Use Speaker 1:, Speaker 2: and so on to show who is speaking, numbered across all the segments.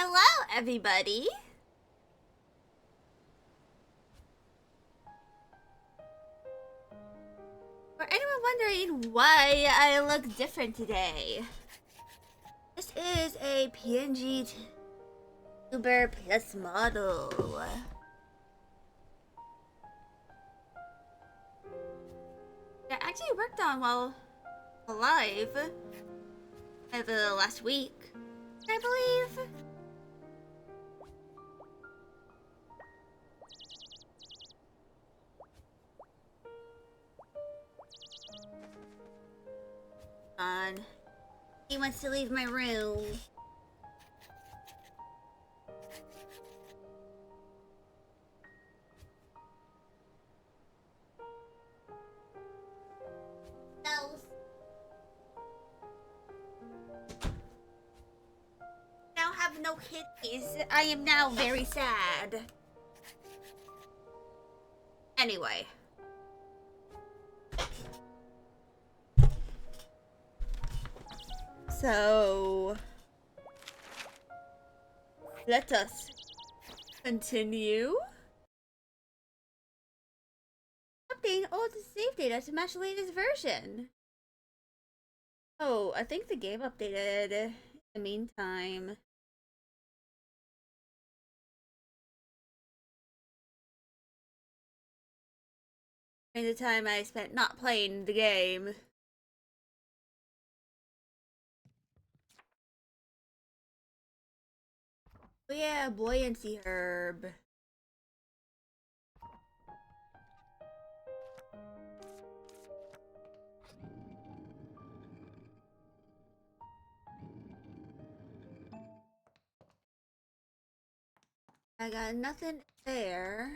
Speaker 1: Hello, everybody. For anyone wondering why I look different today, this is a PNG tuber plus model. That I actually worked on while alive over the last week, I believe. He wants to leave my room. No. Now have no kitties. I am now very sad. Anyway. So, let us continue. Updating old save data to match the latest version. Oh, I think the game updated in the meantime. During the time I spent not playing the game. Oh yeah, buoyancy herb. I got nothing there.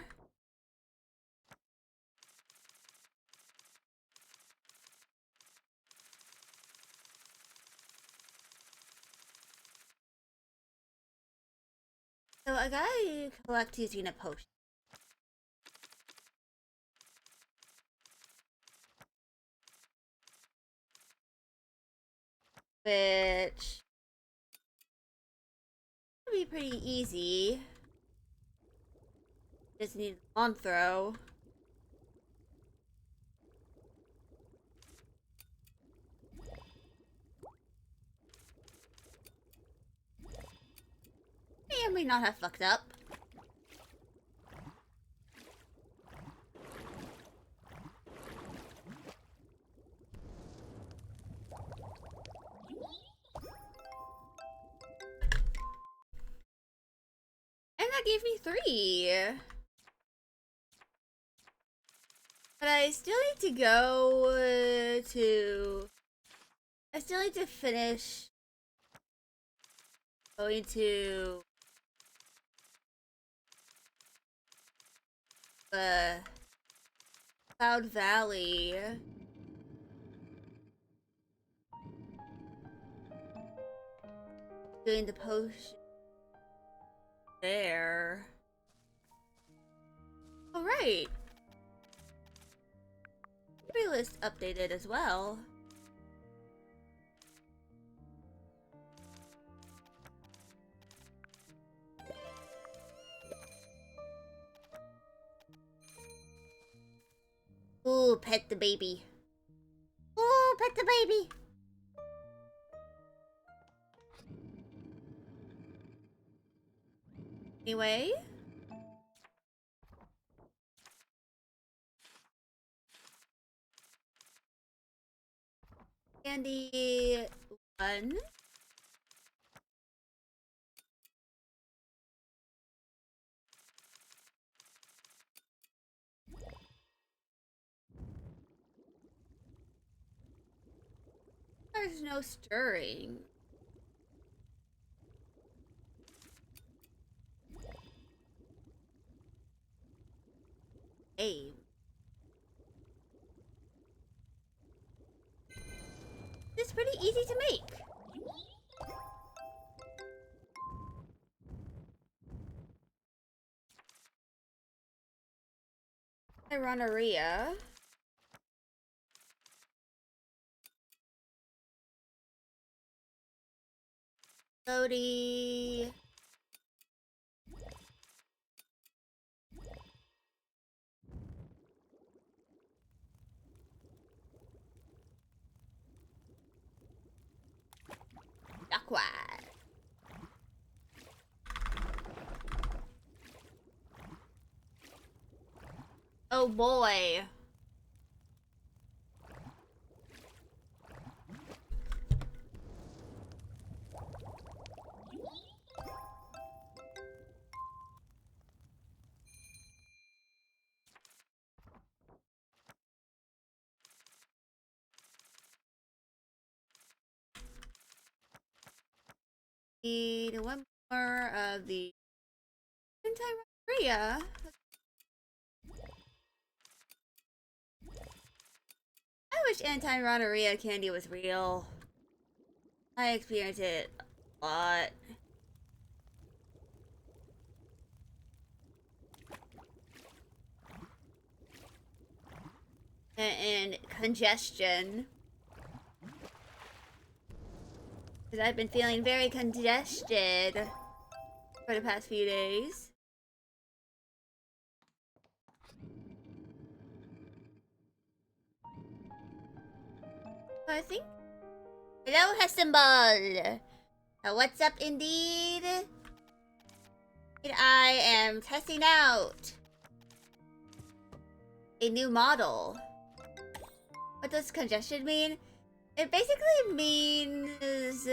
Speaker 1: So I gotta collect using a potion. Which would be pretty easy. Just need a on throw. May or may not have fucked up. And that gave me 3. But I still need to go I still need to finish going to the Cloud Valley. Doing the potion there. Alright. List updated as well. Ooh, pet the baby. Ooh, pet the baby. Anyway. Candy 1. There's no stirring. Hey. It's pretty easy to make. Ironaria. Lodi. quite. Oh boy. Need one more of the anti-Rhea. I wish anti-Rhea candy was real. I experienced it a lot. And congestion. Because I've been feeling very congested for the past few days. I think. Hello, Hessenball. What's up, indeed? I am testing out a new model. What does congestion mean? It basically means...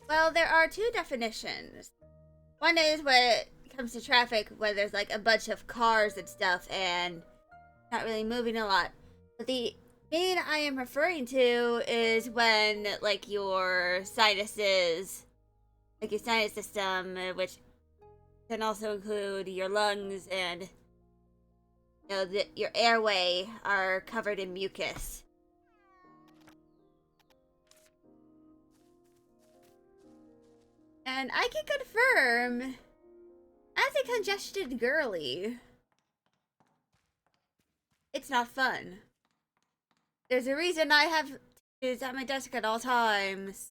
Speaker 1: well, there are two definitions. One is when it comes to traffic, where there's like a bunch of cars and stuff and not really moving a lot. But the main I am referring to is when like your sinuses, like your sinus system, which can also include your lungs and you know, your airway, are covered in mucus. And I can confirm, as a congested girly, it's not fun. There's a reason I have tissues at my desk at all times.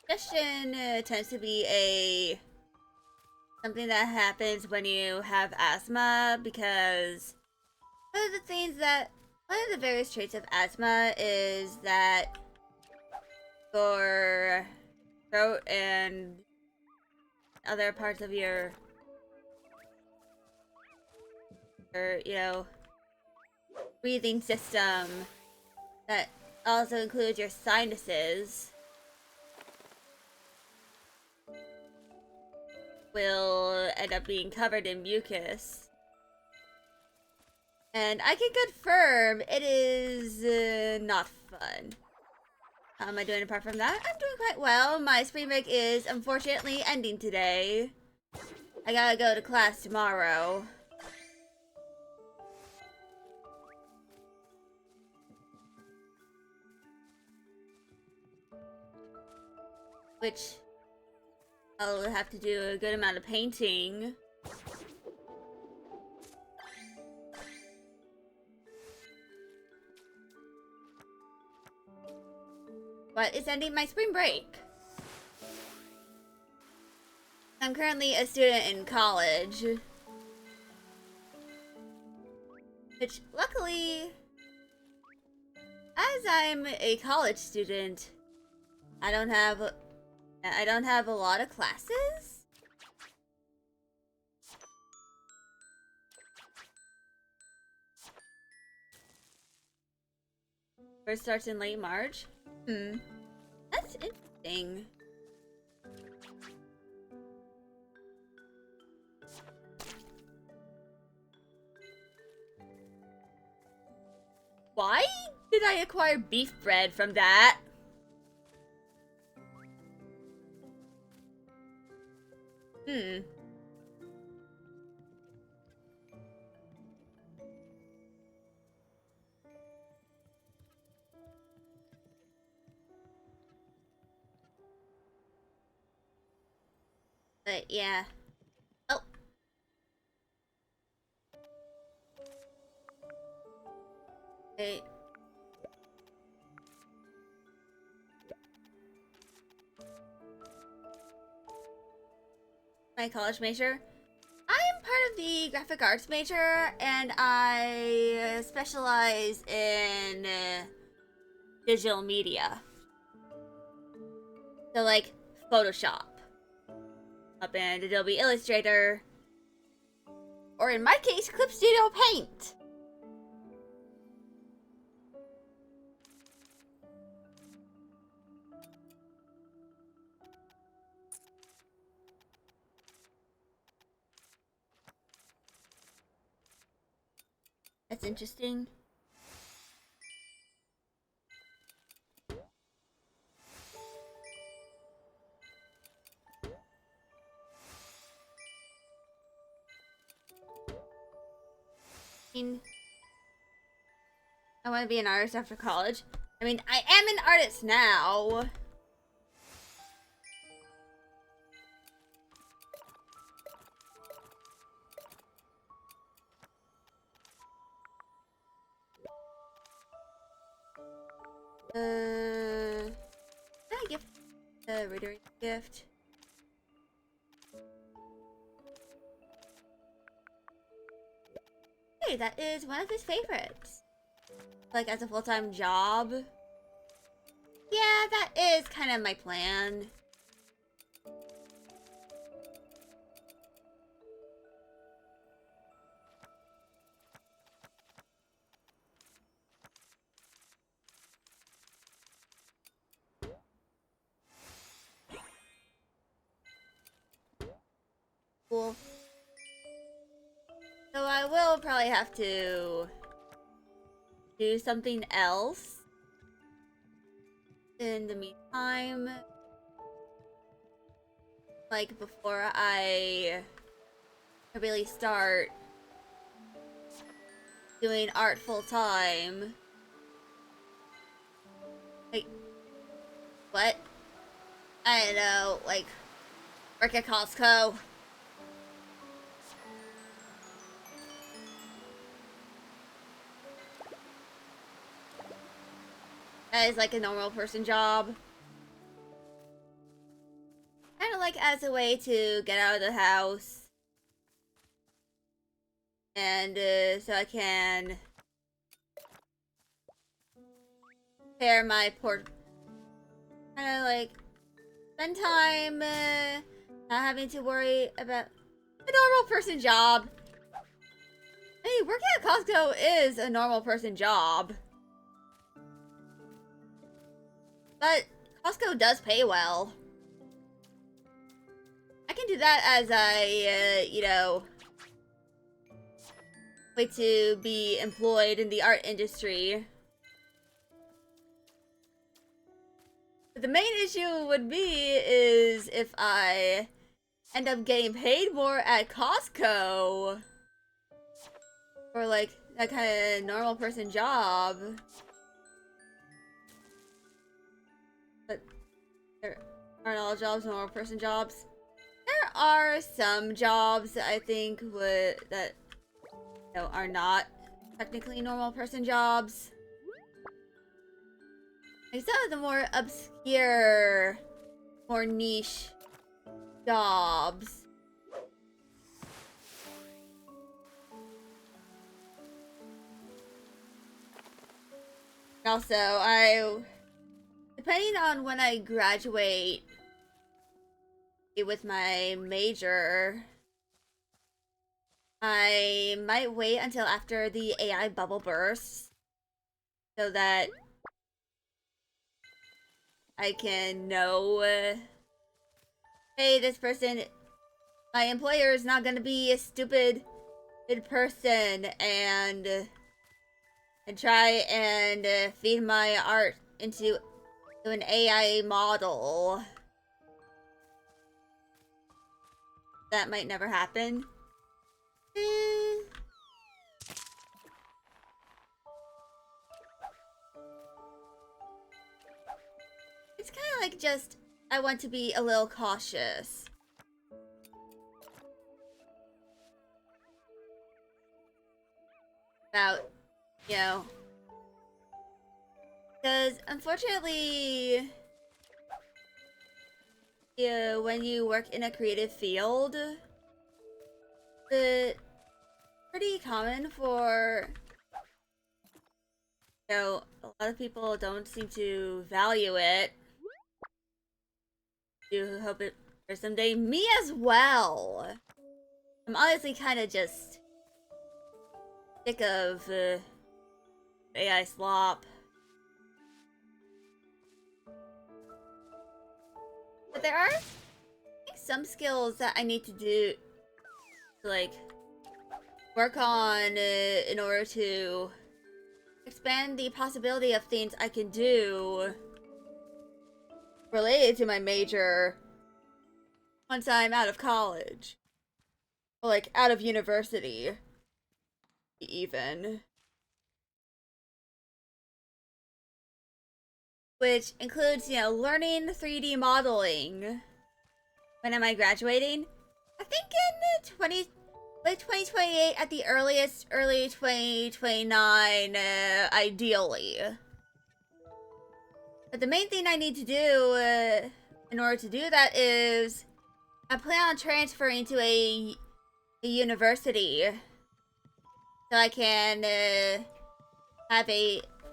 Speaker 1: Congestion tends to be something that happens when you have asthma, because one of the various traits of asthma is that your throat and other parts of your you know, breathing system that also includes your sinuses will end up being covered in mucus. And I can confirm it is not fun. How am I doing apart from that? I'm doing quite well. My spring break is unfortunately ending today. I gotta go to class tomorrow. Which I'll have to do a good amount of painting. But it's ending my spring break. I'm currently a student in college. Which, luckily, as I'm a college student, I don't have a lot of classes. First starts in late March. That's interesting. Why did I acquire beef bread from that? But yeah. Oh. Wait. my college major. I am part of the graphic arts major, and I specialize in digital media. So, like, Photoshop, up in Adobe Illustrator, or in my case, Clip Studio Paint. That's interesting. I want to be an artist after college. I mean, I am an artist now. Can I give the reader gift? Hey, that is one of his favorites. Like, as a full-time job. Yeah, that is kind of my plan. Cool. So I will probably have to do something else in the meantime. Like, before I really start doing art full time. Like, what? I don't know, like, work at Costco. That is like a normal person job. Kind of like as a way to get out of the house. And so I can prepare my port. Kind of like spend time not having to worry about a normal person job. Hey, working at Costco is a normal person job. But Costco does pay well. I can do that as I, you know, wait to be employed in the art industry. But the main issue would be is if I end up getting paid more at Costco for like that kind of normal person job. But there aren't all jobs normal person jobs. There are some jobs that I think that you know, are not technically normal person jobs. Like some of the more obscure, more niche jobs. Also, depending on when I graduate with my major, I might wait until after the AI bubble bursts so that I can know, hey, this person, my employer is not gonna be a stupid person and try and feed my art into an AI model. That might never happen. It's kind of like just, I want to be a little cautious. About, you know. Because, unfortunately, Yeah, when you work in a creative field, it's pretty common for, a lot of people don't seem to value it. You hope it for someday. Me as well. I'm honestly kind of just sick of AI slop. But there are, I think, some skills that I need to do, like, work on in order to expand the possibility of things I can do related to my major once I'm out of college. Or, like, out of university, even. Which includes, learning 3D modeling. When am I graduating? I think in late 2028 at the earliest, early 2029, ideally. But the main thing I need to do in order to do that is I plan on transferring to a university so I can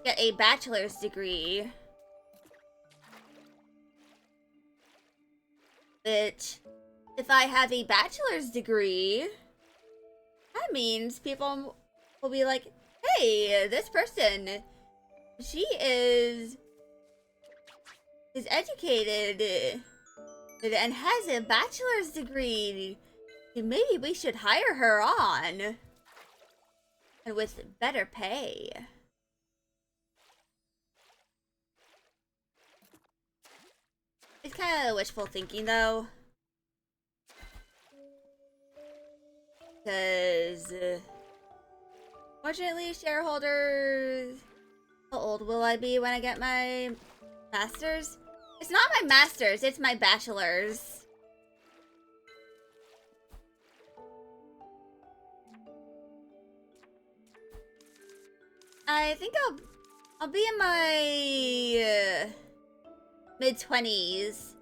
Speaker 1: get a bachelor's degree. Which, if I have a bachelor's degree, that means people will be like, hey, this person, she is educated and has a bachelor's degree. Maybe we should hire her on. And with better pay. It's kind of wishful thinking, though. Because, fortunately, shareholders... How old will I be when I get my master's? It's not my master's, it's my bachelor's. I think I'll be in my mid-20s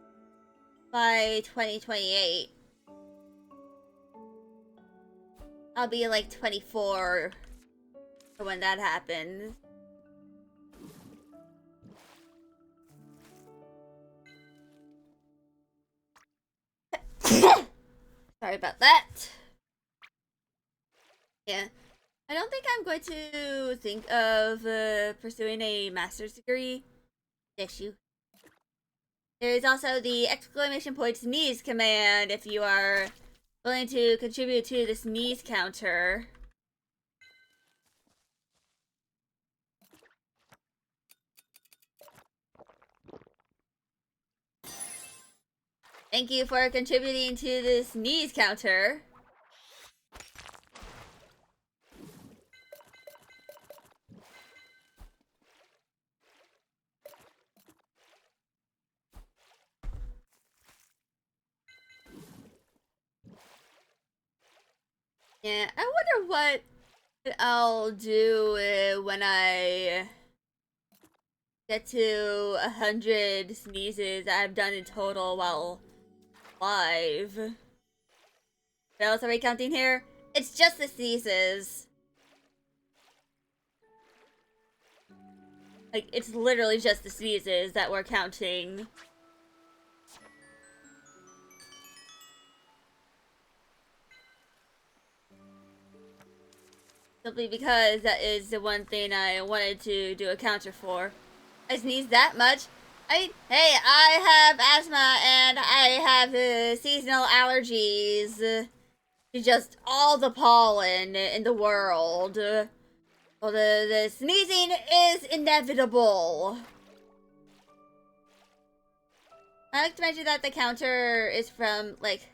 Speaker 1: by 2028. I'll be like 24 for when that happens. Sorry about that. Yeah. I don't think I'm going to think of pursuing a master's degree. Issue. There is also the exclamation point sneeze command if you are willing to contribute to the sneeze counter. Thank you for contributing to the sneeze counter. Yeah, I wonder what I'll do when I get to 100 sneezes I've done in total while live. What else are we counting here? It's just the sneezes. Like, it's literally just the sneezes that we're counting. Simply because that is the one thing I wanted to do a counter for. I sneeze that much. Hey, I have asthma and I have seasonal allergies to just all the pollen in the world. Well, the sneezing is inevitable. I like to mention that the counter is from, like,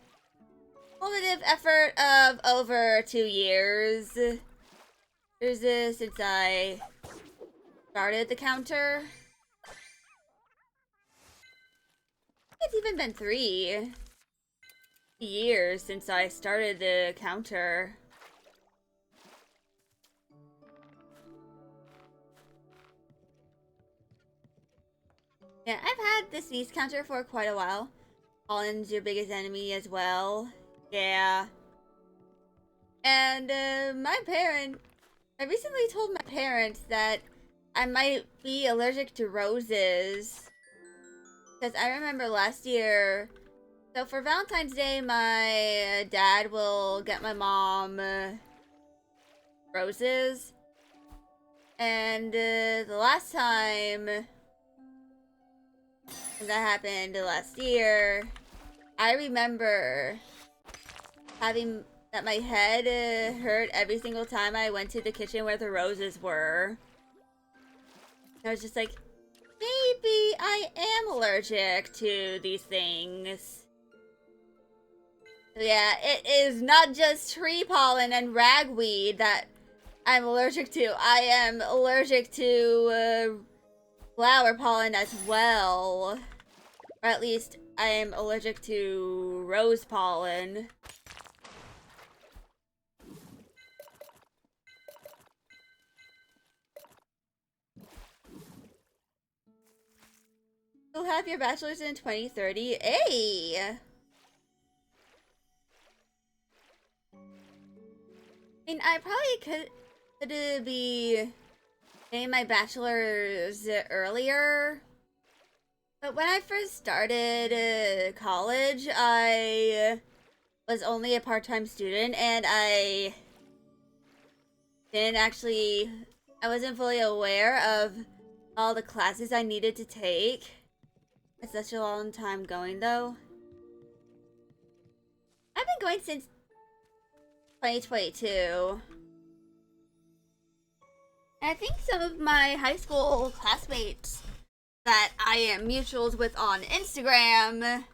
Speaker 1: cumulative effort of over 2 years. There's this since I started the counter. It's even been 3 years since I started the counter. Yeah, I've had the sneeze counter for quite a while. pollen's your biggest enemy as well. Yeah. And I recently told my parents that I might be allergic to roses. Because I remember last year, so for Valentine's Day, my dad will get my mom roses. And the last time that happened last year, I remember having that my head hurt every single time I went to the kitchen where the roses were. I was just like, maybe I am allergic to these things. Yeah, it is not just tree pollen and ragweed that I'm allergic to. I am allergic to flower pollen as well. Or at least I am allergic to rose pollen. You'll have your bachelor's in 2030. Hey! I mean, I probably could be getting my bachelor's earlier. But when I first started college, I was only a part-time student, and I wasn't fully aware of all the classes I needed to take. It's such a long time going, though. I've been going since 2022. And I think some of my high school classmates that I am mutuals with on Instagram,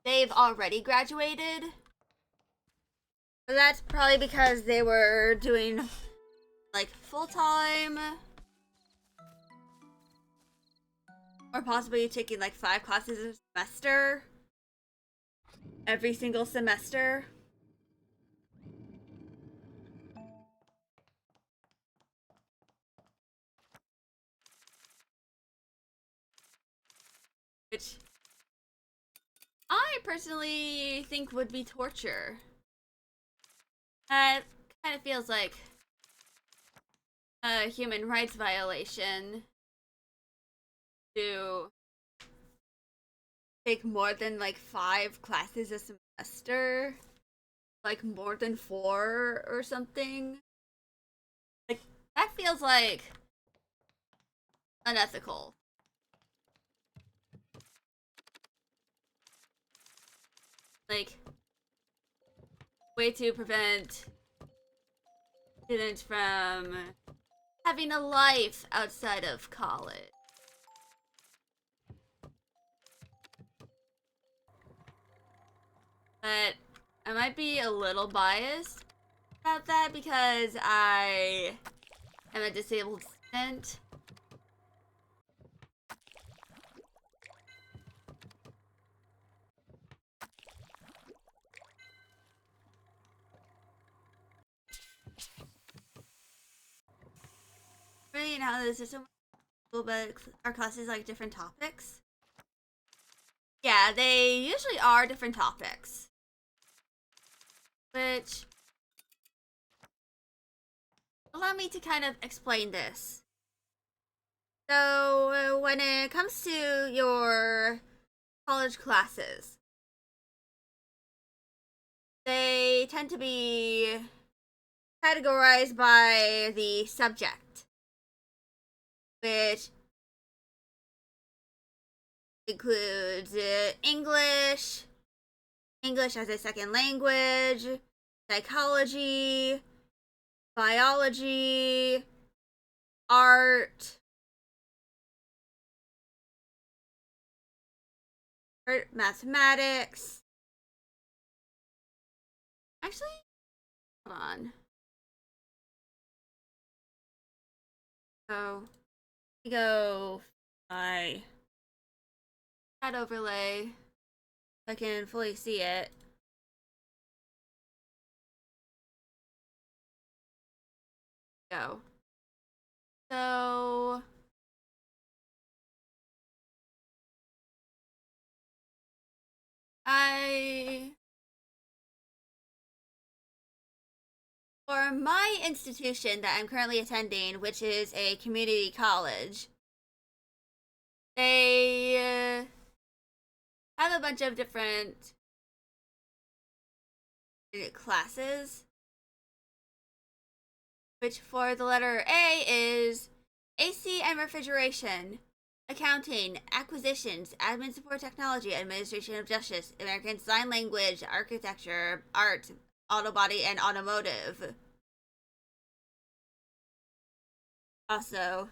Speaker 1: they've already graduated. But that's probably because they were doing like full-time, or possibly taking like 5 classes a semester every single semester. Which I personally think would be torture. That kind of feels like a human rights violation to take more than like 5 classes a semester. Like more than 4 or something. Like, that feels like unethical. Like, way to prevent students from having a life outside of college. But I might be a little biased about that because I am a disabled student. Really, and how the system, but our classes like different topics. Yeah, they usually are different topics. Which, allow me to kind of explain this. So, when it comes to your college classes, they tend to be categorized by the subject, which includes English, English as a second language, psychology, biology, art, mathematics. Actually, hold on. So, we go by that overlay. I can fully see it. Go. So, For my institution that I'm currently attending, which is a community college, they have a bunch of different classes, which for the letter A is AC and refrigeration, accounting, acquisitions, admin support technology, administration of justice, American Sign Language, architecture, art, auto body, and automotive. Also,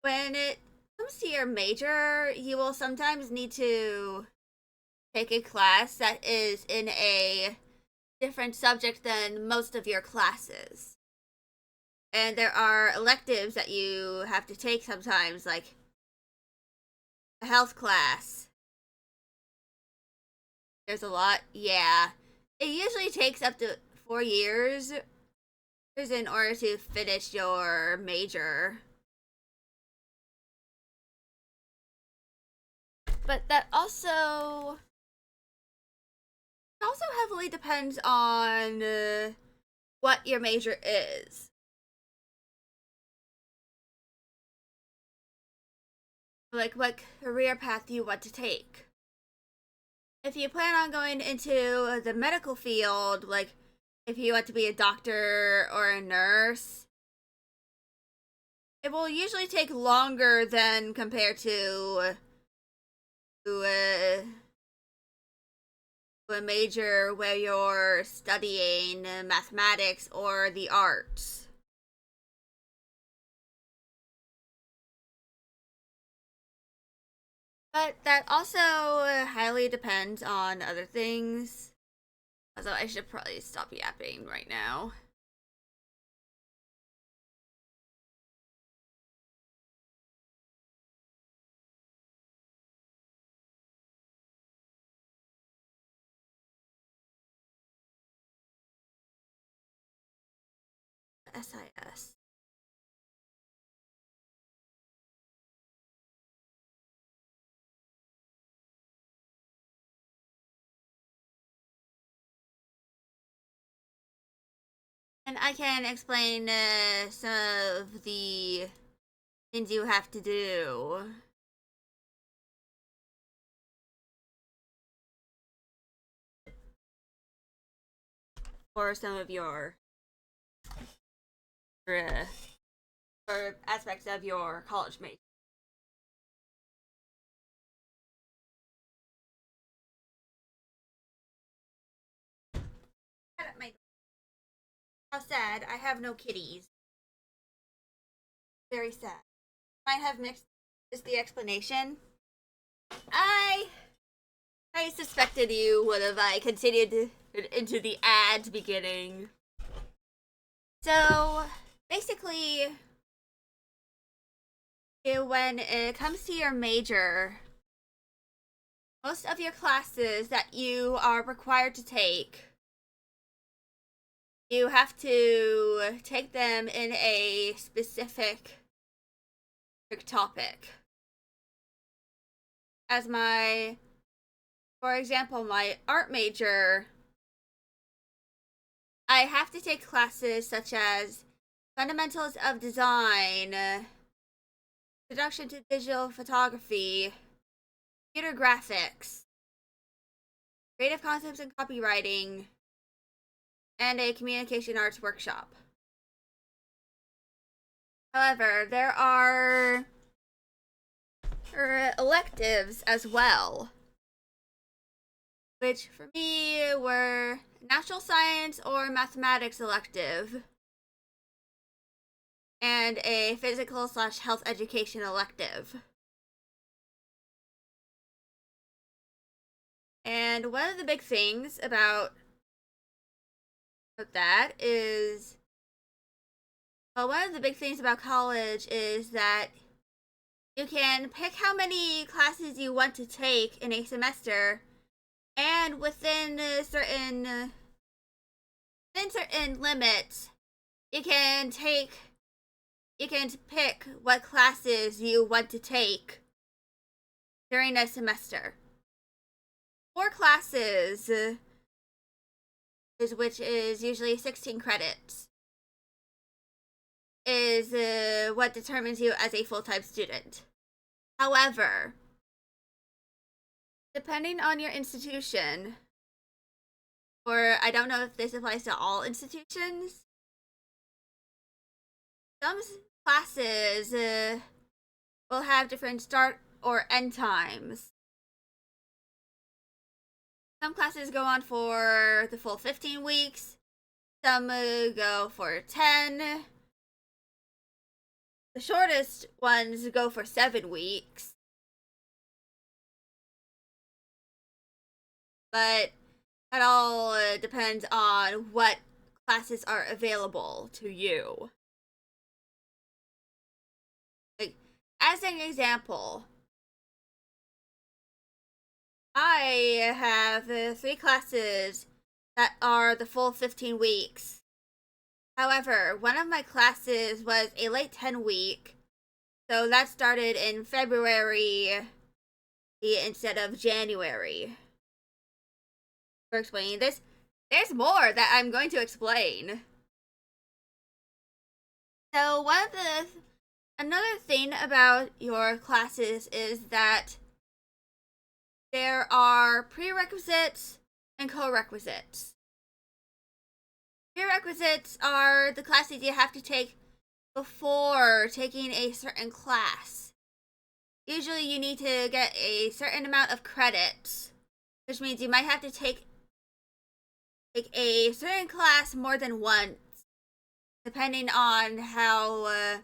Speaker 1: when it comes to your major, you will sometimes need to take a class that is in a different subject than most of your classes. And there are electives that you have to take sometimes, like a health class. There's a lot, yeah. It usually takes up to 4 years in order to finish your major. But that also heavily depends on what your major is. Like what career path you want to take. If you plan on going into the medical field, like if you want to be a doctor or a nurse, it will usually take longer than compared to a major where you're studying mathematics or the arts. But that also highly depends on other things. So I should probably stop yapping right now. SIS. And I can explain some of the things you have to do. For some of your or aspects of your college major. How sad. I have no kitties. Very sad. Might have mixed is the explanation. I suspected you would have I continued into the ad beginning. So basically, when it comes to your major, most of your classes that you are required to take, you have to take them in a specific topic. As for example, my art major, I have to take classes such as Fundamentals of Design, Introduction to Digital Photography, Computer Graphics, Creative Concepts and Copywriting, and a Communication Arts workshop. However, there are electives as well, which for me were Natural Science or Mathematics elective, and a Physical/Health Education elective. And one of the big things about that is, well, one of the big things about college is that you can pick how many classes you want to take in a semester, and within certain limits, you can pick what classes you want to take during a semester. 4 classes which is usually 16 credits, is what determines you as a full-time student. However, depending on your institution, or I don't know if this applies to all institutions, some classes will have different start or end times. Some classes go on for the full 15 weeks. Some go for 10. The shortest ones go for 7 weeks. But that all depends on what classes are available to you. Like, as an example, I have 3 classes that are the full 15 weeks. However, one of my classes was a late 10 week, so that started in February instead of January. For explaining this, there's more that I'm going to explain. So another thing about your classes is that there are prerequisites and co-requisites. Prerequisites are the classes you have to take before taking a certain class. Usually you need to get a certain amount of credits, which means you might have to take a certain class more than once, depending on how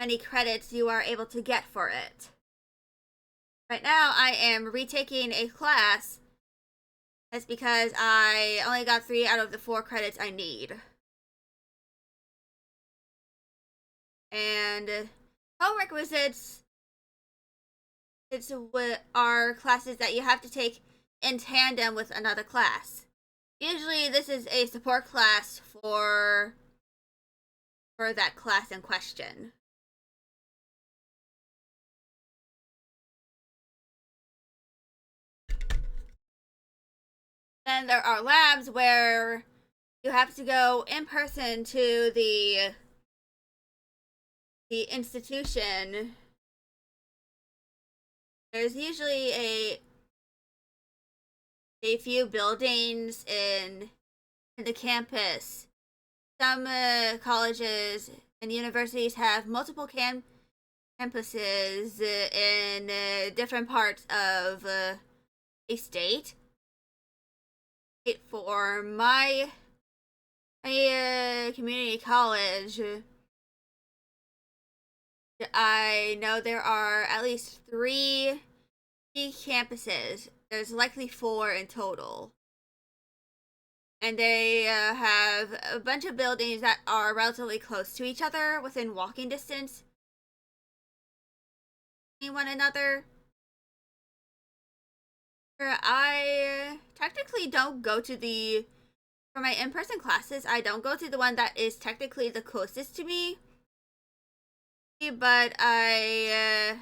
Speaker 1: many credits you are able to get for it. Right now, I am retaking a class. That's because I only got 3 out of the 4 credits I need. And prerequisites, are classes that you have to take in tandem with another class. Usually this is a support class for that class in question. Then there are labs where you have to go in person to the institution. There's usually a few buildings in the campus. Some colleges and universities have multiple campuses in different parts of a state. For my community college, I know there are at least 3 key campuses. There's likely 4 in total. And they have a bunch of buildings that are relatively close to each other, within walking distance of one another. I technically don't go to for my in-person classes, I don't go to the one that is technically the closest to me. But I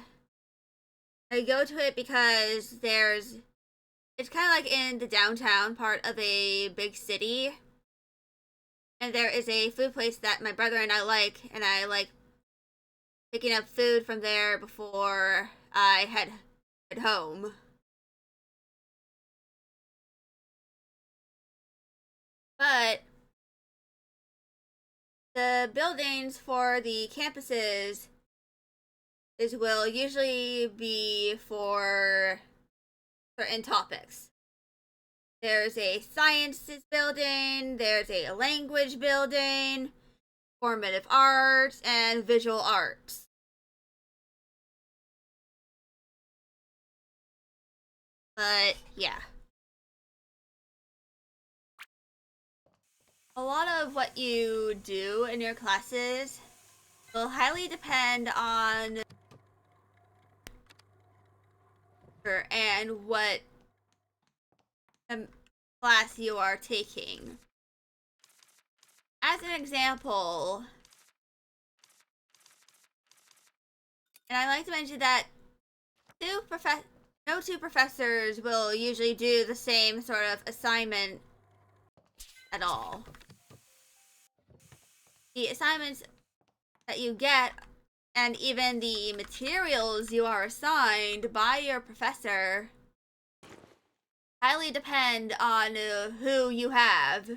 Speaker 1: go to it because it's kind of like in the downtown part of a big city. And there is a food place that my brother and I like picking up food from there before I head home. But the buildings for the campuses will usually be for certain topics. There's a sciences building, there's a language building, formative arts, and visual arts. But yeah. A lot of what you do in your classes will highly depend on and what class you are taking. As an example, and I like to mention that no two professors will usually do the same sort of assignment at all. The assignments that you get and even the materials you are assigned by your professor highly depend on who you have.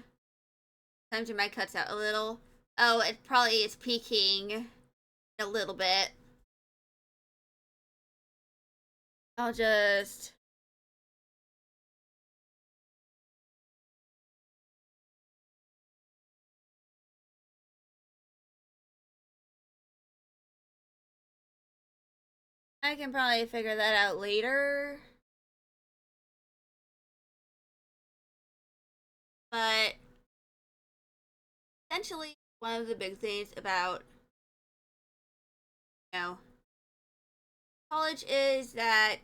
Speaker 1: Sometimes your mic cuts out a little. Oh, it probably is peaking a little bit. I'll just... I can probably figure that out later. But essentially, one of the big things about, college is that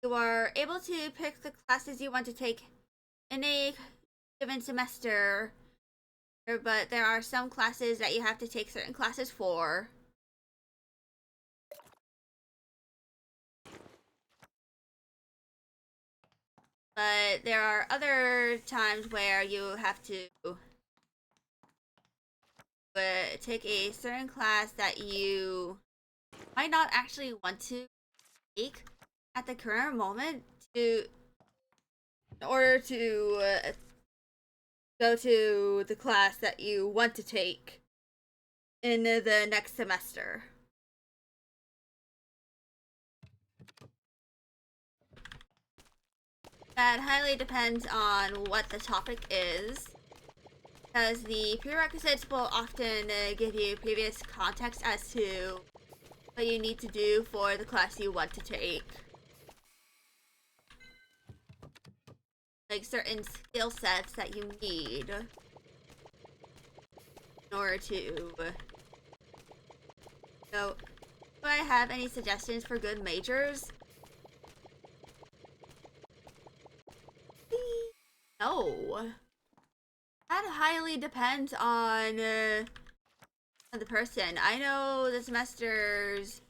Speaker 1: you are able to pick the classes you want to take in a given semester, but there are some classes that you have to take certain classes for. But there are other times where you have to take a certain class that you might not actually want to take at the current moment in order to go to the class that you want to take in the next semester. That highly depends on what the topic is, because the prerequisites will often give you previous context as to what you need to do for the class you want to take. Like certain skill sets that you need in order to... So, do I have any suggestions for good majors? No. That highly depends on the person. I know the semesters...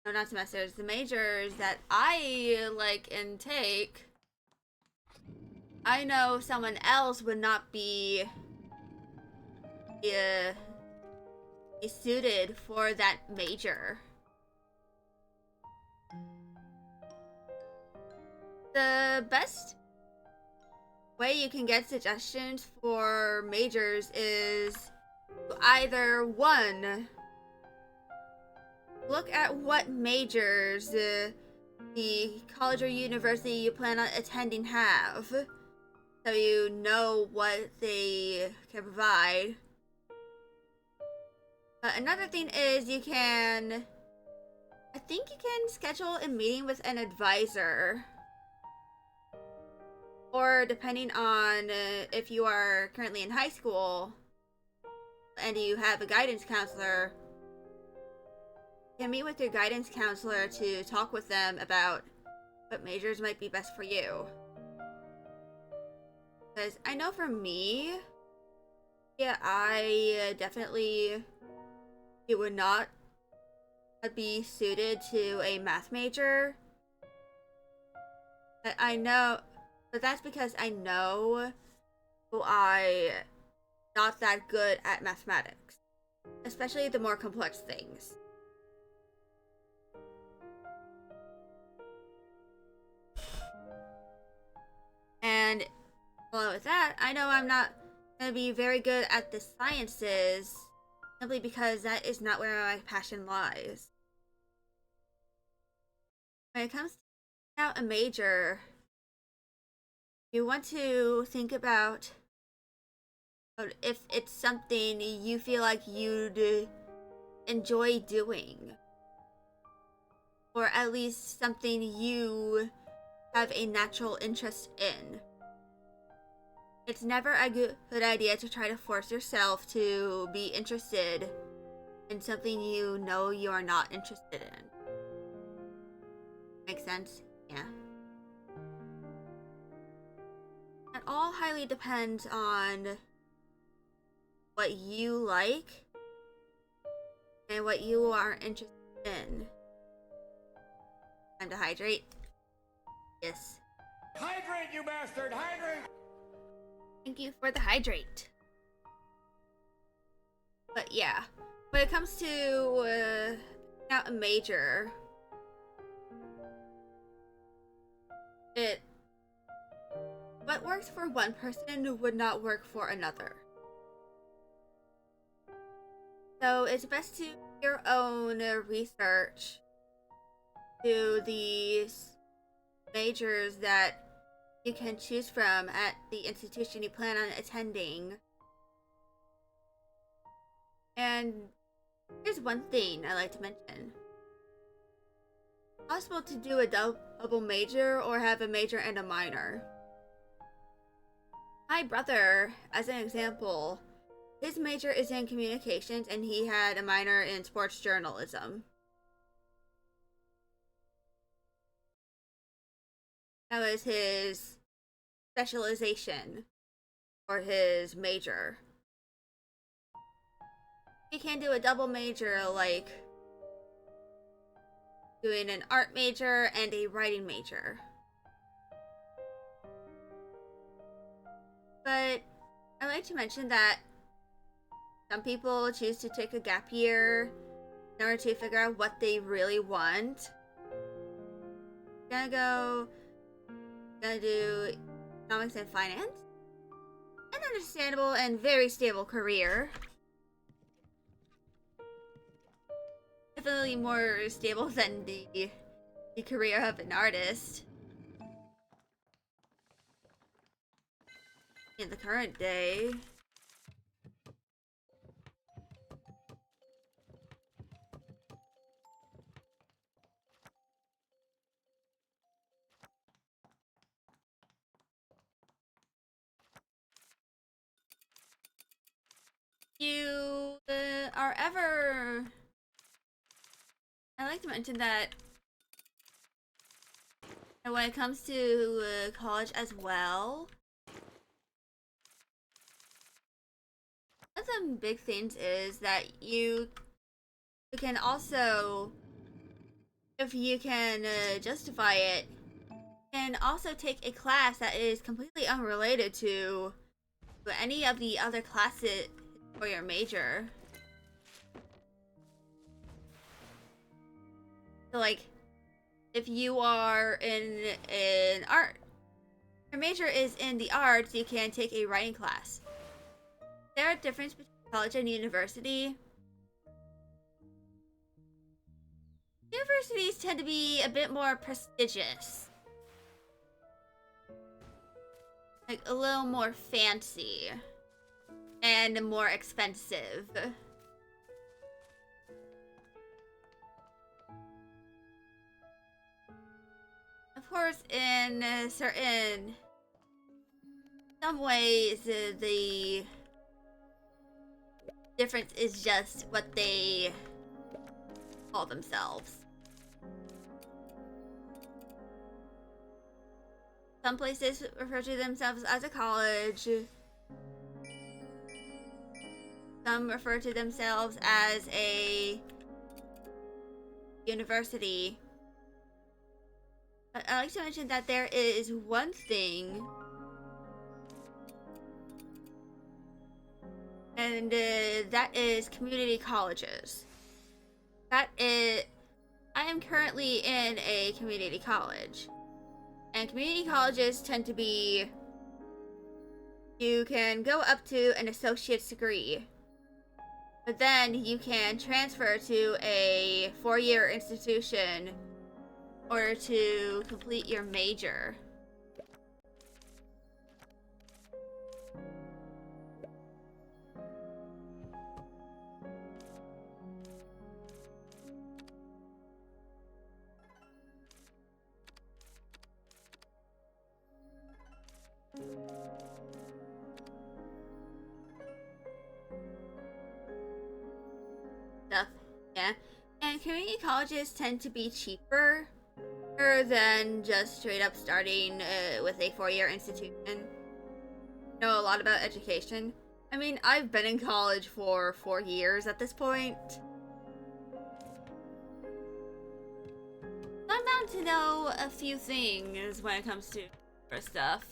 Speaker 1: No, not semesters. The majors that I like and take... I know someone else would not be suited for that major. The best way you can get suggestions for majors is either one, look at what majors the college or university you plan on attending have, so you know what they can provide. Another thing is I think you can schedule a meeting with an advisor. Or depending on if you are currently in high school and you have a guidance counselor, you can meet with your guidance counselor to talk with them about what majors might be best for you. Because I know for me, I definitely would not be suited to a math major. But that's because I know I'm not that good at mathematics, especially the more complex things. And along with that, I know I'm not going to be very good at the sciences, simply because that is not where my passion lies. When it comes to out a major, you want to think about if it's something you feel like you'd enjoy doing, or at least something you have a natural interest in. It's never a good idea to try to force yourself to be interested in something you know you are not interested in. Make sense? Yeah. It all highly depends on what you like and what you are interested in. Time to hydrate. Yes.
Speaker 2: Hydrate, you bastard! Hydrate!
Speaker 1: Thank you for the hydrate. But yeah, when it comes to not a major, what works for one person would not work for another. So it's best to do your own research to these majors that you can choose from at the institution you plan on attending. And here's one thing I like to mention. It's possible to do a double major or have a major and a minor. My brother, as an example, his major is in communications and he had a minor in sports journalism. That was his specialization or his major. He can do a double major, like doing an art major and a writing major. But I like to mention that some people choose to take a gap year in order to figure out what they really want. Gonna do economics and finance. An understandable and very stable career. Definitely more stable than the career of an artist in the current day. You are ever... I like to mention that when it comes to college as well, one of the big things is that you can also, if you can justify it, can also take a class that is completely unrelated to any of the other classes for your major. So like, if you are in art, your major is in the arts, you can take a writing class. There are differences between college and university. Universities tend to be a bit more prestigious. Like a little more fancy. And more expensive. Of course, in some ways, the difference is just what they call themselves. Some places refer to themselves as a college. Some refer to themselves as a university. But I like to mention that there is one thing, and that is community colleges. I am currently in a community college. And community colleges tend to be, you can go up to an associate's degree. But then you can transfer to a 4-year institution in order to complete your major. Stuff, yeah. And community colleges tend to be cheaper than just straight up starting with a 4-year institution. Know a lot about education. I mean, I've been in college for 4 years at this point. I'm bound to know a few things when it comes to stuff.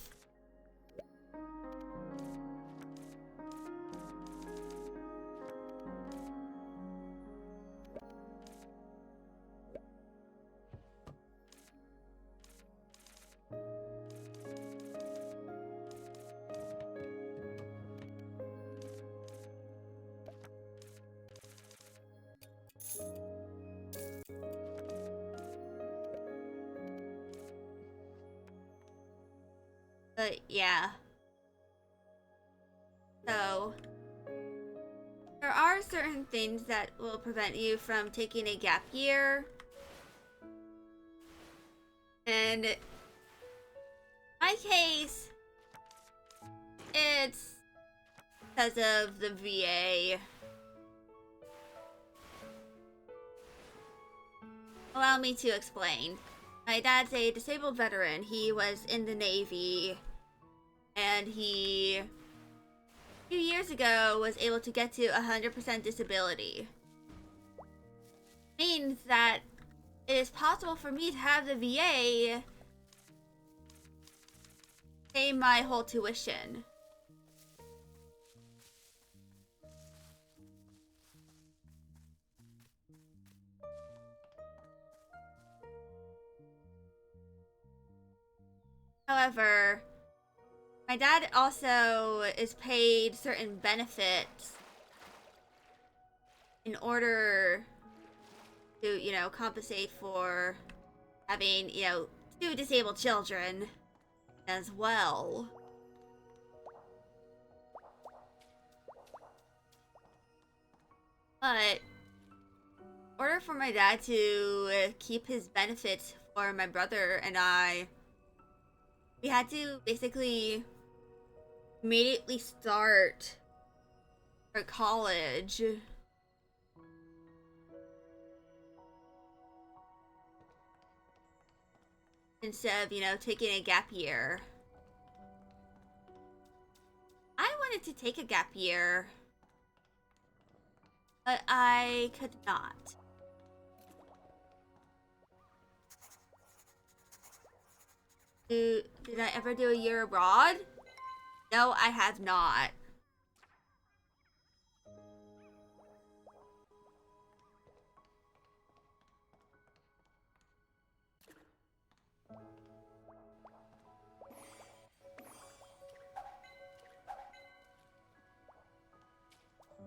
Speaker 1: But yeah. So, there are certain things that will prevent you from taking a gap year. And in my case, it's because of the VA. Allow me to explain. My dad's a disabled veteran. He was in the Navy, and he, a few years ago, was able to get to 100% disability. Means that it is possible for me to have the VA pay my whole tuition. However, my dad also is paid certain benefits in order to, compensate for having, two disabled children as well. But in order for my dad to keep his benefits for my brother and I, we had to basically immediately start for college. Instead of, taking a gap year. I wanted to take a gap year, but I could not. Did I ever do a year abroad? No, I have not.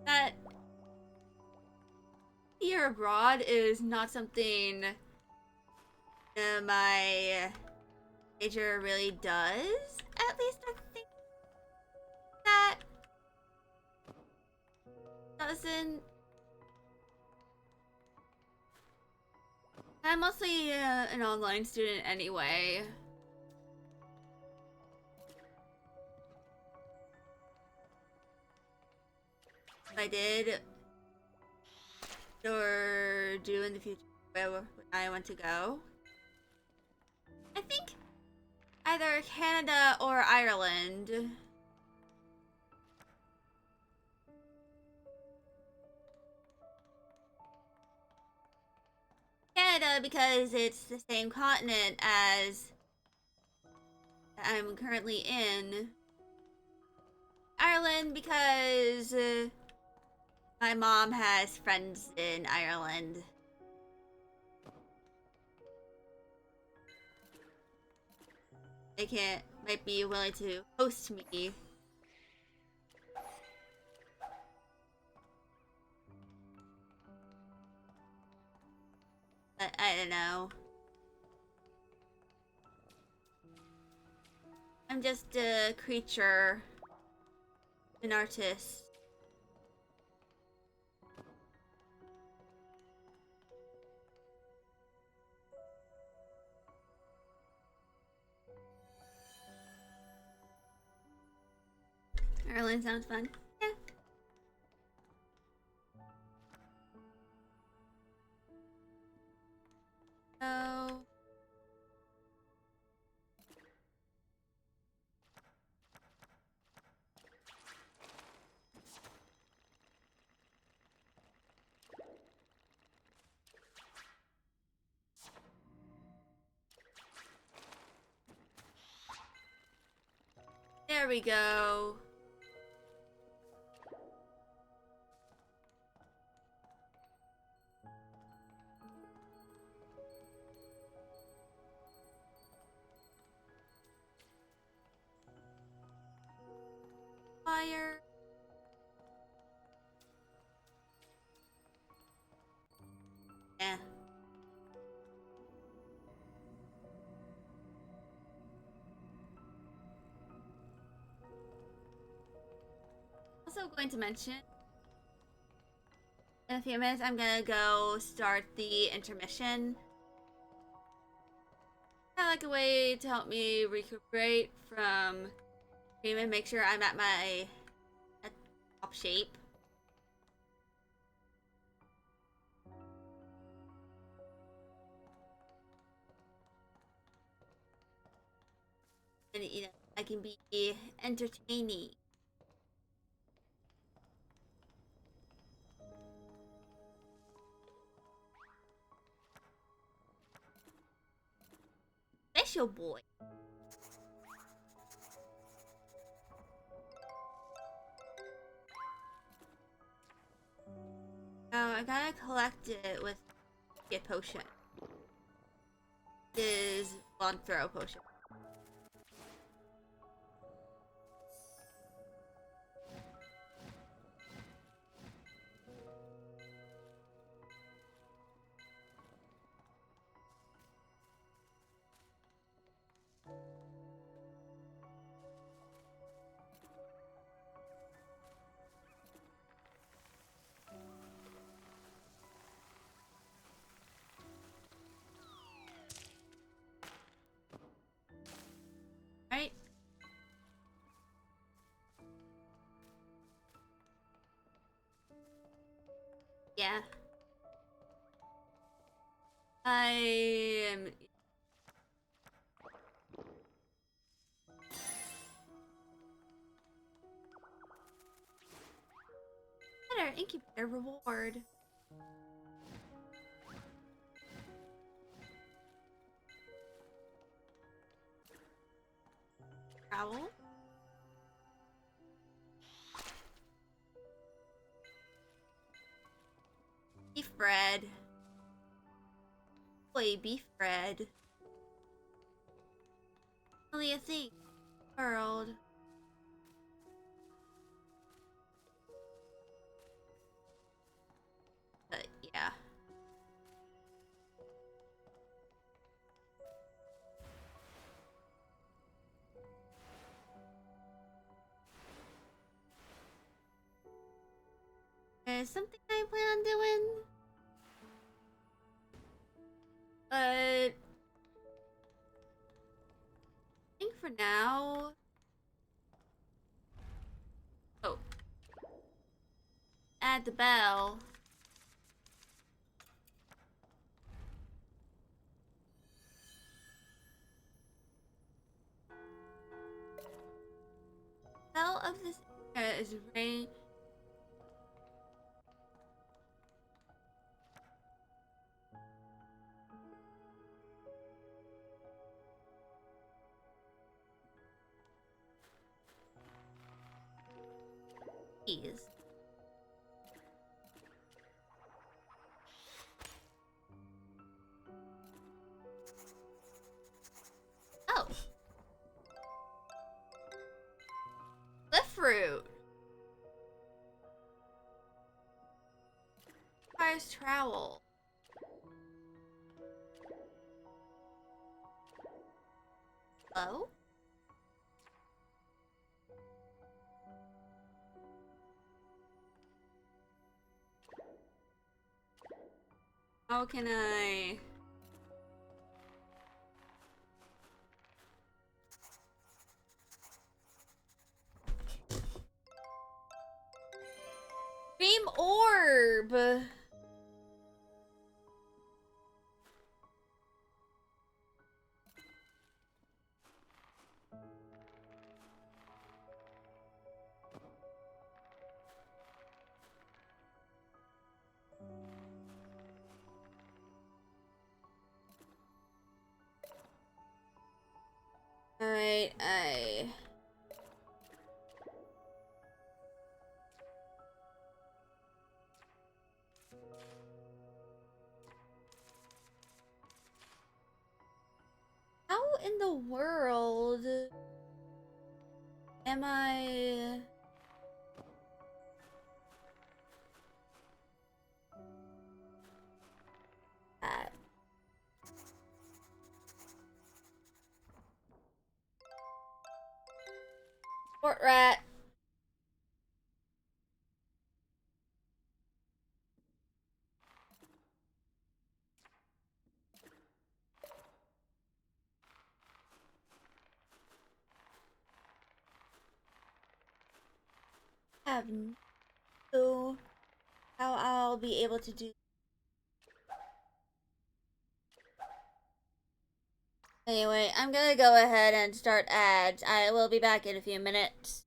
Speaker 1: That year abroad is not something my major really does. At least I think that doesn't. I'm mostly an online student anyway. If I did or do in the future where I want to go, I think either Canada or Ireland. Canada because it's the same continent as I'm currently in. Ireland because my mom has friends in Ireland. They might be willing to host me. But I don't know. I'm just a creature. An artist. Ireland sounds fun. Yeah. So... there we go. Fire. Yeah. also going to mention in a few minutes I'm gonna go start the intermission. Kind of like a way to help me recuperate from stream and make sure I'm at my top shape. And you know, I can be entertaining. Special boy. Oh, I gotta collect it with a potion. This is long throw potion. Right? Yeah. I am. Better incubator reward. Owl. Beef bread. Boy, beef bread. Only a thing. World. But yeah. There's something I plan on doing. But I think for now. Oh. Add the bell. Bell of this area is rain. Keys. Oh. Cliff fruit. Requires trowel. Hello? How can I... Dream orb! Alright, how in the world am I... at? Fort rat. have no how I'll be able to do. Anyway, I'm gonna go ahead and start ads. I will be back in a few minutes.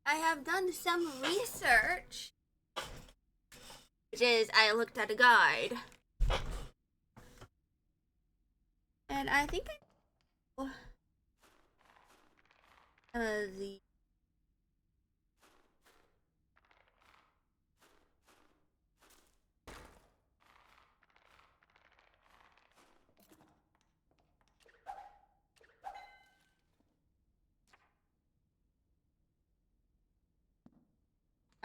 Speaker 1: I have done some research, which is I looked at a guide, and I think I know the.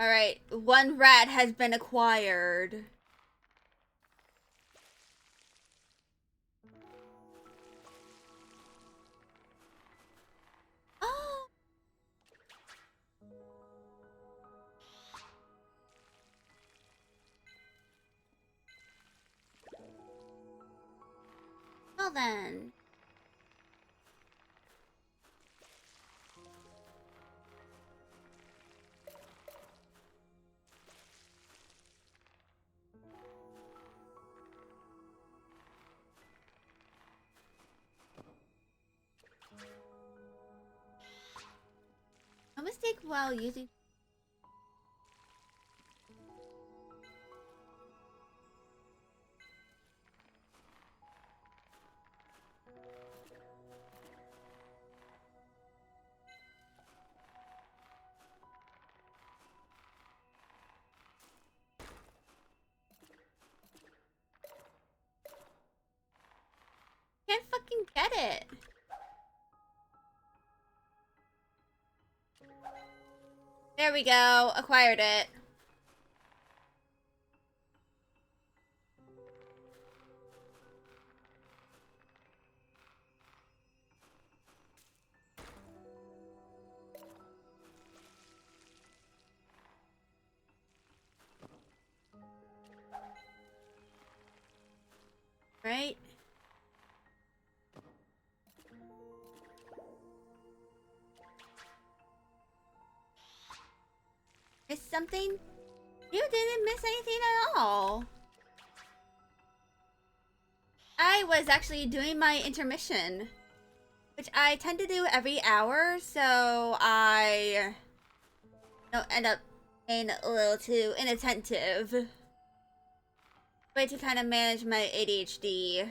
Speaker 1: All right, one rat has been acquired. Oh. Well then. No mistake while using Get it. There we go. Acquired it. Right? Miss something? You didn't miss anything at all. I was actually doing my intermission, which I tend to do every hour, so I don't end up being a little too inattentive. Way to kind of manage my ADHD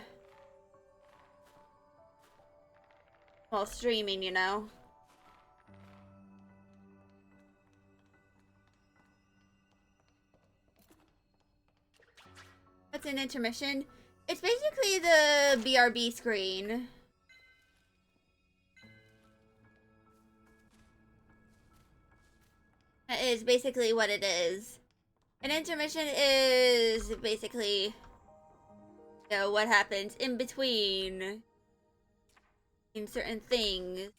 Speaker 1: while streaming, you know? What's an intermission? It's basically the BRB screen. That is basically what it is. An intermission is basically, you know, what happens in between in certain things.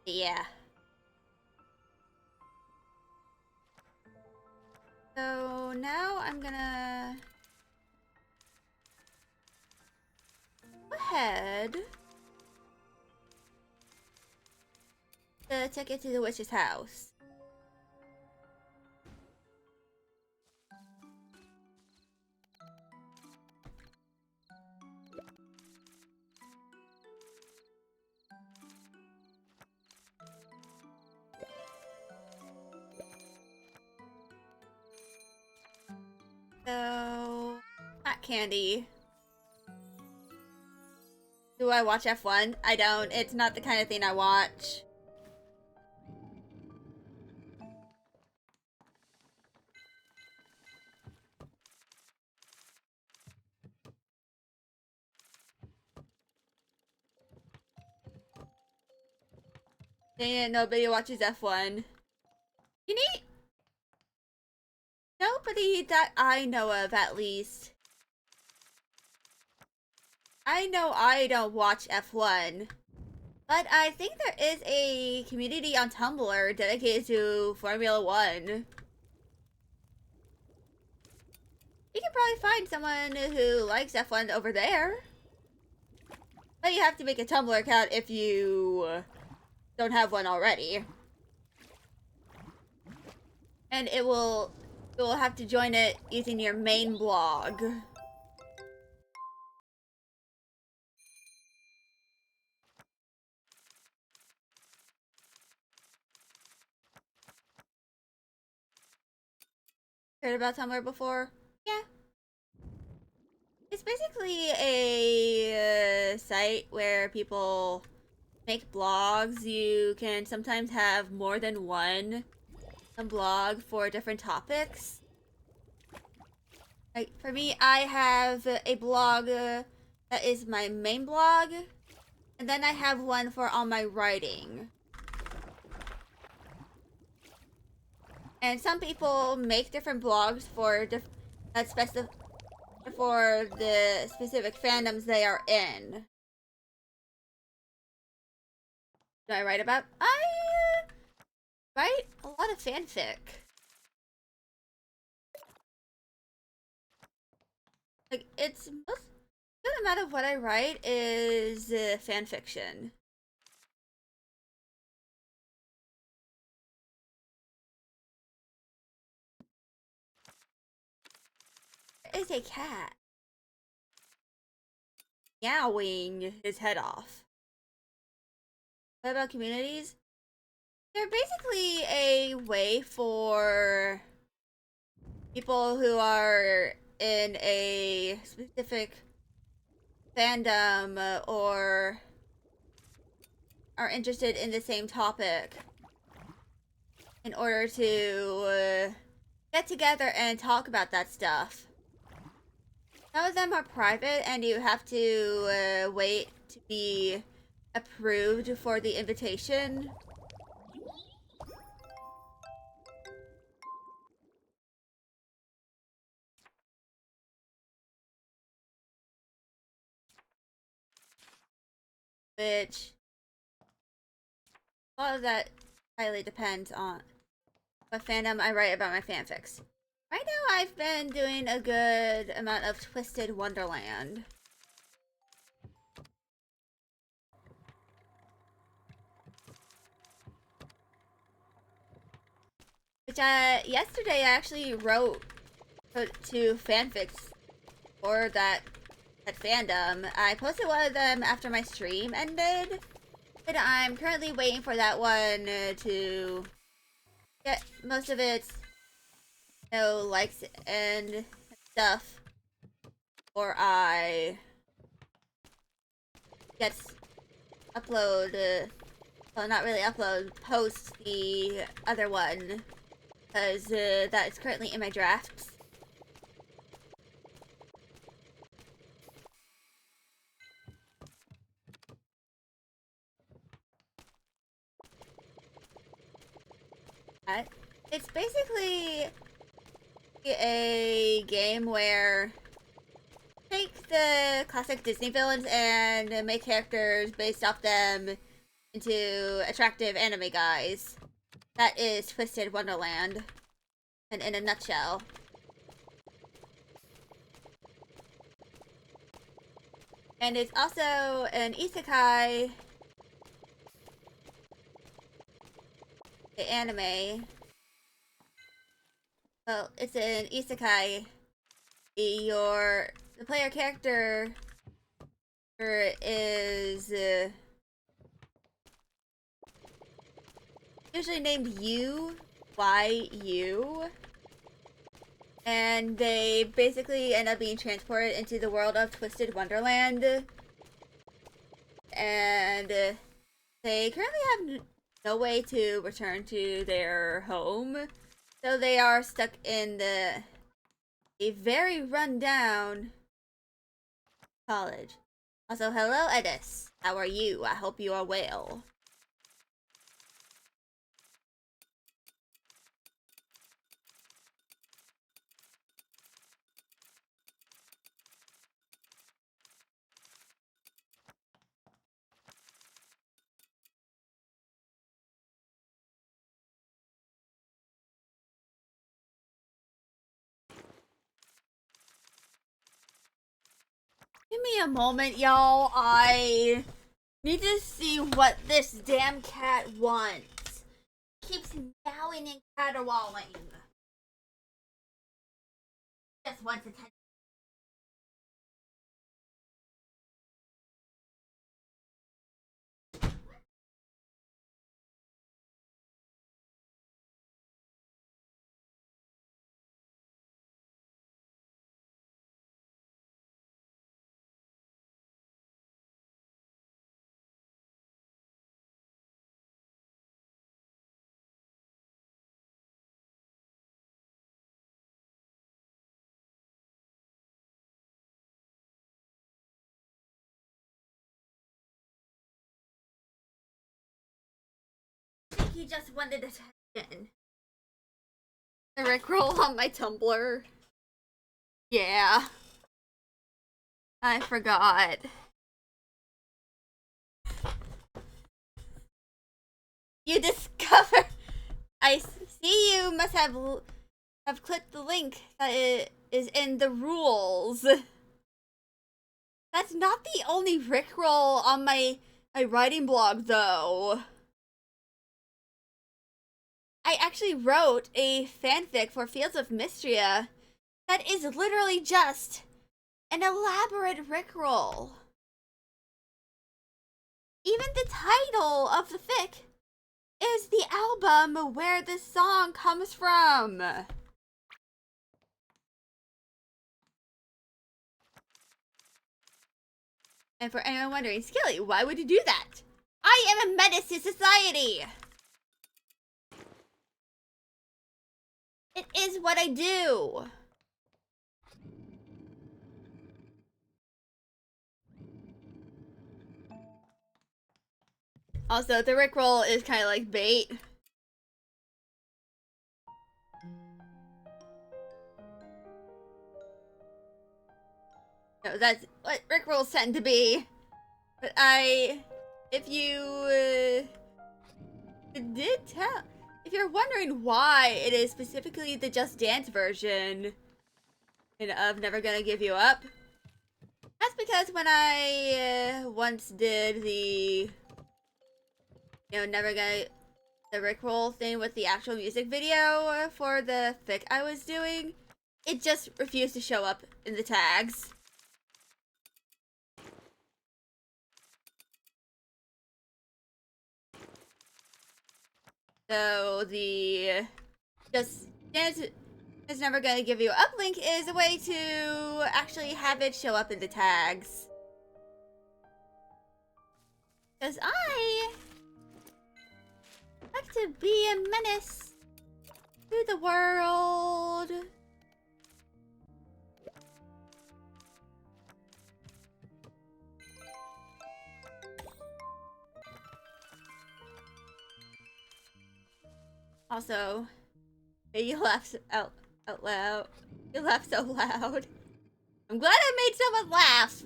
Speaker 1: Yeah. So now I'm gonna go ahead to take it to the witch's house. So, not candy. Do I watch F1? I don't. It's not the kind of thing I watch. Dang it, nobody watches F1. You need... Nobody that I know of, at least. I know I don't watch F1. But I think there is a community on Tumblr dedicated to Formula 1. You can probably find someone who likes F1 over there. But you have to make a Tumblr account if you don't have one already. And you will have to join it using your main blog. Heard about Tumblr before? Yeah. It's basically a site where people make blogs. You can sometimes have more than one blog for different topics. Like, for me, I have a blog that is my main blog, and then I have one for all my writing. And some people make different blogs for for the specific fandoms they are in. Do I write about? I write a lot of fanfic. Like, it's most good amount of what I write is fan fiction. There is a cat meowing his head off. What about communities? They're basically a way for people who are in a specific fandom or are interested in the same topic in order to get together and talk about that stuff. Some of them are private and you have to wait to be approved for the invitation. Which, a lot of that highly depends on what fandom I write about my fanfics. Right now I've been doing a good amount of Twisted Wonderland. Which yesterday I actually wrote to fanfics for that fandom. I posted one of them after my stream ended. And I'm currently waiting for that one to get most of its likes and stuff, or I get well, not really upload, post the other one, because that is currently in my drafts. It's basically a game where take the classic Disney villains and make characters based off them into attractive anime guys. That is Twisted Wonderland, and in a nutshell. And it's also an isekai, the anime. Well, it's an isekai. The player character is usually named YU, and they basically end up being transported into the world of Twisted Wonderland, and they currently have no way to return to their home, so they are stuck in a very run-down college. Also, hello Edis, how are you? I hope you are well. Give me a moment, y'all. I need to see what this damn cat wants. Keeps meowing and caterwauling. Just wants attention. I think he just wanted attention. The Rickroll on my Tumblr. Yeah. I forgot. You discover. I see you must have clicked the link that is in the rules. That's not the only Rickroll on my writing blog, though. I actually wrote a fanfic for Fields of Mystria that is literally just an elaborate Rickroll. Even the title of the fic is the album where this song comes from. And for anyone wondering, Skilly, why would you do that? I am a menace to society! It is what I do! Also, the Rickroll is kind of like bait. No, that's what Rickrolls tend to be. But if you did tell, if you're wondering why it is specifically the Just Dance version of Never Gonna Give You Up, that's because when I once did the, the Rickroll thing with the actual music video for the fic I was doing, it just refused to show up in the tags. So the Just Dance is Never Gonna Give You Up link is a way to actually have it show up in the tags. Because I like to be a menace to the world. Also, you laugh out loud. You laugh so loud. I'm glad I made someone laugh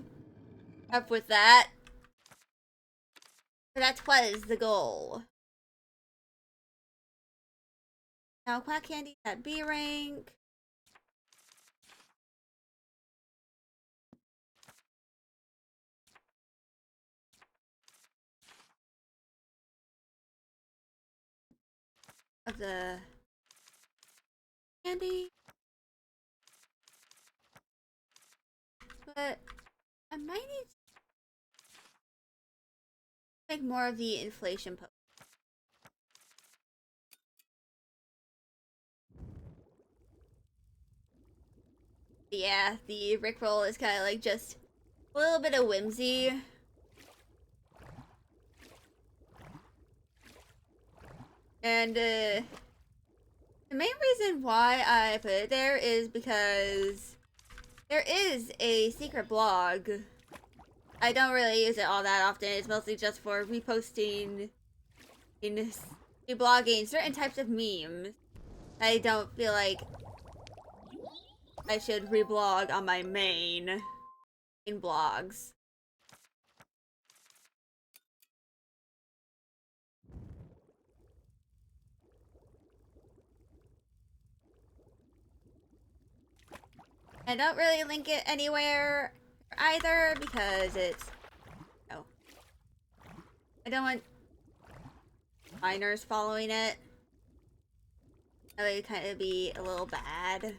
Speaker 1: up with that. But that was the goal. Now, Quack Candy at B rank. Of the candy. But I might need to make more of the inflation post. Yeah, the Rickroll is kind of like just a little bit of whimsy. And the main reason why I put it there is because there is a secret blog. I don't really use it all that often. It's mostly just for reposting in blogging certain types of memes. I don't feel like I should reblog on my main in blogs. I don't really link it anywhere either because it's I don't want minors following it. That would kind of be a little bad.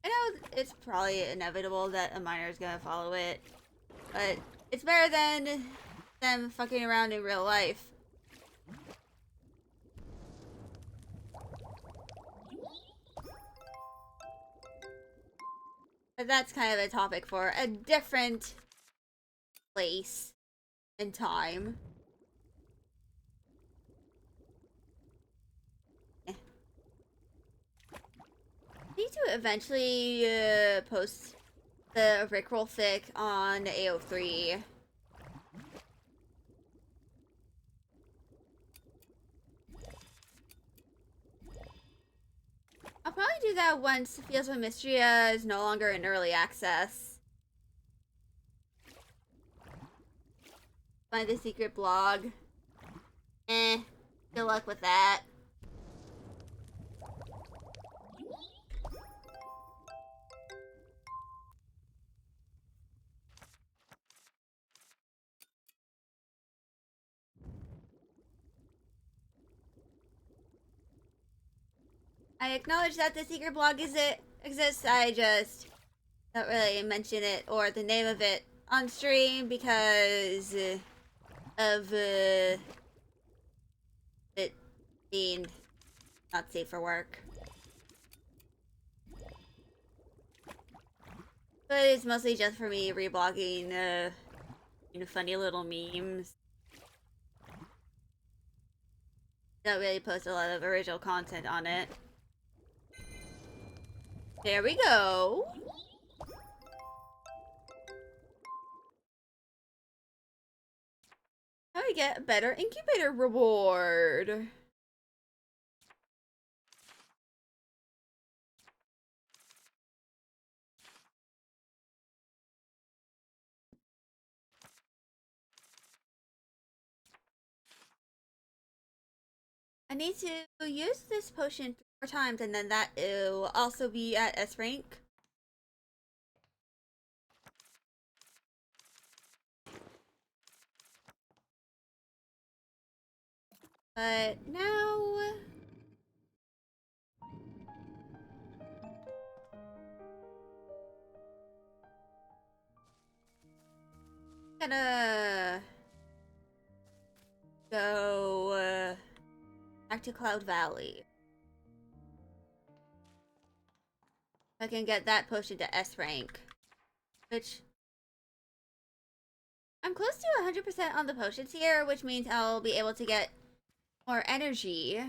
Speaker 1: I know it's probably inevitable that a minor is gonna follow it, but it's better than them fucking around in real life. But that's kind of a topic for a different place and time. I need to eventually post the Rickroll fic on AO3. I'll probably do that once Fields of Mystria is no longer in early access. Find the secret blog. Good luck with that. I acknowledge that the secret blog exists. I just don't really mention it or the name of it on stream because of it being not safe for work. But it's mostly just for me reblogging, funny little memes. Don't really post a lot of original content on it. There we go. How do we get a better incubator reward? I need to use this potion 3 more times, and then that will also be at S rank. But now, gonna go back to Cloud Valley. I can get that potion to S rank, which I'm close to 100% on the potions here, which means I'll be able to get more energy.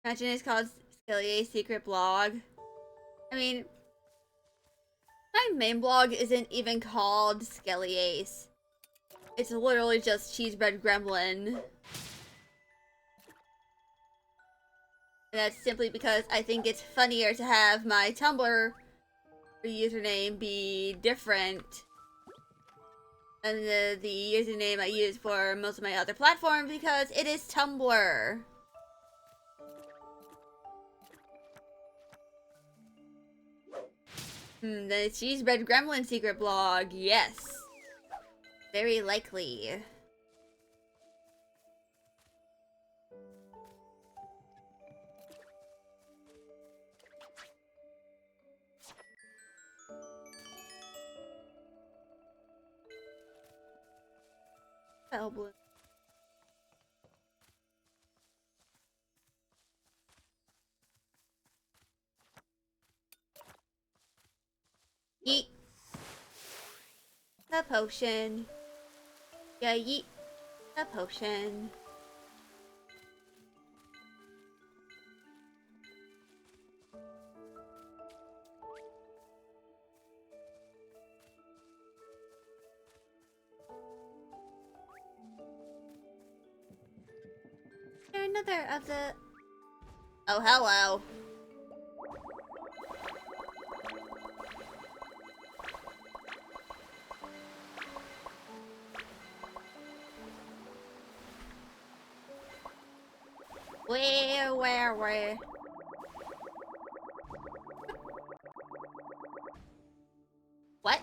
Speaker 1: Imagine it's called Skillier's secret blog. I mean, my main blog isn't even called Skellyace. It's literally just Cheesebread Gremlin. And that's simply because I think it's funnier to have my Tumblr username be different than the username I use for most of my other platforms, because it is Tumblr. The Cheesebread Gremlin secret blog, yes. Very likely. Bell bloom. Yeet. The potion. Yeah, yeet. The potion. There another of the... Oh, hello. Where? What?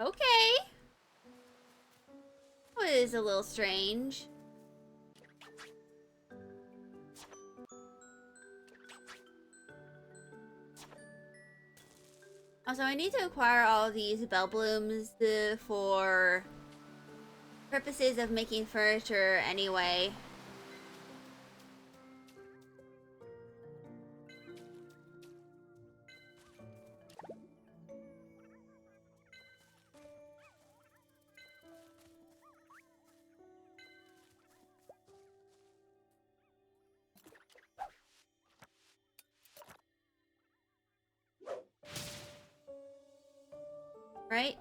Speaker 1: Okay. That was a little strange. Also, I need to acquire all these bell blooms for purposes of making furniture anyway. Right?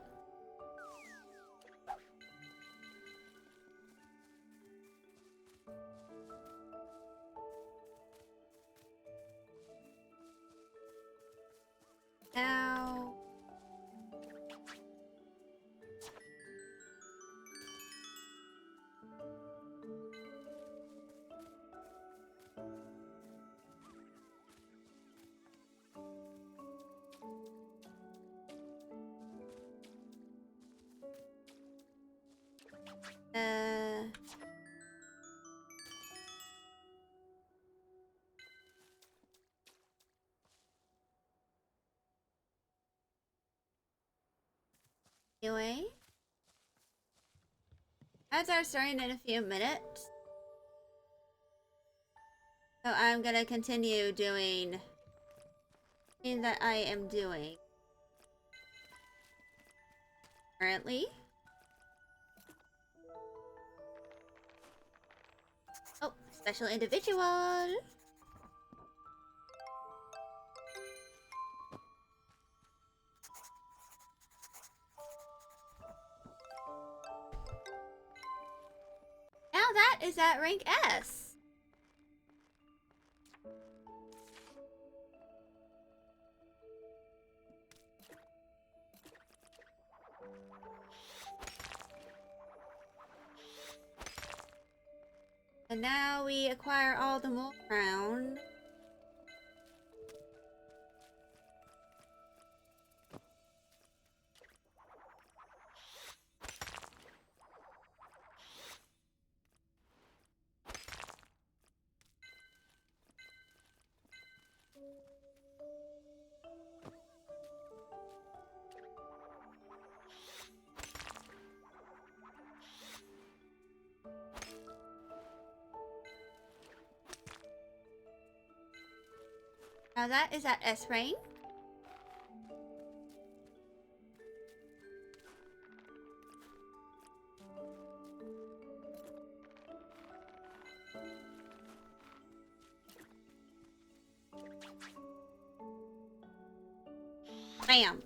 Speaker 1: Now... Uh... Anyway. Ads are starting in a few minutes. So I'm gonna continue doing things that I am doing currently. Oh, special individual. Now that is at rank S. And now we acquire all the mole crown. Now that is at S rank. Bam.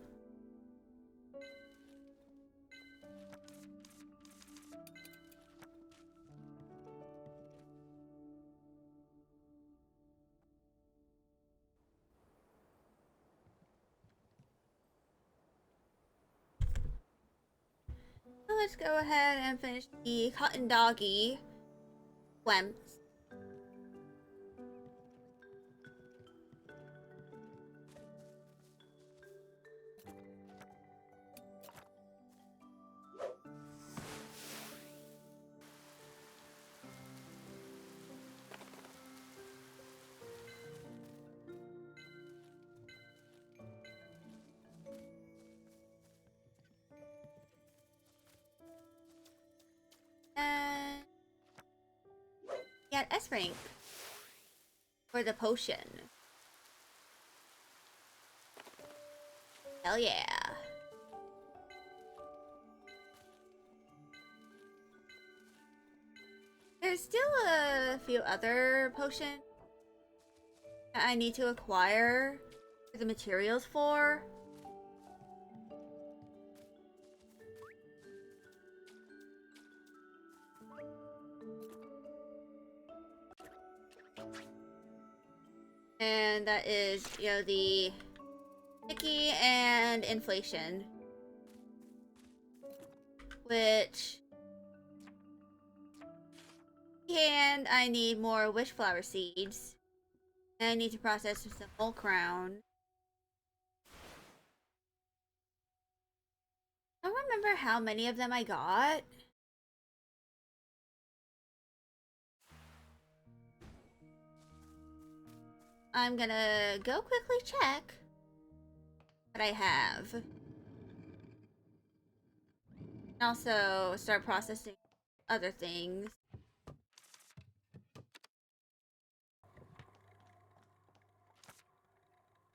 Speaker 1: So let's go ahead and finish the cotton doggy Wemps. And get S rank for the potion. Hell yeah. There's still a few other potions that I need to acquire the materials for. And that is, you know, the sticky and inflation. Which... And I need more wishflower seeds. And I need to process some mole crown. I don't remember how many of them I got. I'm gonna go quickly check what I have. And also start processing other things.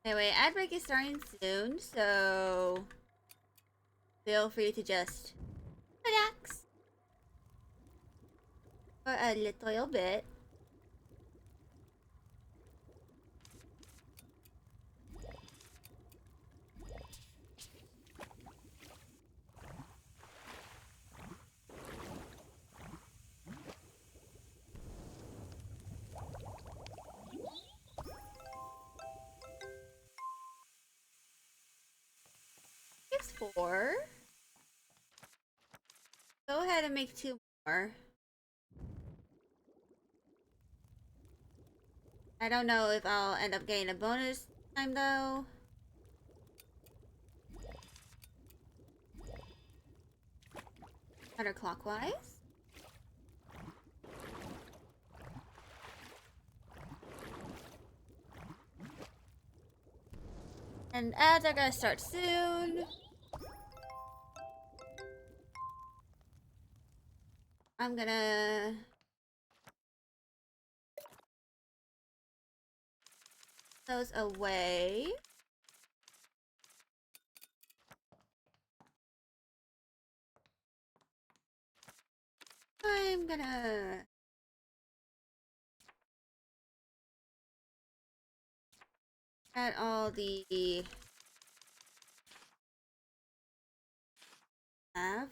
Speaker 1: Anyway, ad break is starting soon, so feel free to just relax for a little bit. Gives 4. Go ahead and make 2 more. I don't know if I'll end up getting a bonus time though. Counterclockwise. And ads are gonna start soon. I'm gonna those away. I'm gonna add all the have.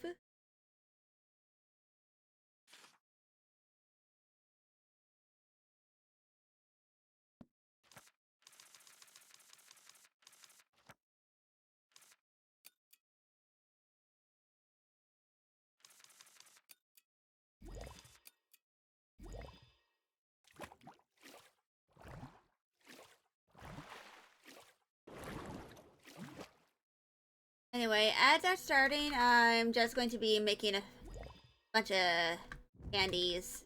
Speaker 1: Anyway, as that's starting, I'm just going to be making a bunch of candies.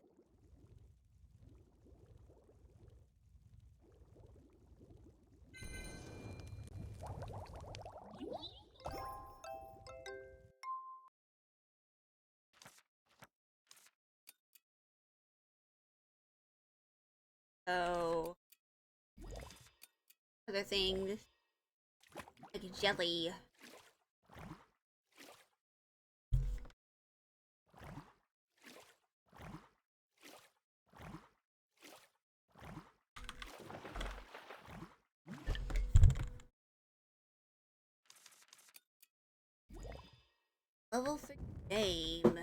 Speaker 1: So, other things like jelly. Level 3 game.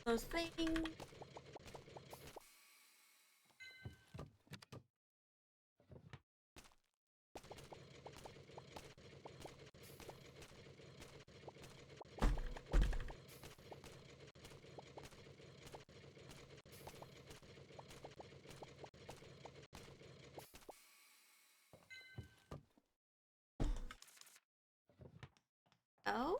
Speaker 1: Those things. Oh?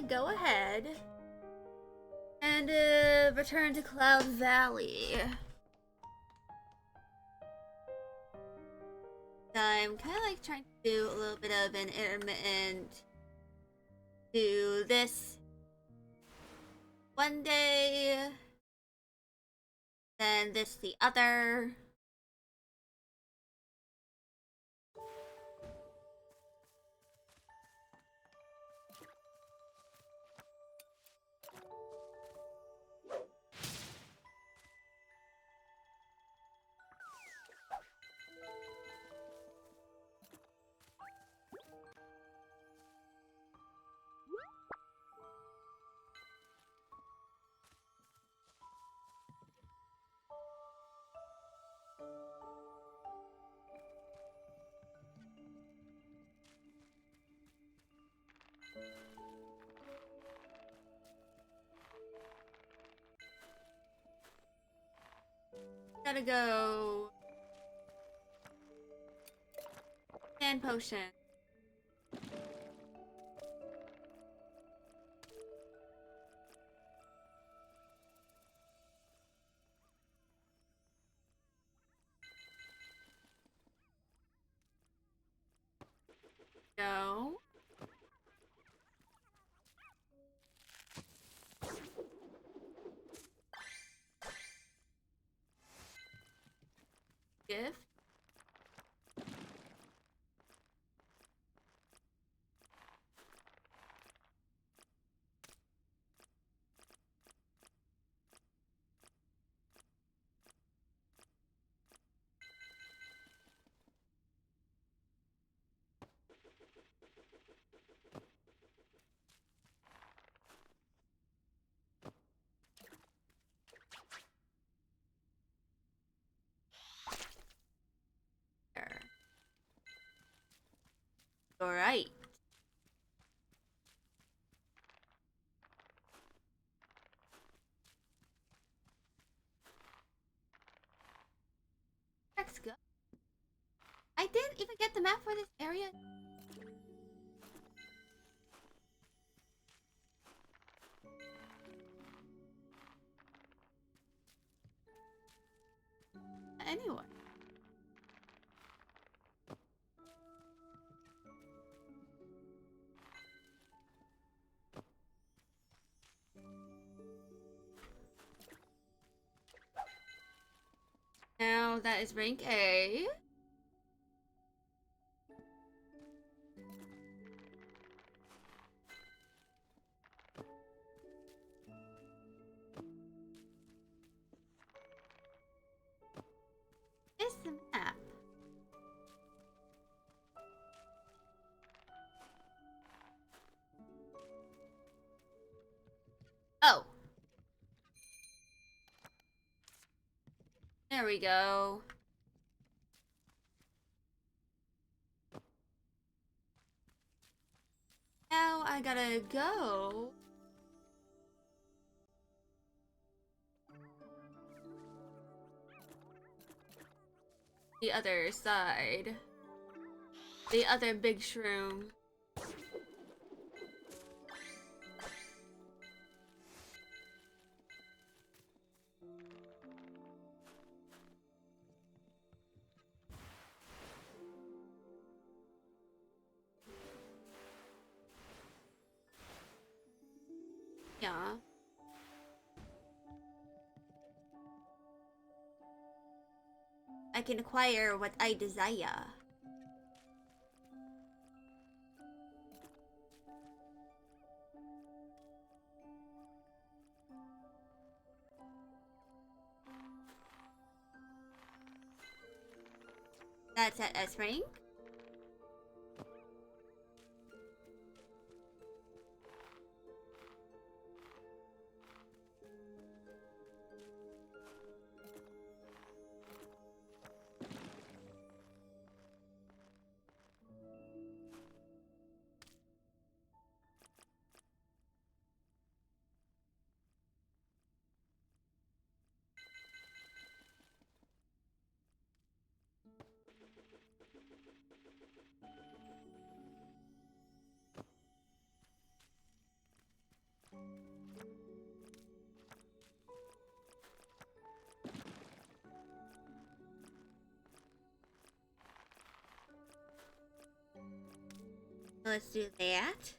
Speaker 1: Go ahead and return to Cloud Valley. I'm kind of like trying to do a little bit of an intermittent. Do this one day, then this the other. Gotta go. Sand potion. Go. Gift. All right. Let's go. I didn't even get the map for this area. Anyway. Now that is rank A. Is the map? Oh. There we go. Now I gotta go. The other side. The other big shroom. Yeah. I can acquire what I desire. That's at S rank. Let's do that.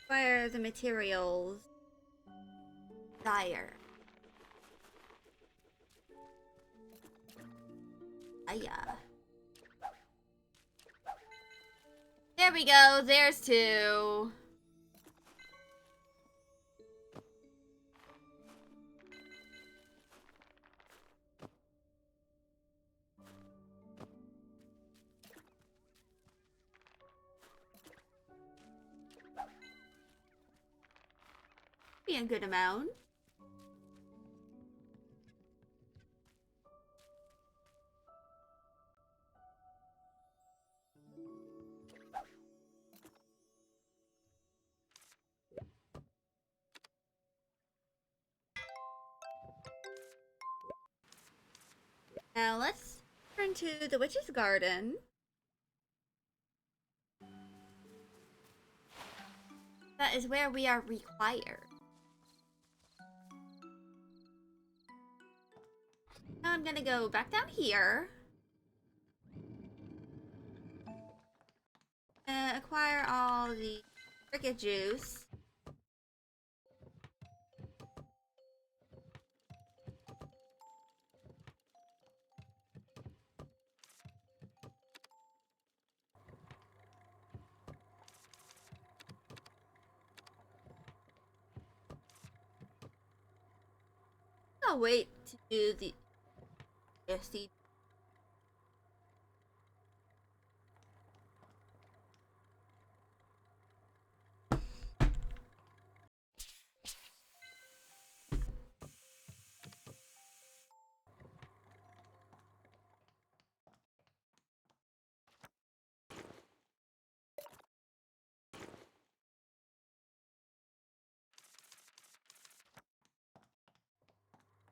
Speaker 1: Where are the materials? Dire. Yeah. There we go. There's two. Be a good amount. Now let's turn to the witch's garden. That is where we are required. Now I'm gonna go back down here. Acquire all the cricket juice. I'll wait to do the seed.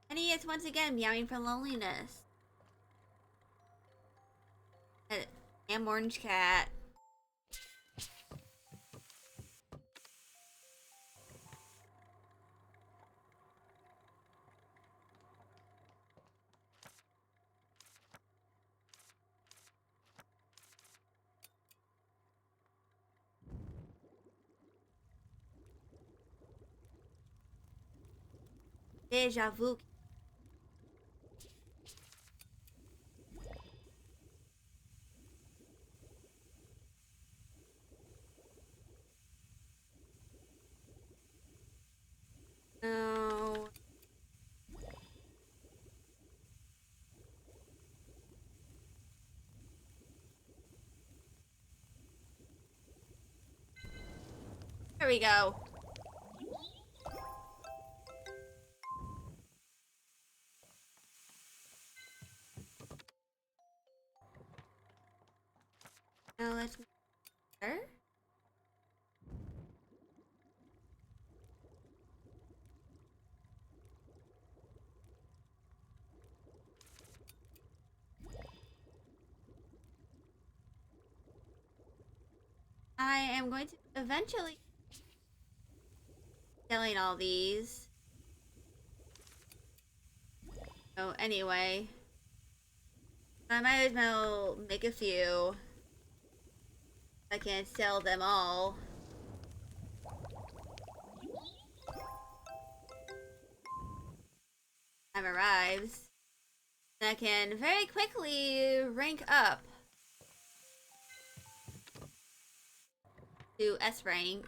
Speaker 1: And he is once again meowing from loneliness. Damn orange cat. Deja vu. No. There we go. Now let's make sure. I am going to eventually selling all these. So anyway, I might as well make a few. I can sell them all. Time arrives. And I can very quickly rank up to S rank.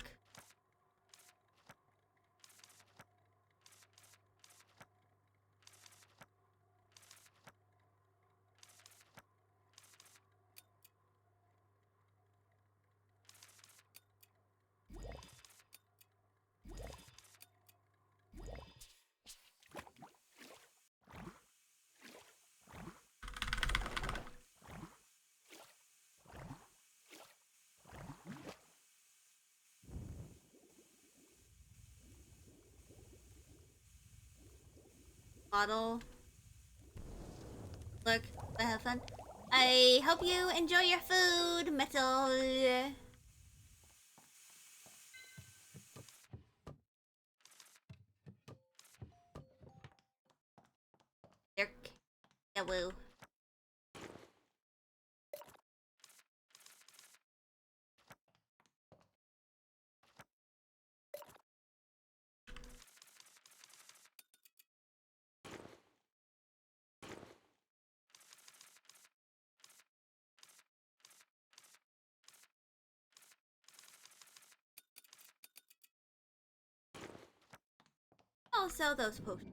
Speaker 1: Model. Look, I have fun. I hope you enjoy your food, Metal. Dirk. Yellow. I'll sell those potions.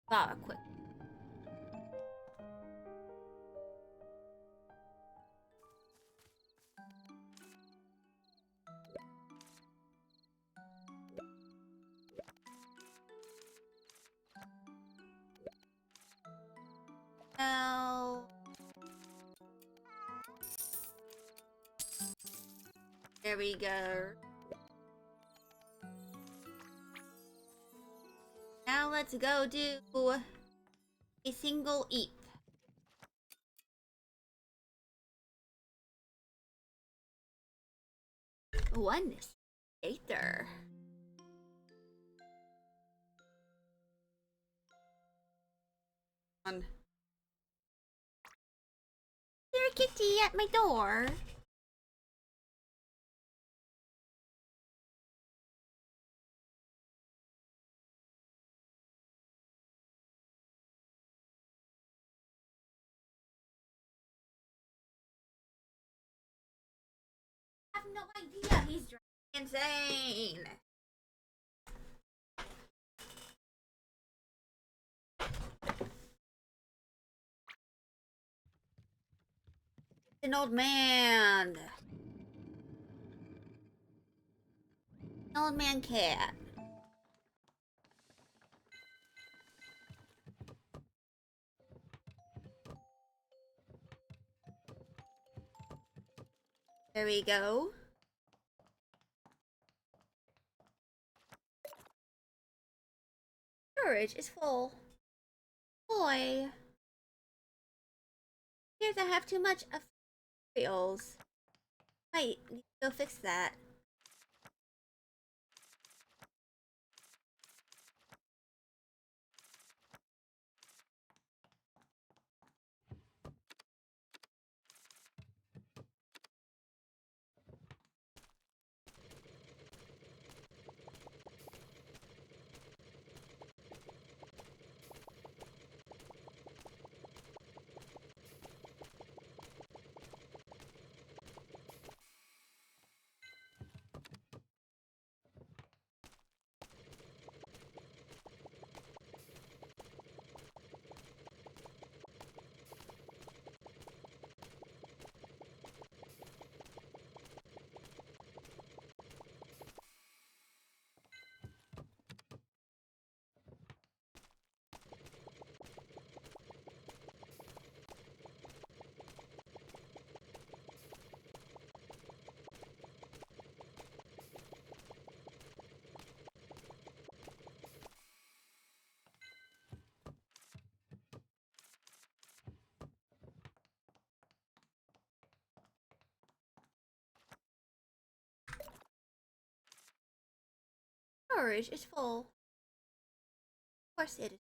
Speaker 1: Wow, quick. Well, there we go. Now let's go do a single eat. One later. on. There's a kitty at my door. I have no idea. He's driving insane. An old man. An old man cat. There we go. Storage is full. Boy. Appears I have too much of materials. Wait, need to go fix that. Storage is full. Of course it is.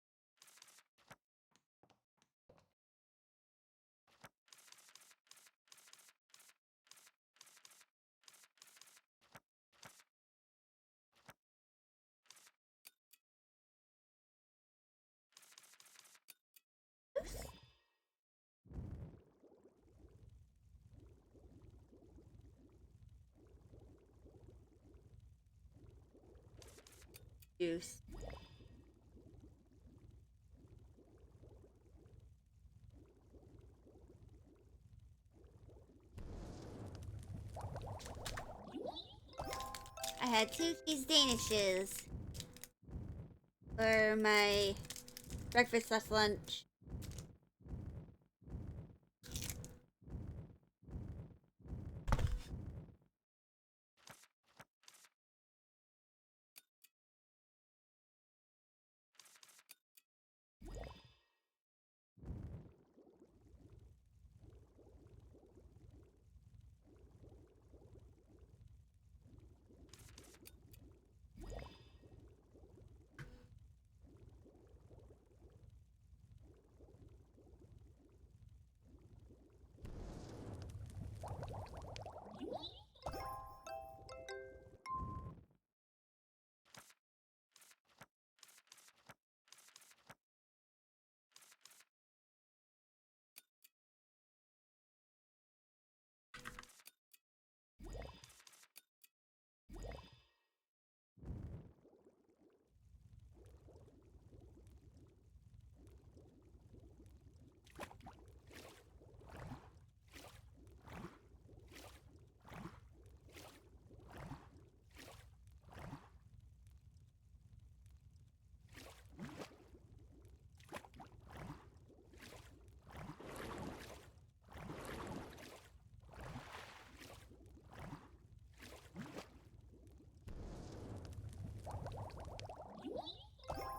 Speaker 1: Juice. I had two cheese danishes for my breakfast slash lunch.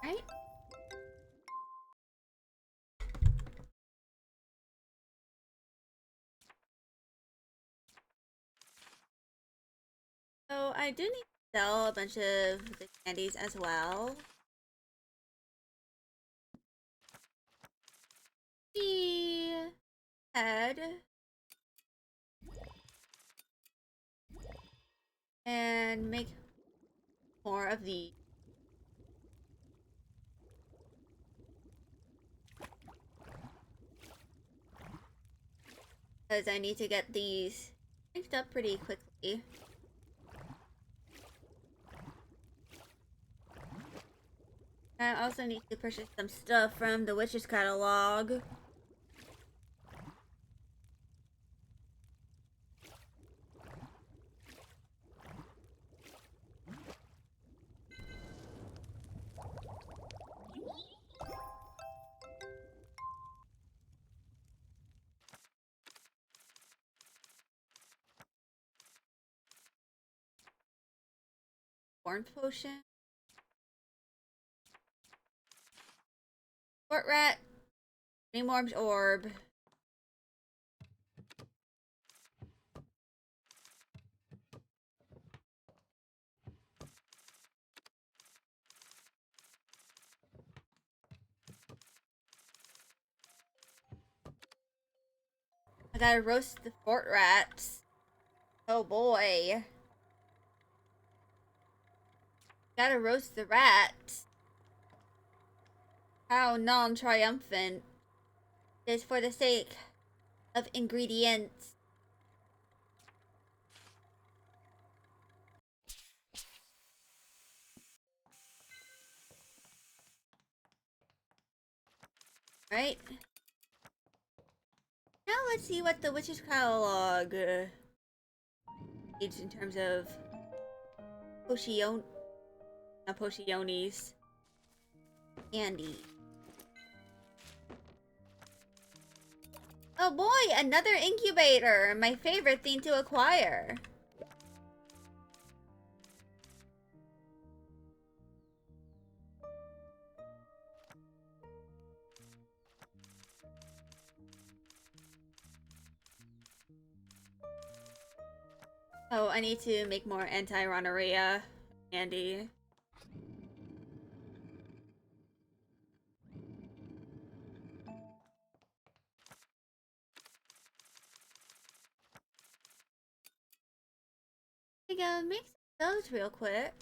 Speaker 1: Right? So I do need to sell a bunch of the candies as well. me head and make more of these. Because I need to get these picked up pretty quickly. I also need to purchase some stuff from the Witch's Catalog. Orange potion. Fort rat. Dreamor's orb. I gotta roast the fort rats. Oh boy. Gotta roast the rats. How non-triumphant. It is for the sake of ingredients. Right? Now let's see what the Witch's Catalog needs in terms of potiones. Candy. Oh boy, another incubator! My favorite thing to acquire. Oh, I need to make more anti-rhonorrhea candy. I gotta make those real quick.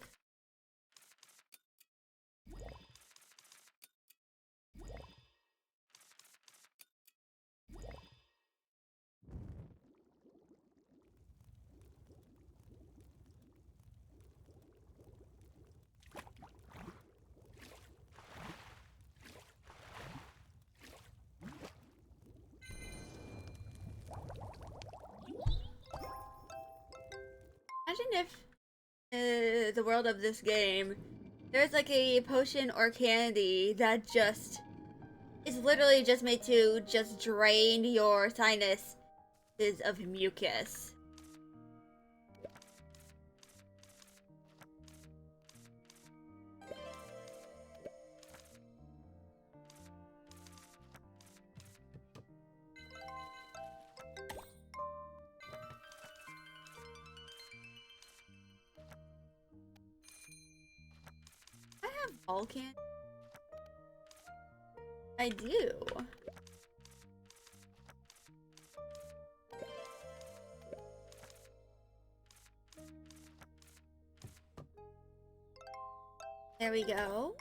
Speaker 1: Imagine if the world of this game, there's like a potion or candy that just is literally just made to just drain your sinuses of mucus. I have ball candy. I do. There we go.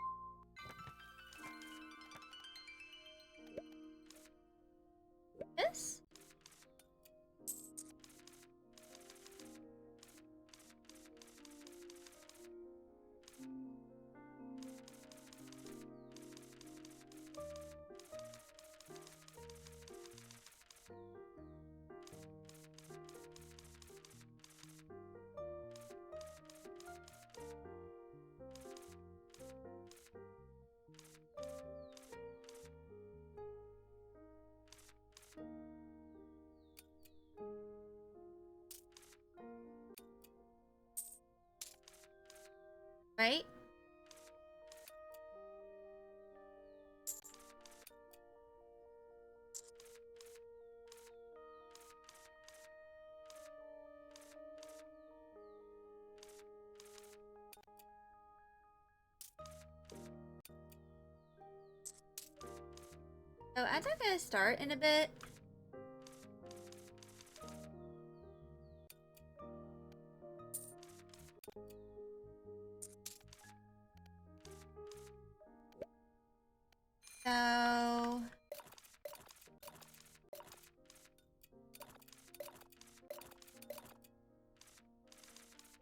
Speaker 1: This? Right? So I'm not gonna start in a bit. So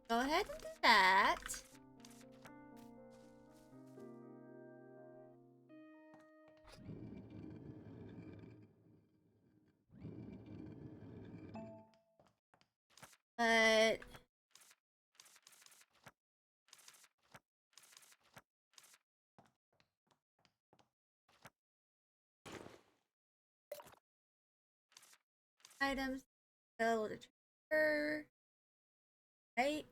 Speaker 1: go ahead and do that. But items go to trigger, right?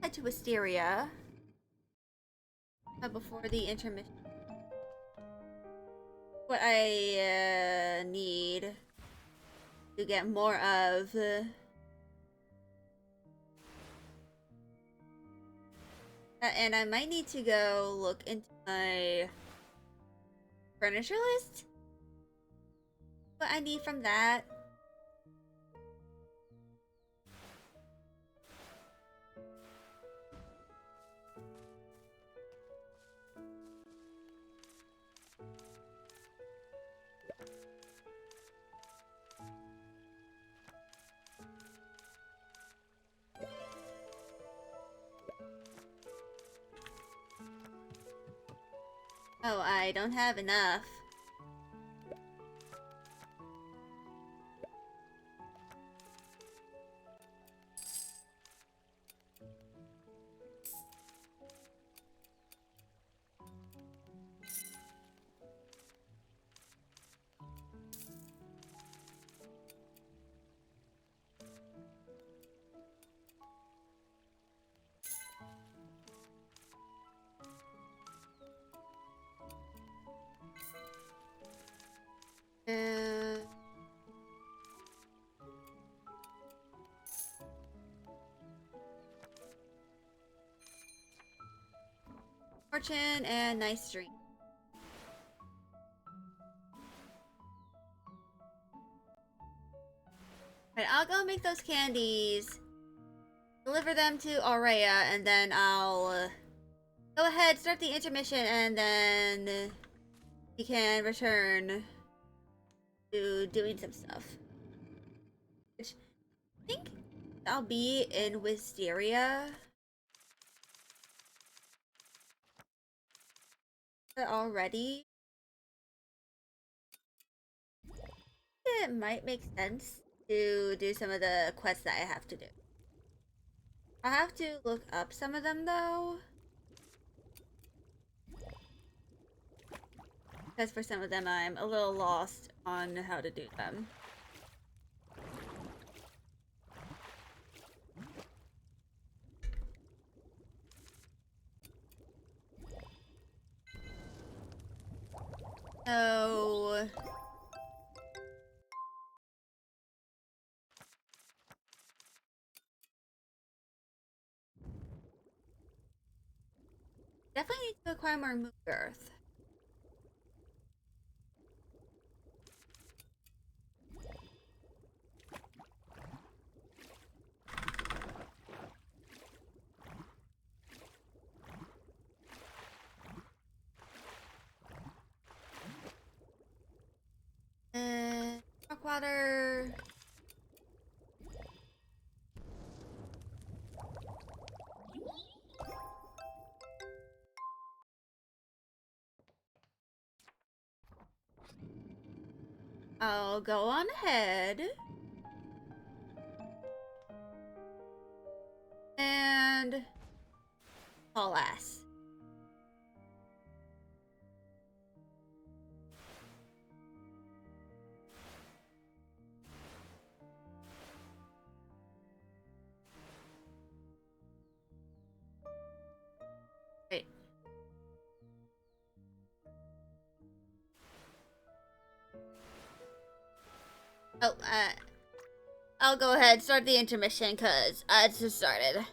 Speaker 1: Head to Wisteria before the intermission. What I need to get more of. And I might need to go look into my furniture list. What I need from that. Oh, I don't have enough. Uh, Fortune and nice drink. Right, I'll go make those candies, deliver them to Aurea, and then I'll go ahead, start the intermission, and then we can return to doing some stuff. Which I think I'll be in Wisteria already. It might make sense to do some of the quests that I have to do. I'll have to look up some of them though, because for some of them I'm a little lost on how to do them. So definitely need to acquire more moon earth. Rock water. I'll go on ahead. And haul ass. Great. Oh, I'll go ahead, start the intermission, because it's just started.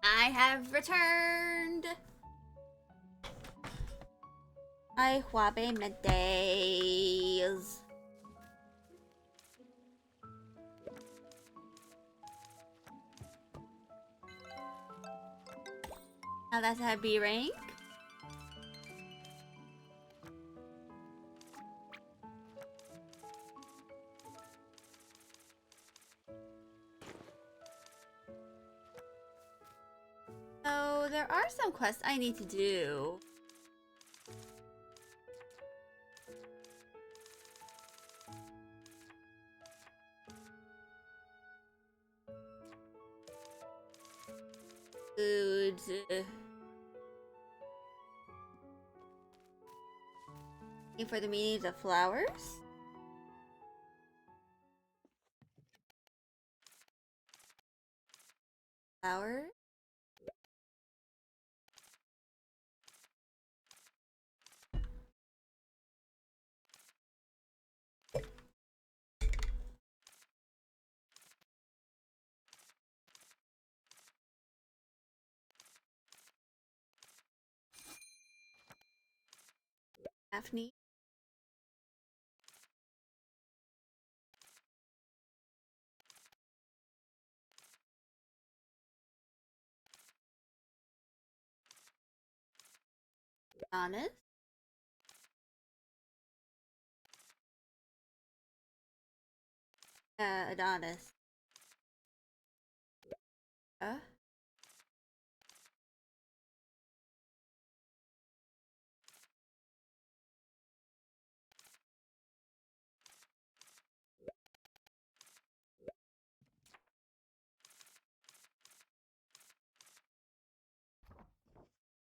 Speaker 1: I have returned. I Huabe Medays. Now that's a B rank. So there are some quests I need to do. Foods. Looking for the meanings of flowers. Flowers. Daphne. Adonis. Adonis. Uh,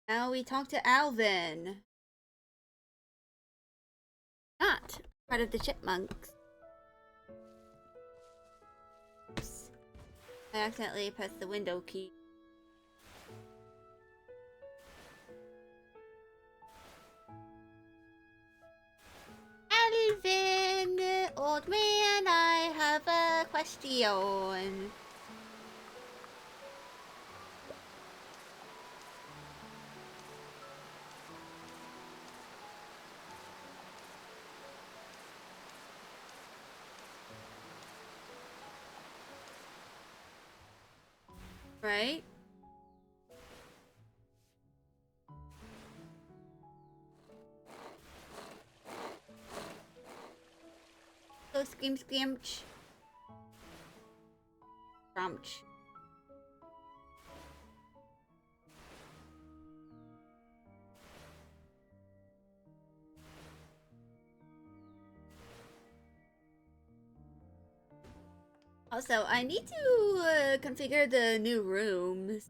Speaker 1: Now we talk to Alvin. Not part of the chipmunks. Oops. I accidentally pressed the window key. Alvin, old man, I have a question. Right? Go scream screamch. Scrumch. Also, I need to configure the new rooms.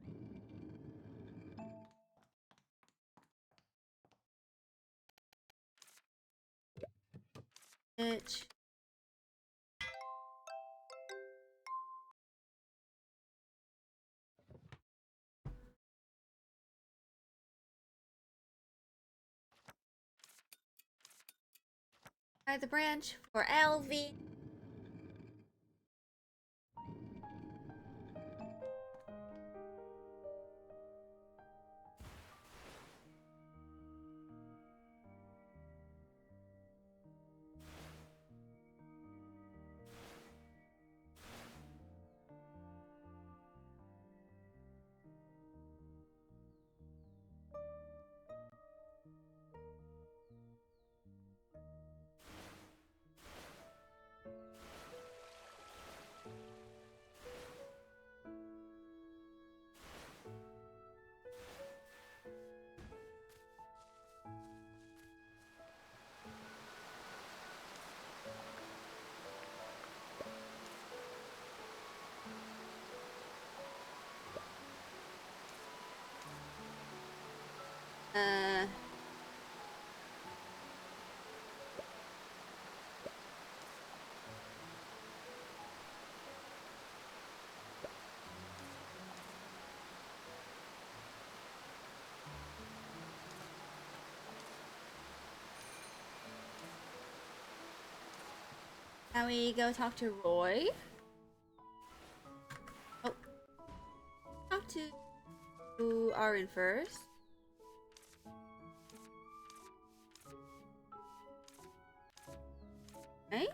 Speaker 1: Bitch. Try the branch for Alvin. Uh, Now we go talk to Roy. Oh, talk to who are in first. Right?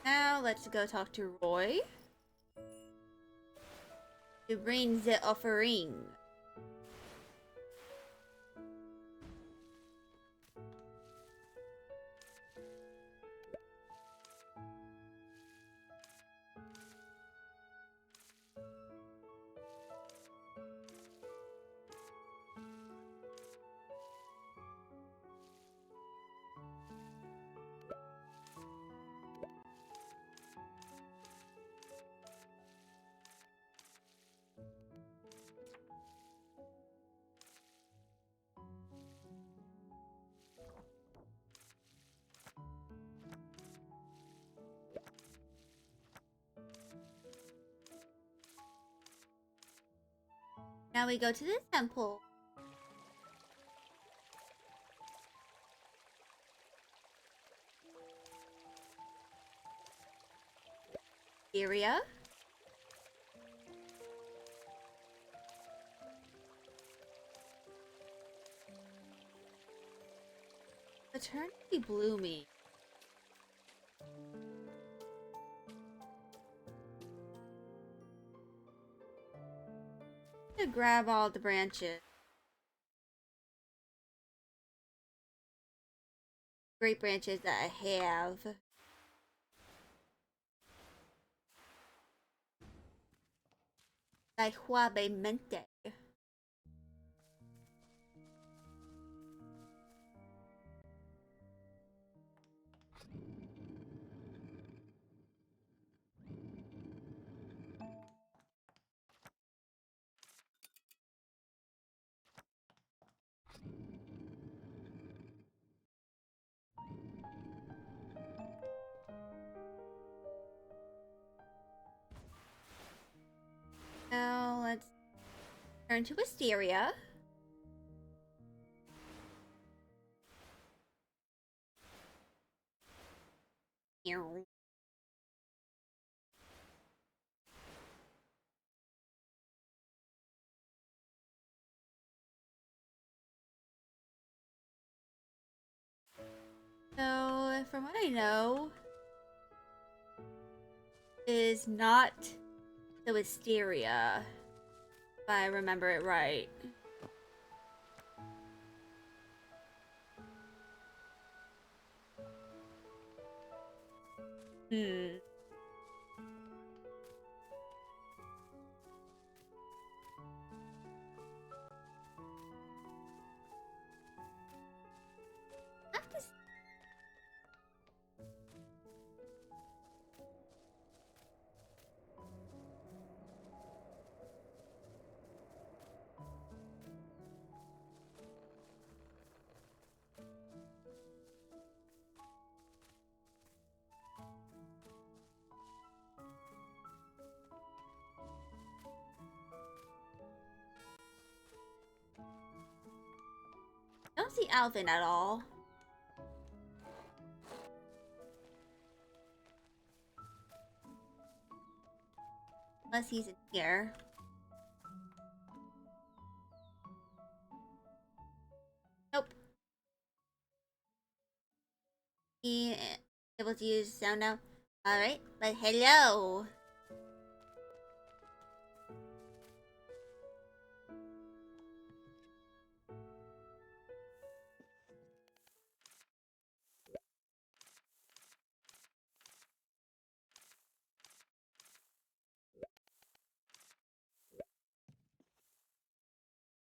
Speaker 1: Now let's go talk to Roy to bring the offering. Now we go to the temple. Area. Eternity blooming. To grab all the branches. Great branches that I have. Like suavemente. Now let's turn to Wisteria. Ew. So, from what I know, is not the Wisteria, if I remember it right. Hmm. I have to don't see Alvin at all. Unless he's in here. Nope. He able to use sound now. Alright, but hello.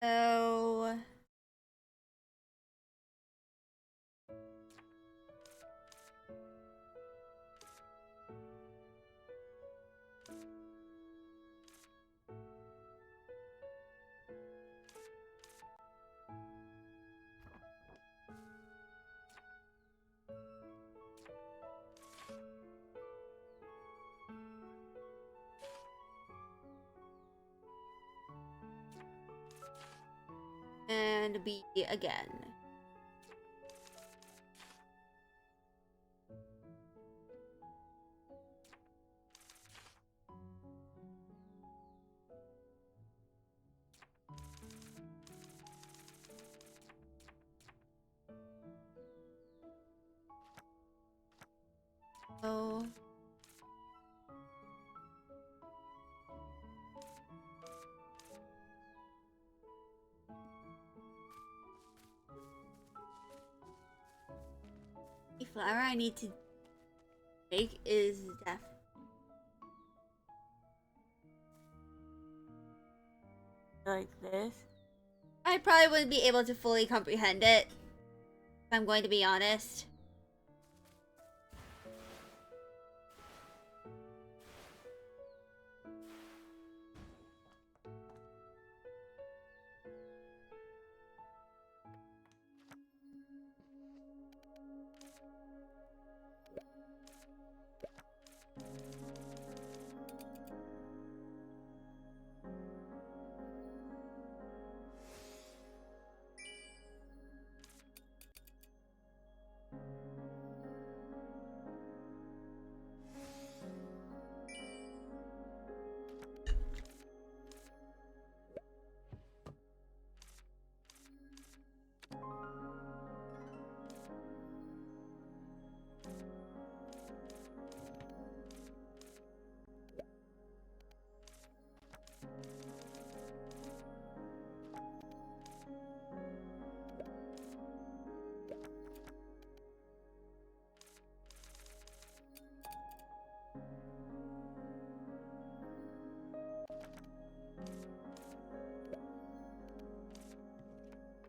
Speaker 1: So And B again. Oh. The flower I need to make is death. Like this. I probably wouldn't be able to fully comprehend it, if I'm going to be honest.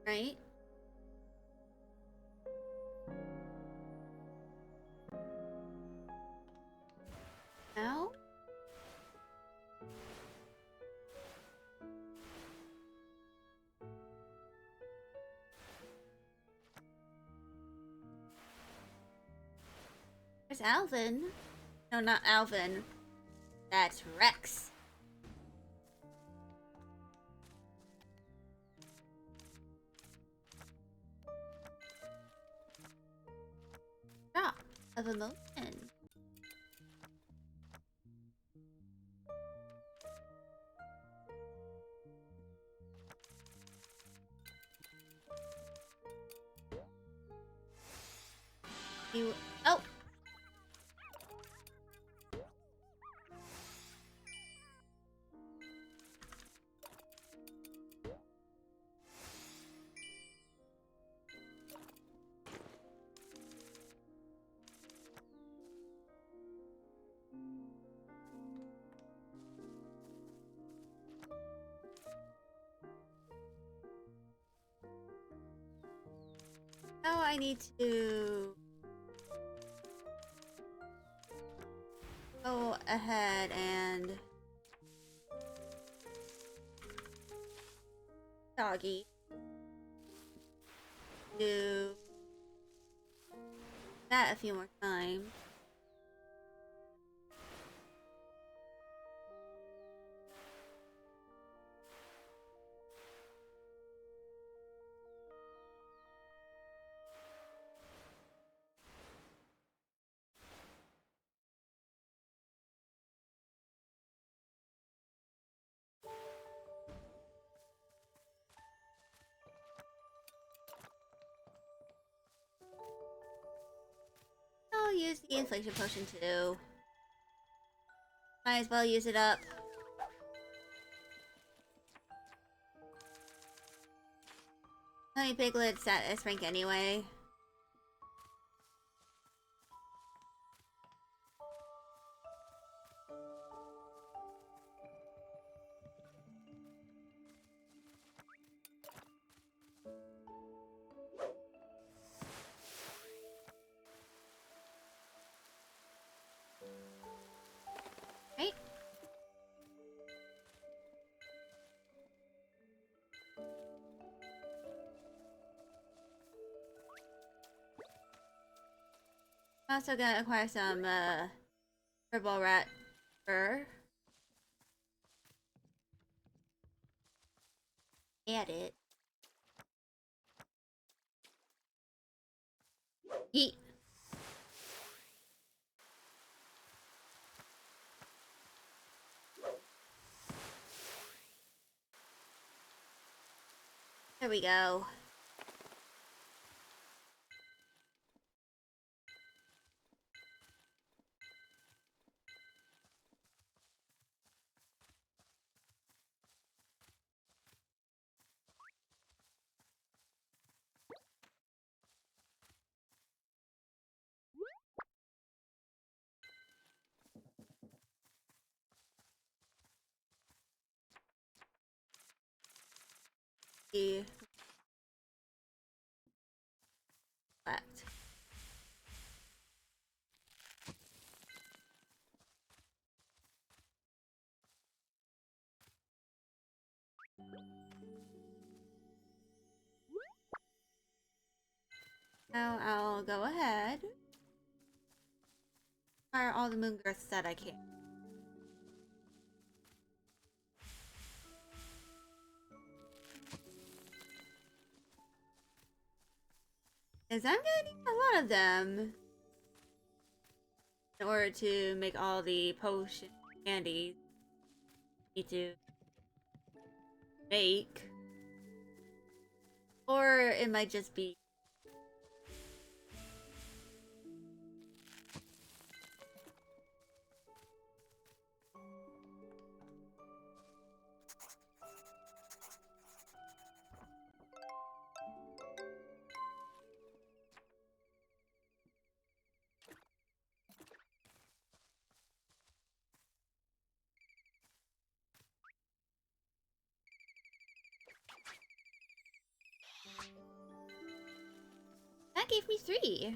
Speaker 1: Right? Now? There's Alvin. No, not Alvin. That's Rex. Drop of emotion. You. Oh! Now I need to go ahead and doggy do that a few more times. I'll use the inflation potion too. Might as well use it up. Honey Piglet's at S rank anyway. Right? I'm also gonna acquire some purple rat fur. Add it. Yeet. There we go. The left. Now I'll go ahead. Fire all the moon girths that I can. Because I'm gonna need a lot of them in order to make all the potion candies I need to make. Or it might just be that gave me 3.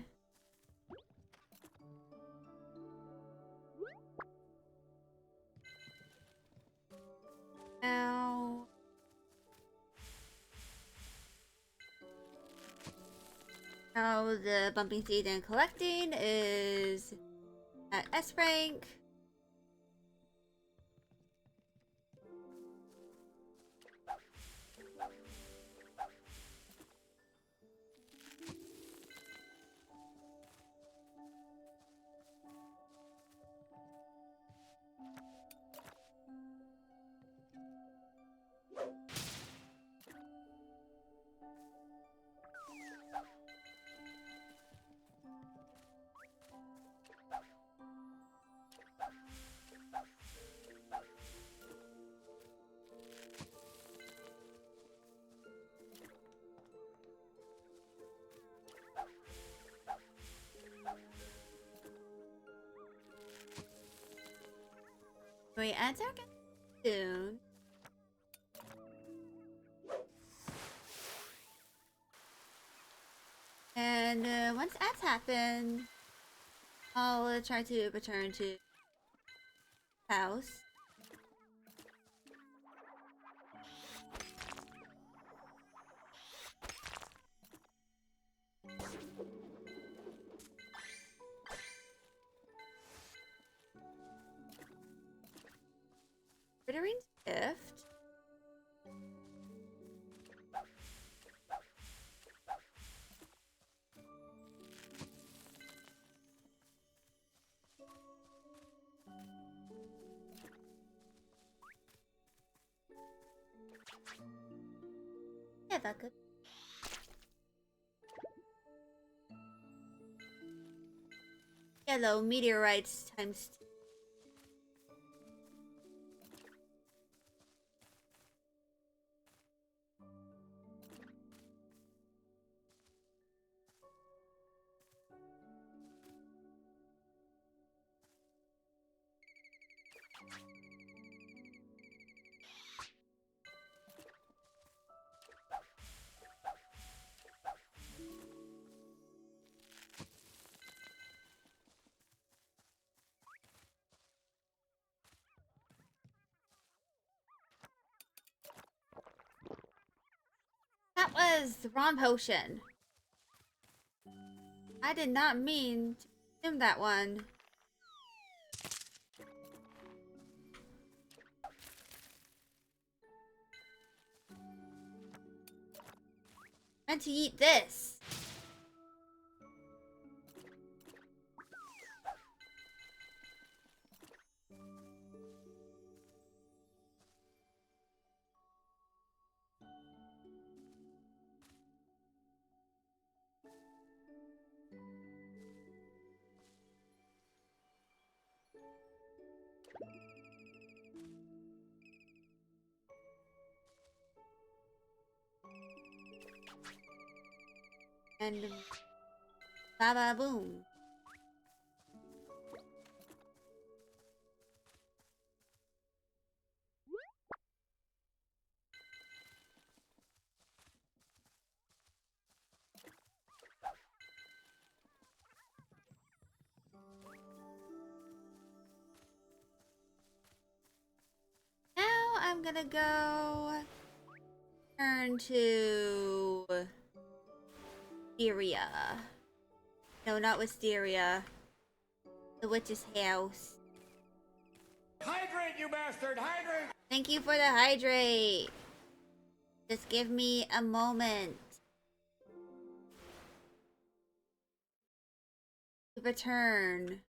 Speaker 1: Now the bumping seed and collecting is at S rank. Wait, ads are getting soon. And once ads happen, I'll try to return to house. Rittering's gift. Yeah, that could. Yellow meteorites times 2. That was the wrong potion. I did not mean to consume that one. I meant to eat this. And baba boom. Now I'm gonna go turn to Wisteria. No, not Wisteria. The witch's house.
Speaker 2: Hydrate, you bastard! Hydrate!
Speaker 1: Thank you for the hydrate. Just give me a moment to return.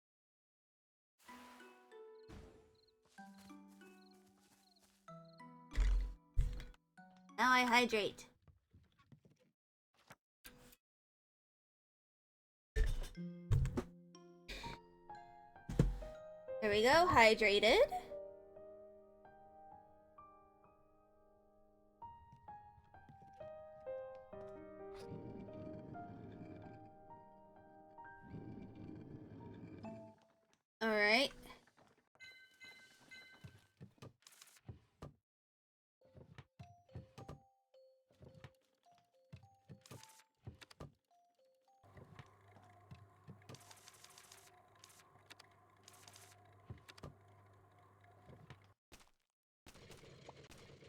Speaker 1: Now I hydrate. There we go, hydrated. Alright.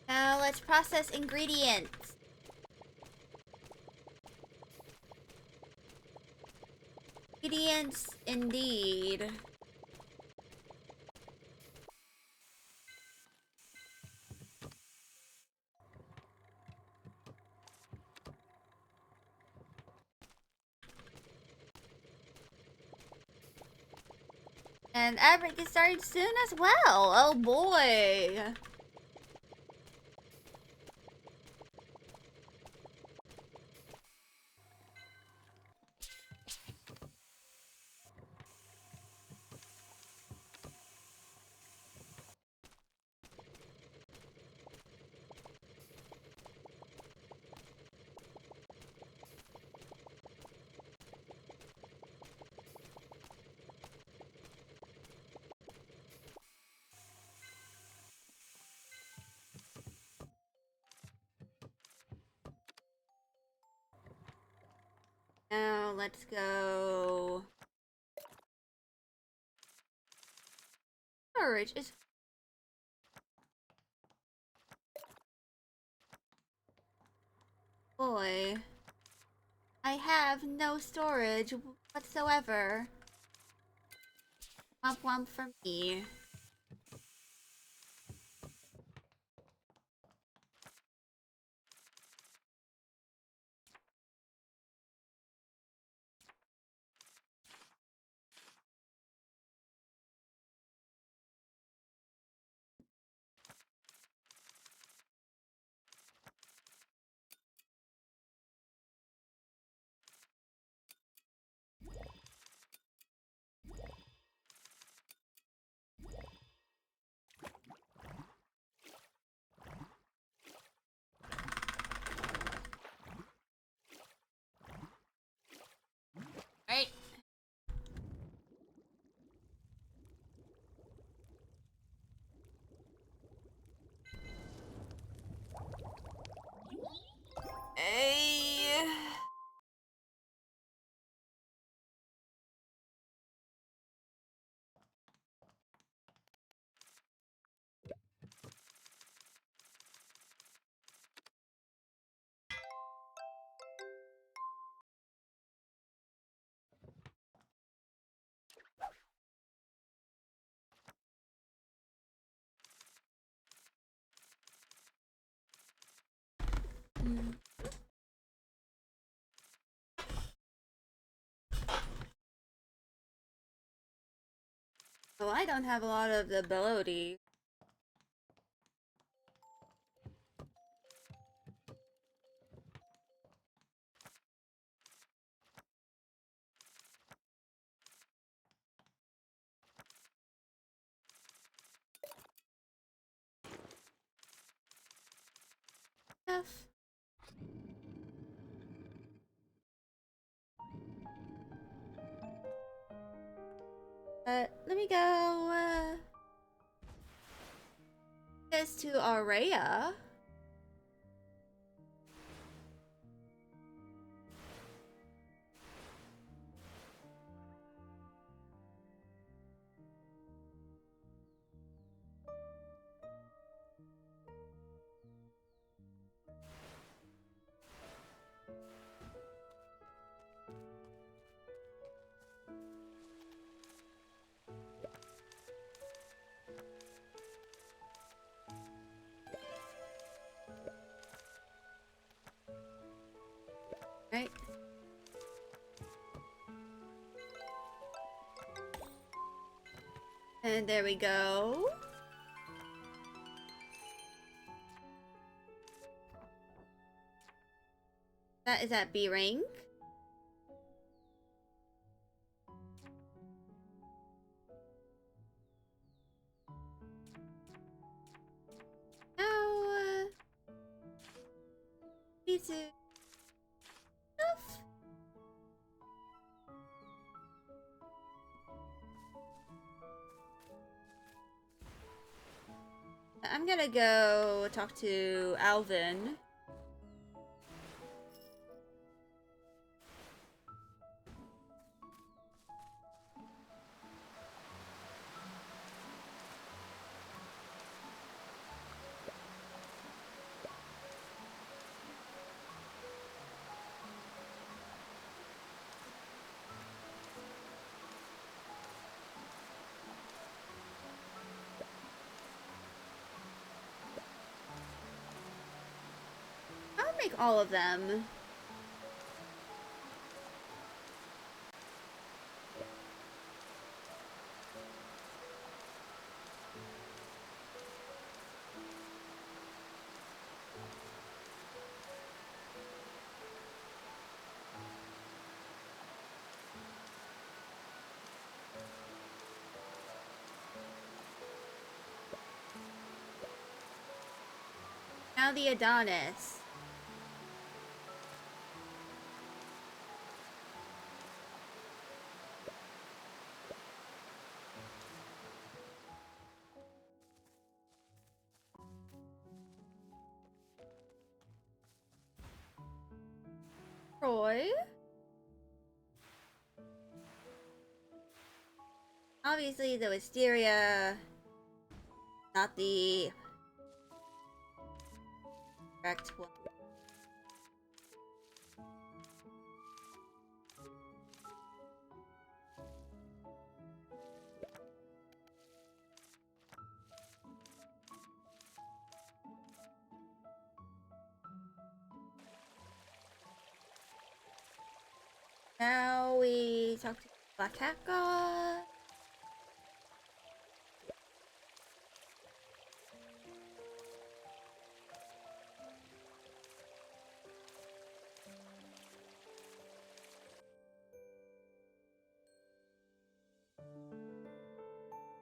Speaker 1: Now let's process ingredients. Ingredients indeed. And Advent gets started soon as well. Oh boy. Now let's go. Storage is. Boy. I have no storage whatsoever. Womp womp for me. Right. Hey. Oh, I don't have a lot of the ability. Stuff. Let me go, this to Aurea. Right. And there we go. That is at B rank. Now, need to stuff. I'm gonna go talk to Alvin. I'll make all of them. Now the Adonis. Troy. Obviously the Wisteria, not the correct one. Now we talk to Black Cat God.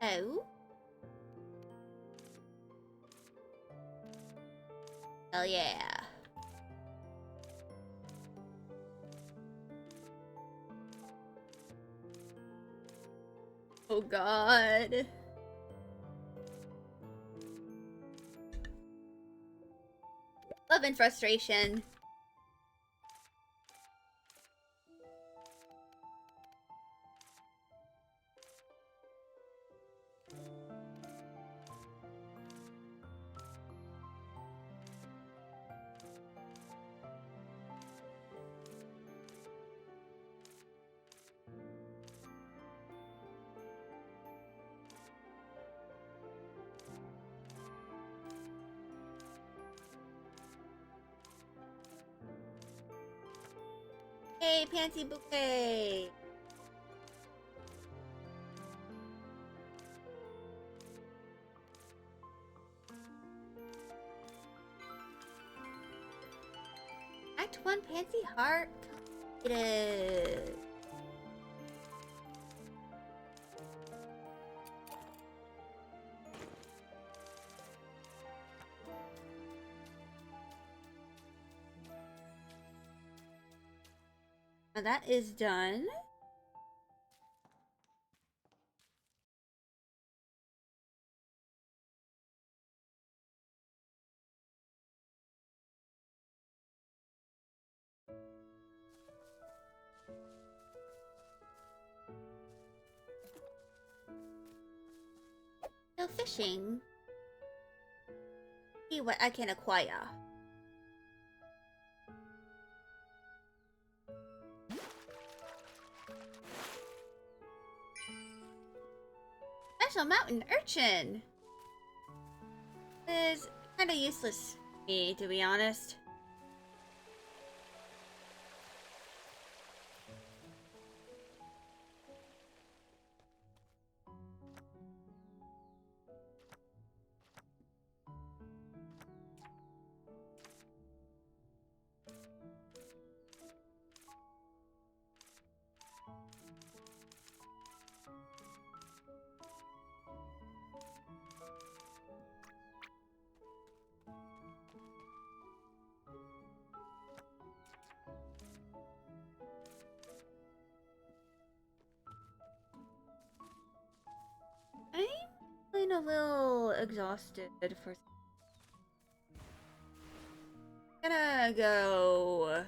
Speaker 1: Oh. Hell yeah. Oh god. Love and frustration. Hey, Pansy Bouquet! Act 1 Pansy Heart completed. Now that is done. Go fishing. See what I can acquire. Special mountain urchin. Is kind of useless to me, to be honest. I'm feeling a little exhausted for. Gonna go.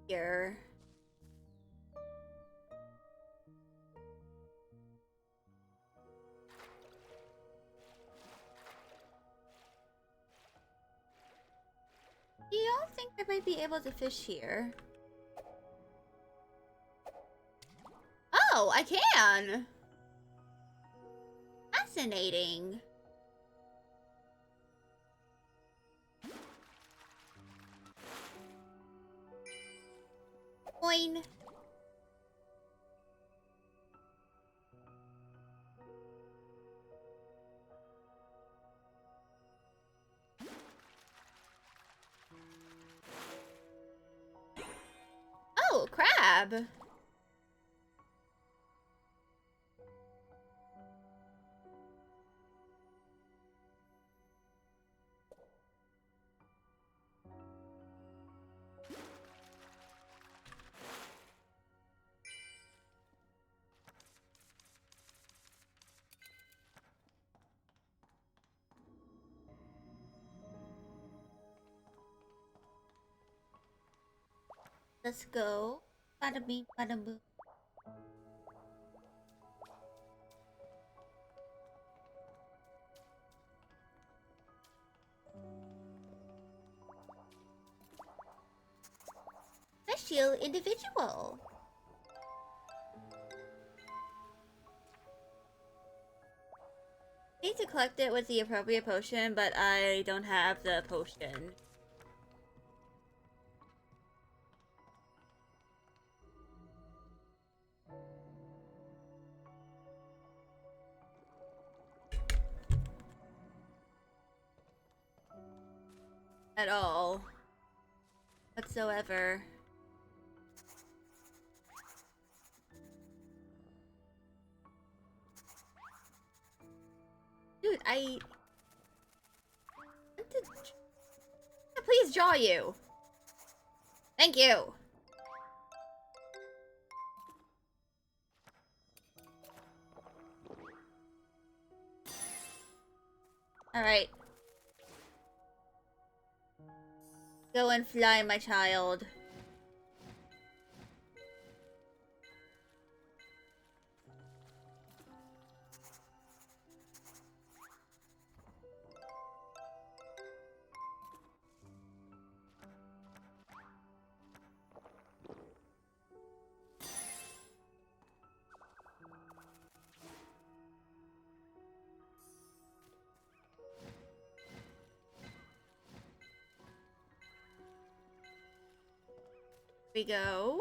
Speaker 1: Here. Do y'all think I might be able to fish here? Oh, I can! Fascinating. Coin. Oh, crab. Let's go. Bada bing, bada boom. Special individual. Need to collect it with the appropriate potion, but I don't have the potion. At all. Whatsoever. Dude, I want to please draw you. Thank you. Alright. Go and fly, my child. We go.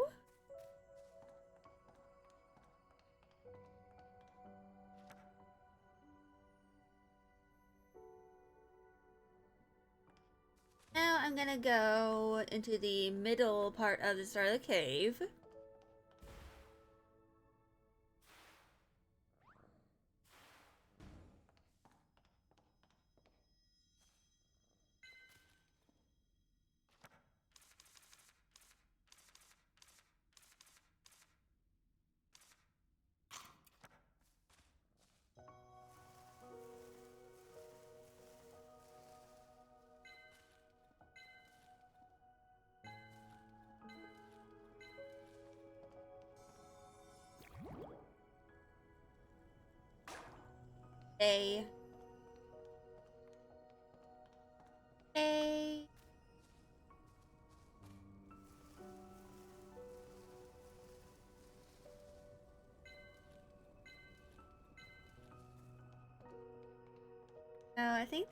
Speaker 1: Now I'm gonna go into the middle part of the Starlit Cave. A. A. No, I think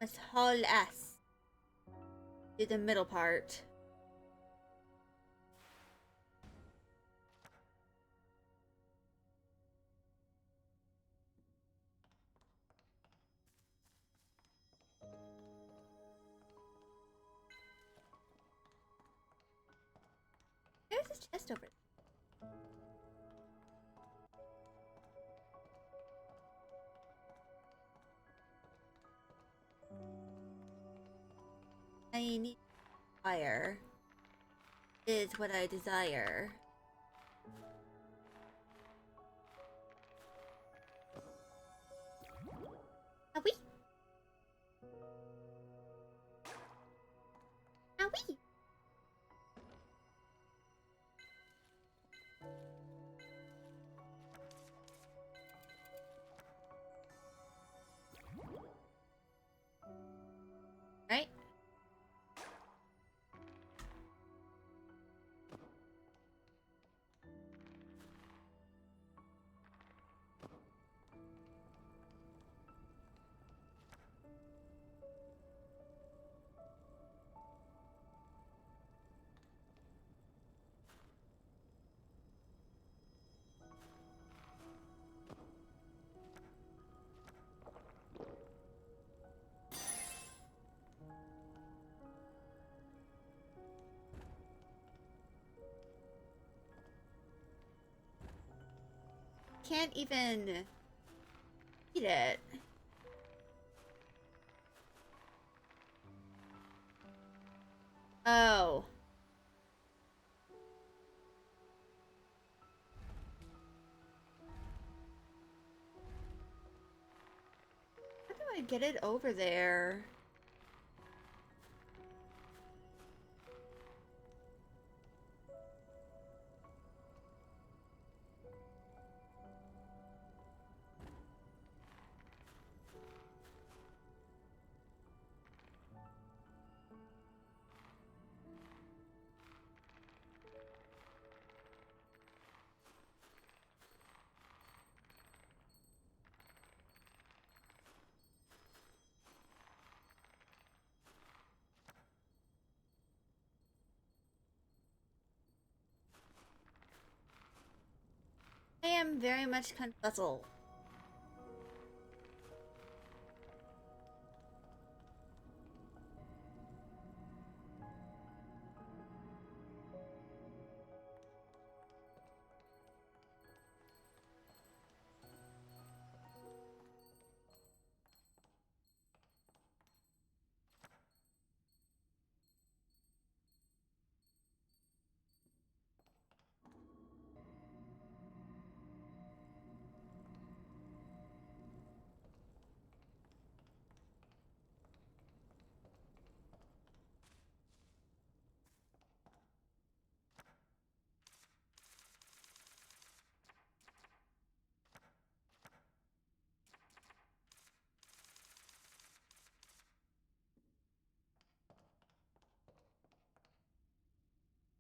Speaker 1: let's haul S to the middle part. There's a chest over there. I need fire. Is what I desire. Are we? Are we? Right? Can't even eat it. Oh. How do I get it over there? I am very much confuzzled.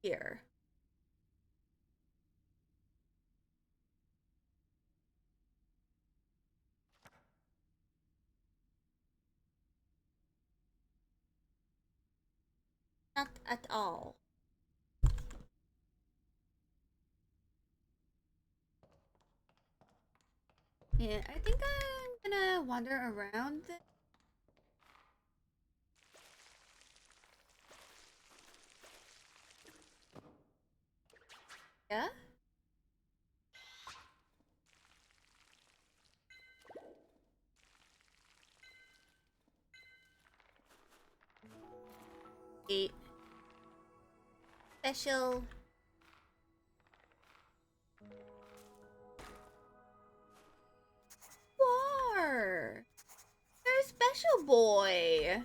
Speaker 1: Here. Not at all. Yeah, I think I'm gonna wander around. Yeah? Eight. Special special boy.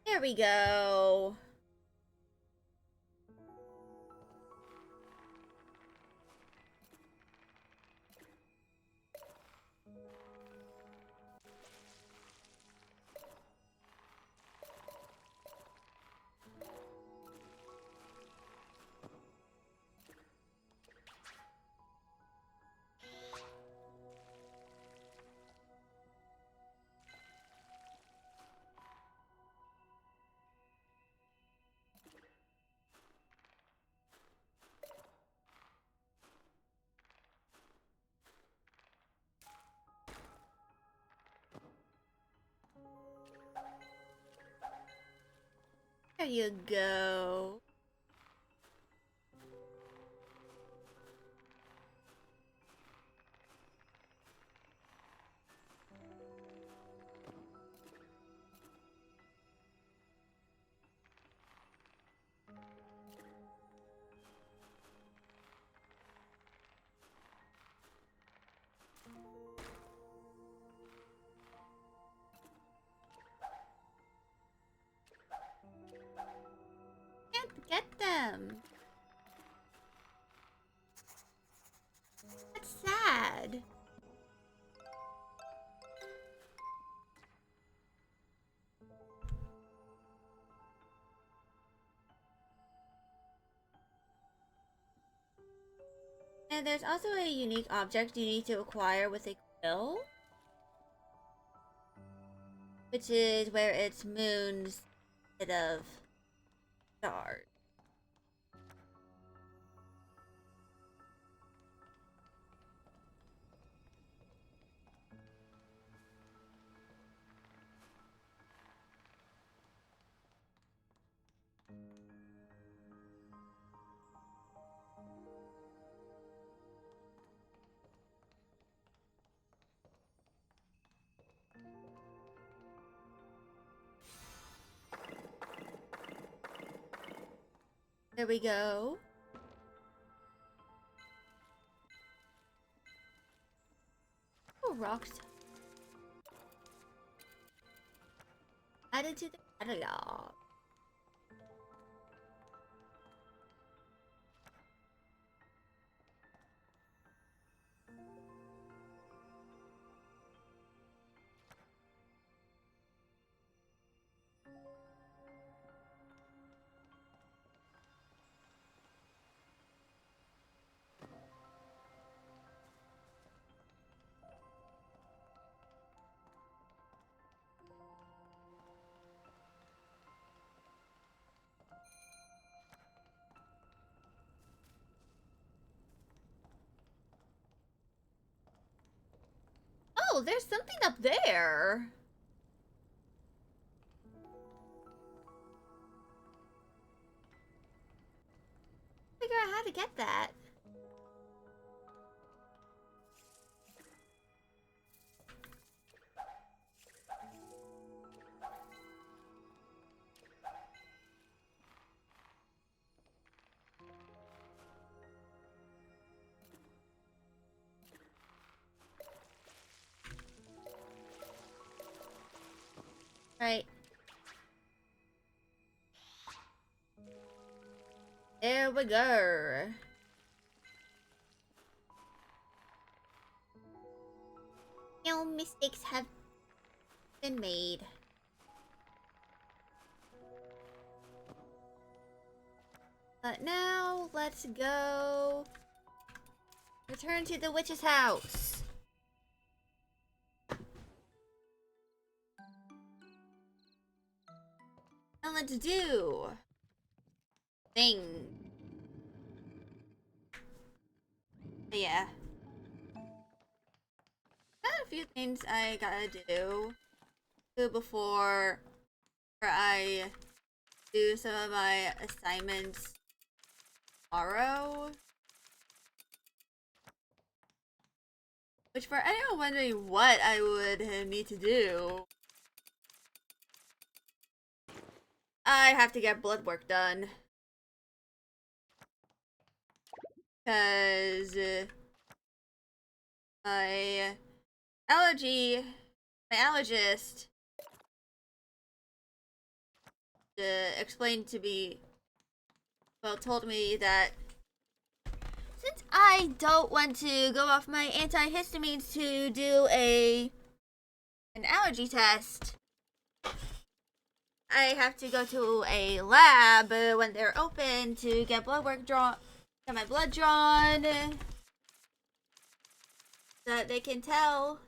Speaker 1: There we go. There you go. Can't get them. That's sad. And there's also a unique object you need to acquire with a quill, which is where it's moons instead of stars. There we go. Oh, rocks. Added to the catalog. Oh, there's something up there. Figure out how to get that. Right. There we go. No mistakes have been made. But now, let's go. Return to the witch's house. And let's do thing. But yeah. Got a few things I gotta do before I do some of my assignments tomorrow. Which, for anyone wondering what I would need to do, I have to get blood work done. because my allergy, my allergist explained to me, well, told me that since I don't want to go off my antihistamines to do an allergy test, I have to go to a lab when they're open to get blood work drawn, get my blood drawn, so that they can tell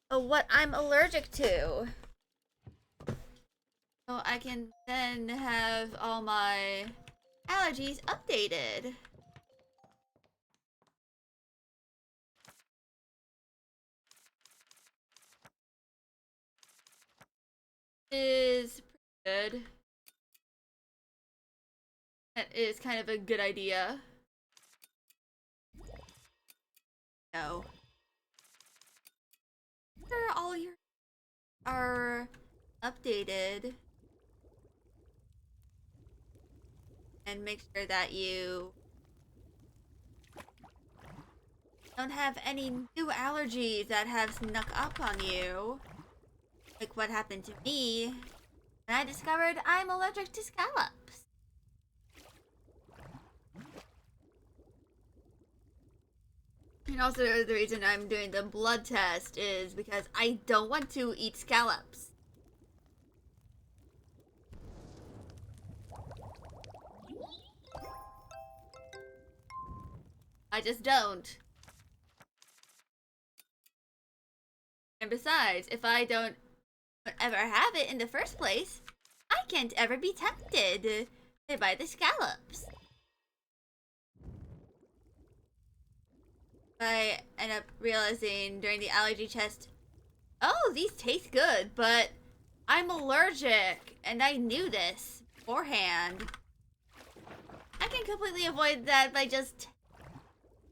Speaker 1: what I'm allergic to. So I can then have all my allergies updated. Is pretty good. That is kind of a good idea. No. Sure, all your are updated. And make sure that you don't have any new allergies that have snuck up on you. Like what happened to me when I discovered I'm allergic to scallops. And also the reason I'm doing the blood test is because I don't want to eat scallops. I just don't. And besides, if I don't ever have it in the first place, I can't ever be tempted by the scallops. I end up realizing during the allergy test, oh, these taste good, but I'm allergic, and I knew this beforehand. I can completely avoid that by just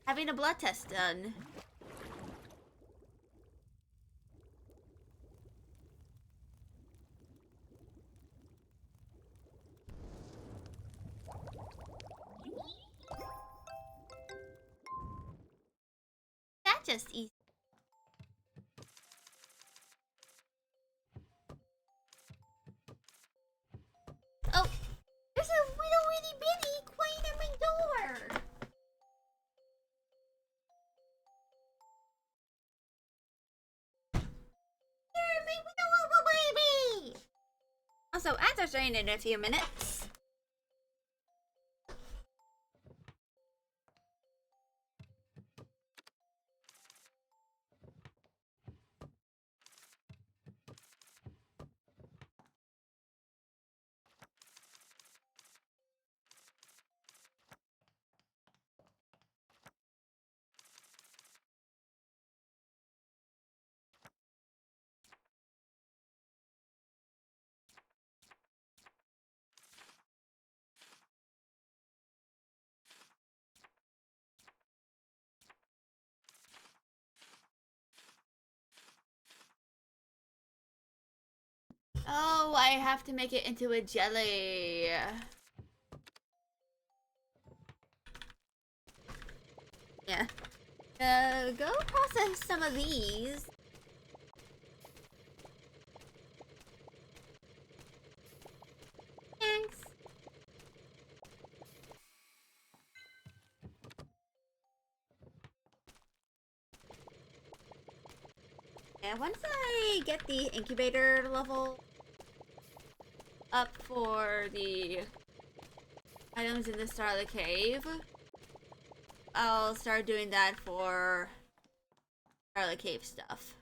Speaker 1: having a blood test done. That just easy. Oh, there's a little itty bitty queen at my door. There, my little baby. Also, answers are in a few minutes. Oh, I have to make it into a jelly. Yeah. Go process some of these. Thanks. Yeah, once I get the incubator level up for the items in the Starlit Cave, I'll start doing that for Starlit Cave stuff.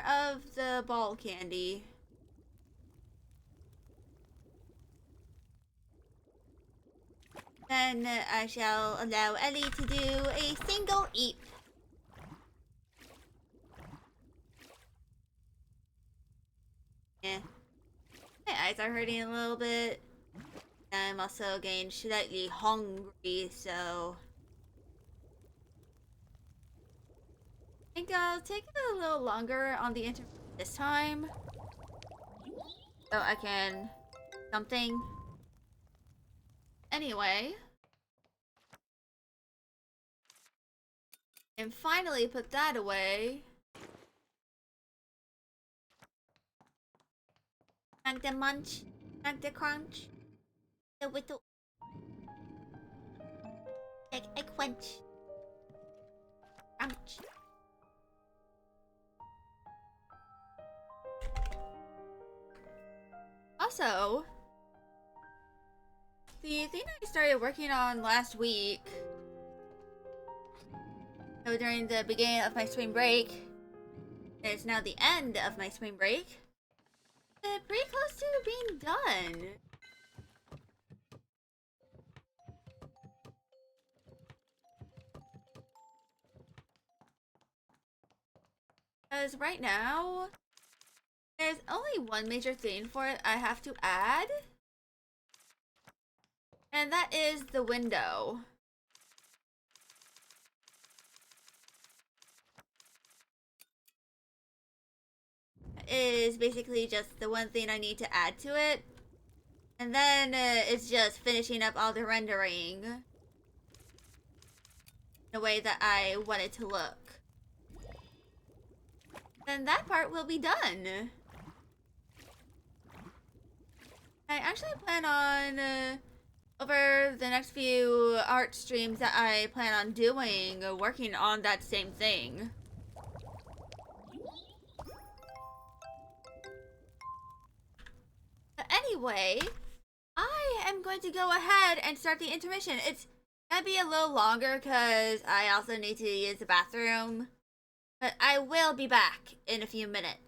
Speaker 1: Of the ball candy. Then I shall allow Ellie to do a single eat. Yeah. My eyes are hurting a little bit. I'm also getting slightly hungry, so I think I'll take it a little longer on the interview this time, so I can something. Anyway, and finally put that away. Like the munch, like the crunch, the whittle, like a quench, crunch. Also, the thing I started working on last week, so during the beginning of my spring break, and it's now the end of my spring break, it's pretty close to being done. Because right now, there's only one major thing for it I have to add, and that is the window. It is basically just the one thing I need to add to it. And then it's just finishing up all the rendering the way that I want it to look. Then that part will be done. I actually plan on, over the next few art streams that I plan on doing, working on that same thing. But anyway, I am going to go ahead and start the intermission. It's gonna be a little longer because I also need to use the bathroom. But I will be back in a few minutes.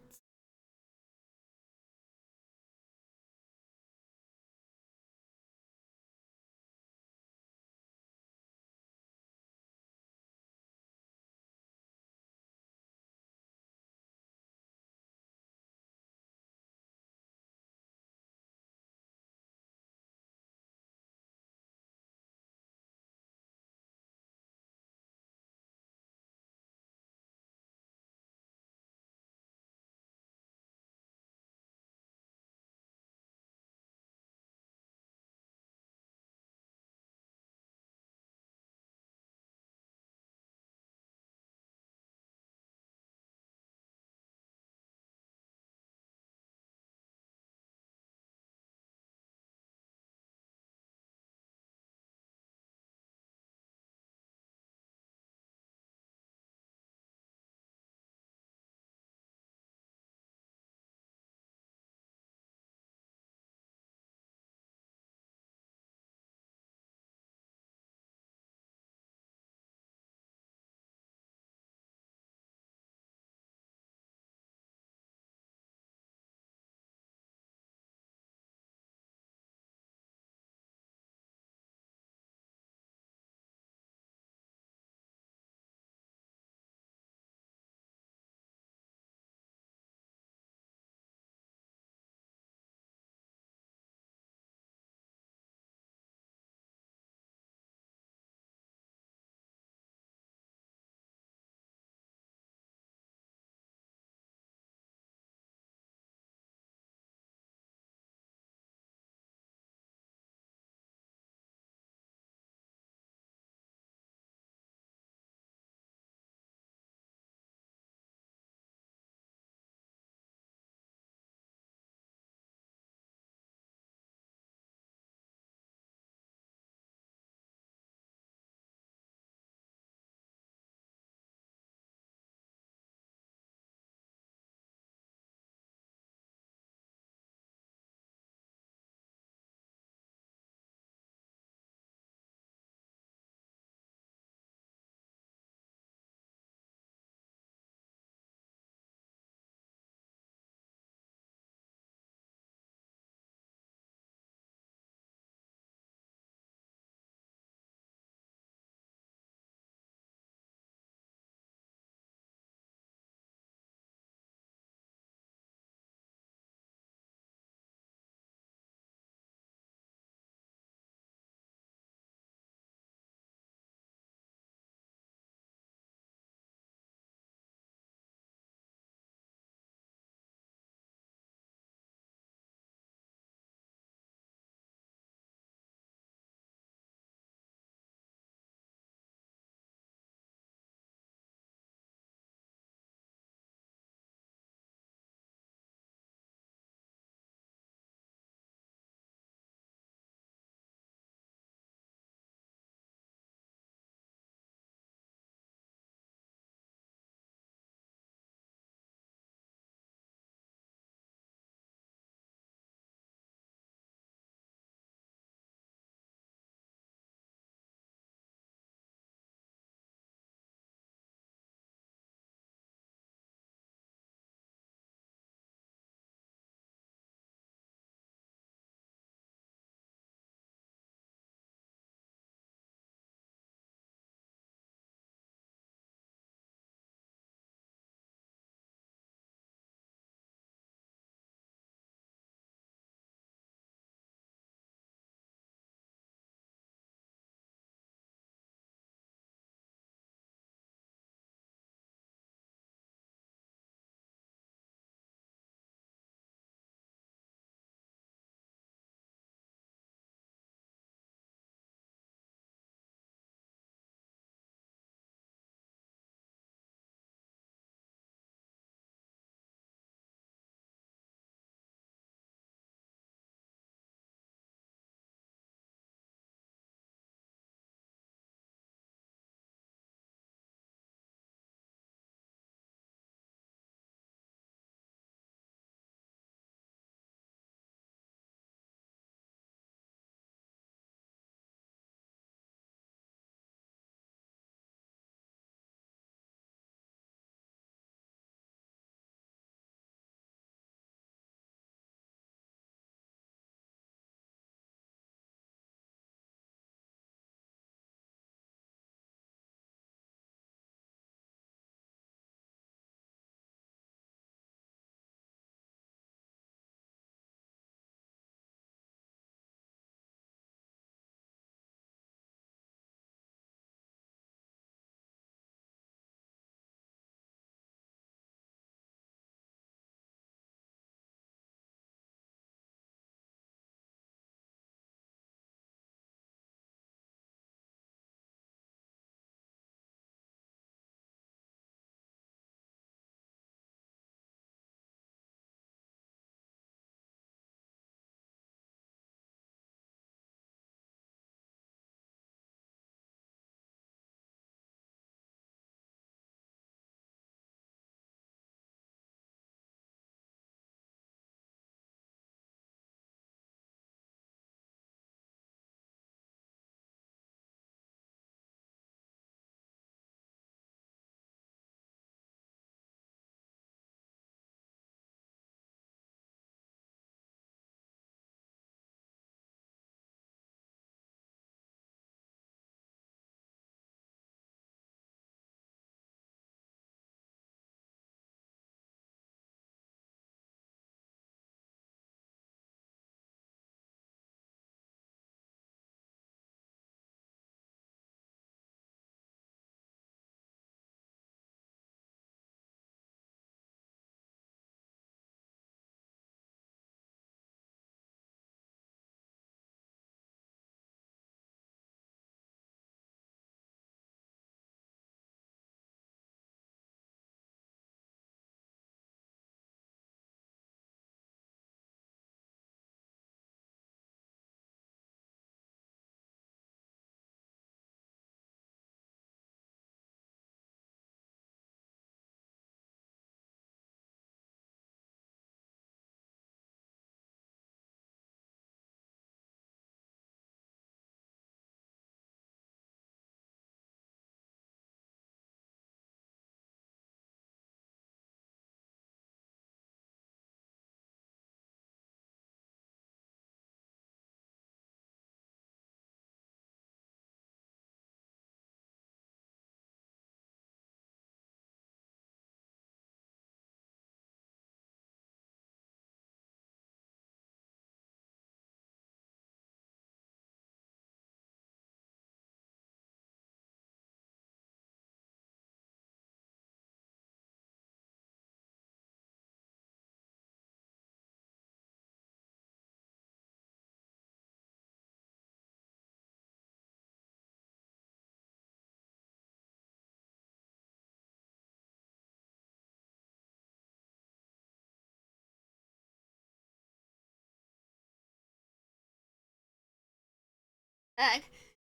Speaker 1: Back.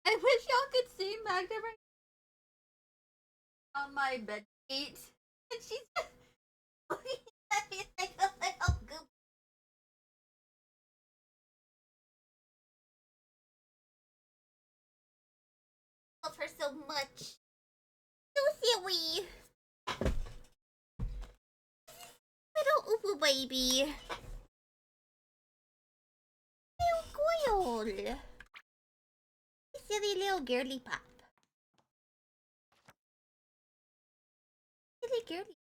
Speaker 1: I wish y'all could see Magda right on my bed sheet. And she's just looking at me like a little goop. Love her so much. So silly. Little Ubu baby. Little goyle. Silly little girly pop. Silly girly.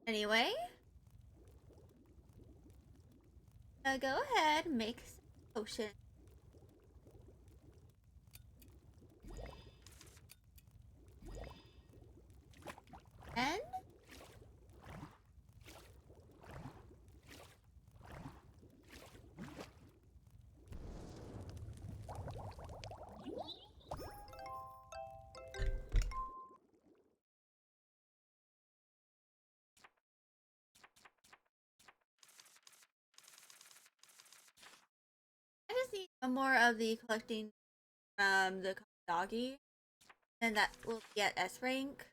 Speaker 1: Anyway, go ahead, make some potion. And I just need more of the collecting from the doggy, and that will be at S rank.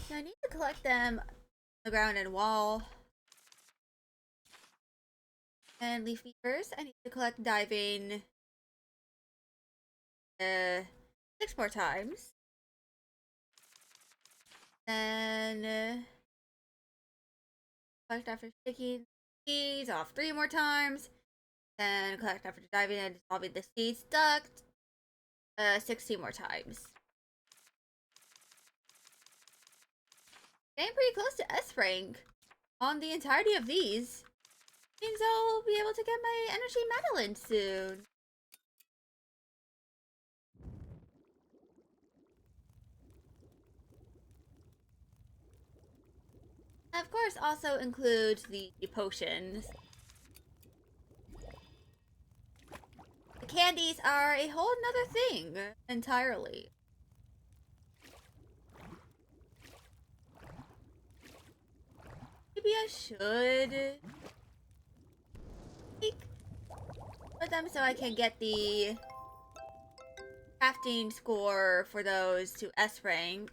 Speaker 1: Now I need to collect them on the ground and wall. And leaf weavers, I need to collect diving 6 more times. Then collect after sticking seeds off 3 more times. Then collect after diving and dissolving the seeds stuck 16 more times. Getting pretty close to S rank on the entirety of these. Means I'll be able to get my energy medal in soon. Of course, also includes the potions. The candies are a whole nother thing entirely. Maybe I should put them so I can get the crafting score for those to S rank.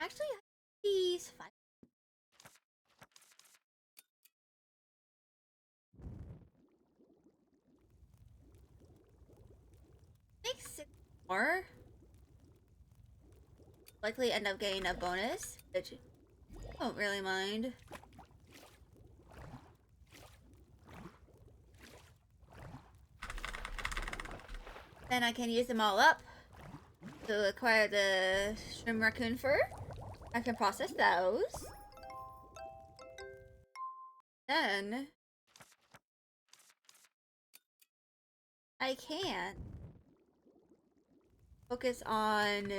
Speaker 1: Actually, I think these 5. Make 6 more. Likely end up getting a bonus, which I don't really mind. Then I can use them all up to acquire the shrimp raccoon fur. I can process those. Then I can focus on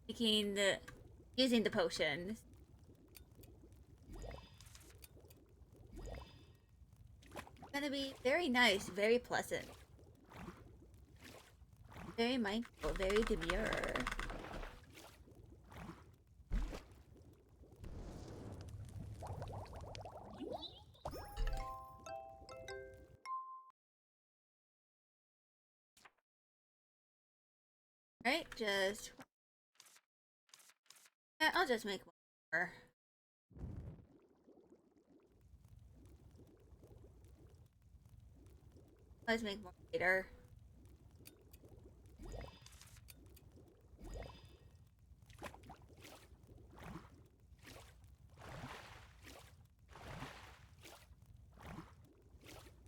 Speaker 1: using the potions. It's gonna be very nice, very pleasant. Very mindful, very demure. Right, just... yeah, I'll just make one more. Let's make more later.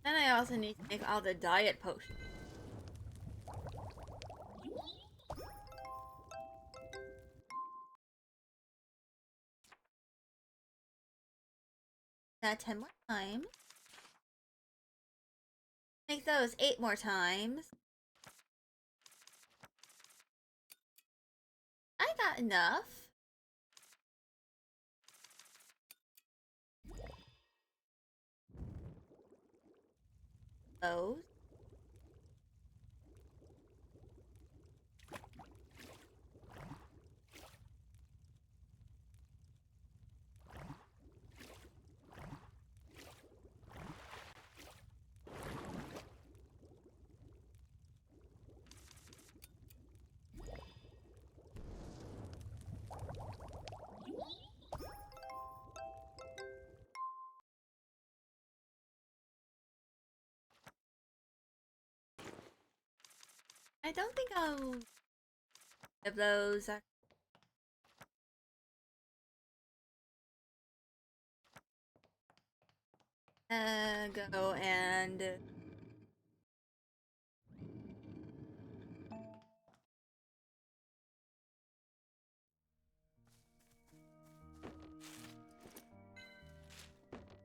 Speaker 1: Then I also need to make all the diet potions. That 10 more times. Make those 8 more times. I got enough. those. I don't think I'll have those. Go and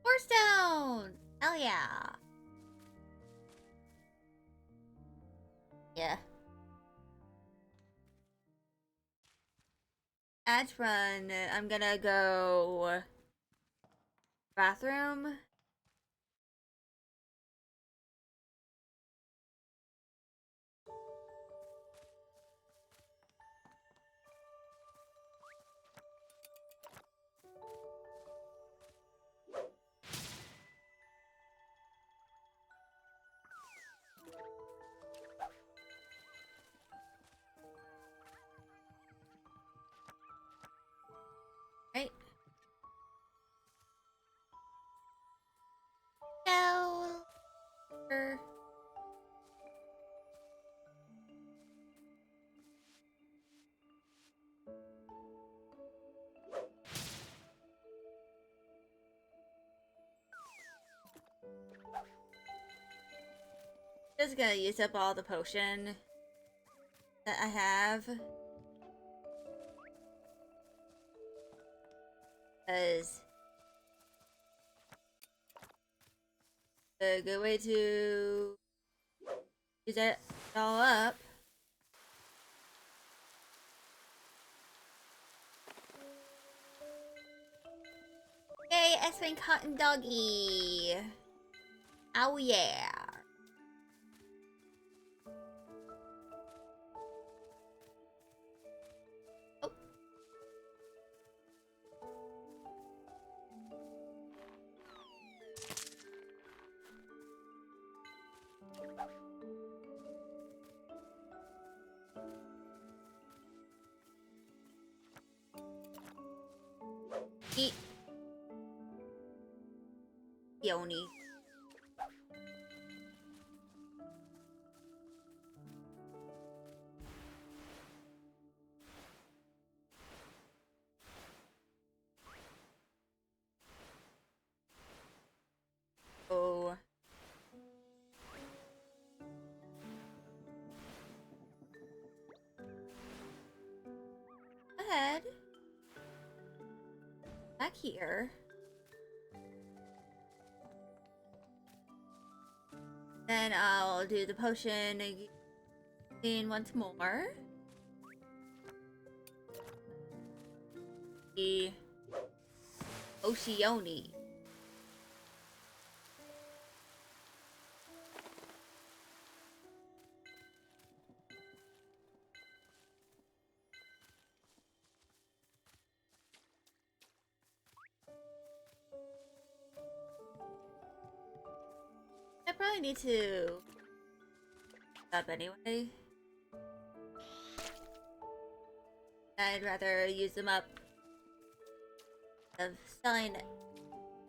Speaker 1: Force down! Hell yeah! Yeah. At run, I'm gonna go bathroom. Right? No. Just gonna use up all the potion that I have. Because a good way to use it all up. Yay, X-Wing Cotton Doggy! Oh yeah! Oh. Eat. Yoni. Oh. Go ahead. Back here. Then I'll do the potion again once more. The Oceoni. I probably need to stop anyway. I'd rather use them up of selling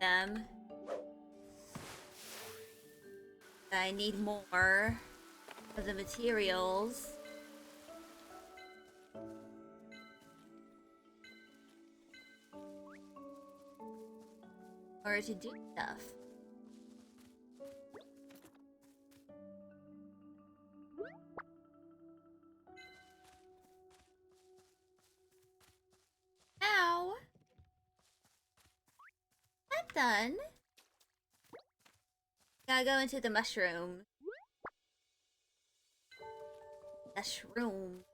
Speaker 1: them. I need more of the materials. In order to do stuff. Now, that's done. Gotta go into the mushroom. Mushroom.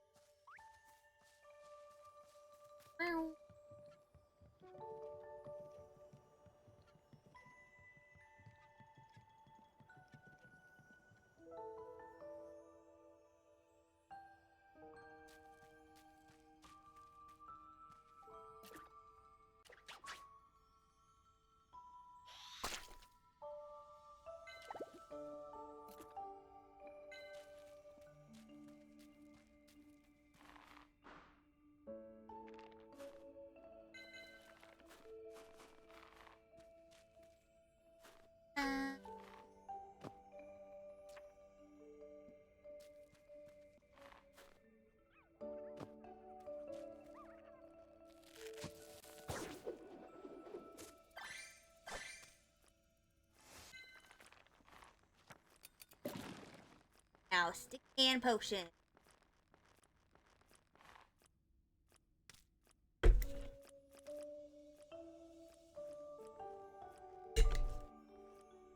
Speaker 1: Now, stick and potion.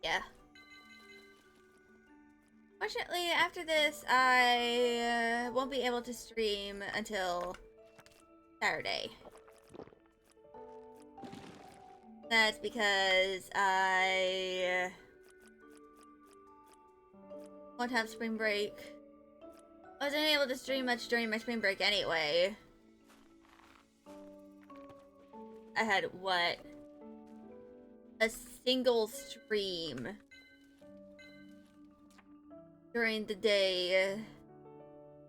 Speaker 1: Yeah. Fortunately, after this, I won't be able to stream until Saturday. That's because I won't have spring break. I wasn't able to stream much during my spring break anyway. I had, what? A single stream during the day,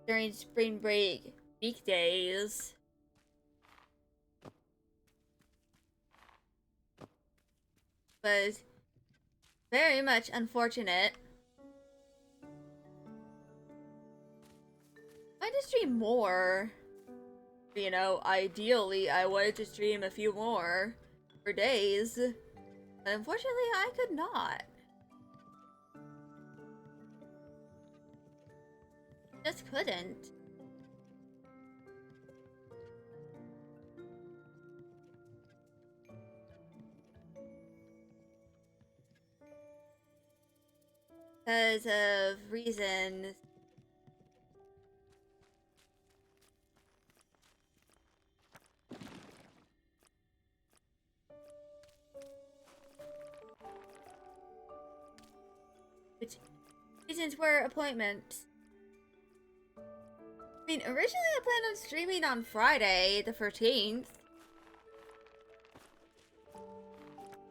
Speaker 1: during spring break weekdays. Was very much unfortunate. I wanted to stream more. You know, ideally, I wanted to stream a few more for days. But unfortunately, I could not. Just couldn't. Because of reasons. Which reasons were appointments. I mean, originally I planned on streaming on Friday, the 13th.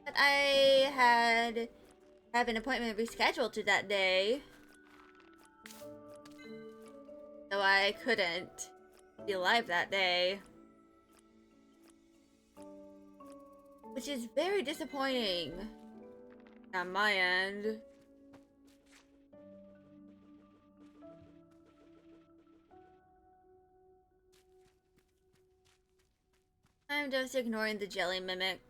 Speaker 1: But I have an appointment rescheduled to that day. So I couldn't be live that day. Which is very disappointing on my end. I'm just ignoring the jelly mimic.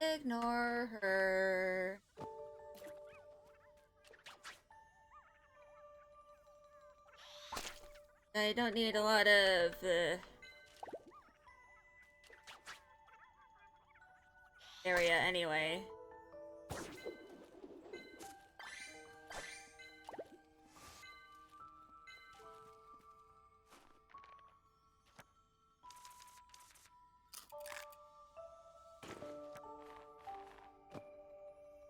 Speaker 1: Ignore her. I don't need a lot of area anyway.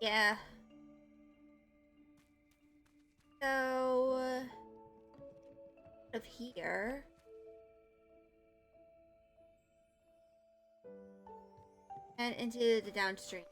Speaker 1: Yeah. So, of here. And into the downstream.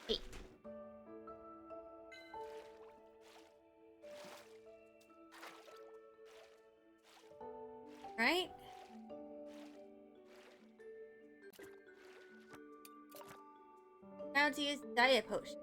Speaker 1: Hey. Right? Now to use diet potion.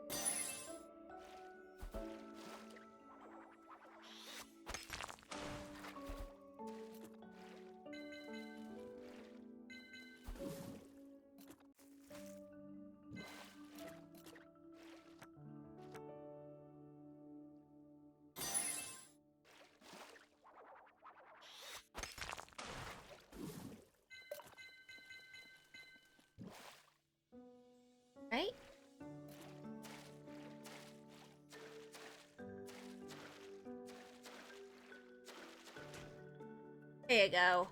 Speaker 1: Right? There you go.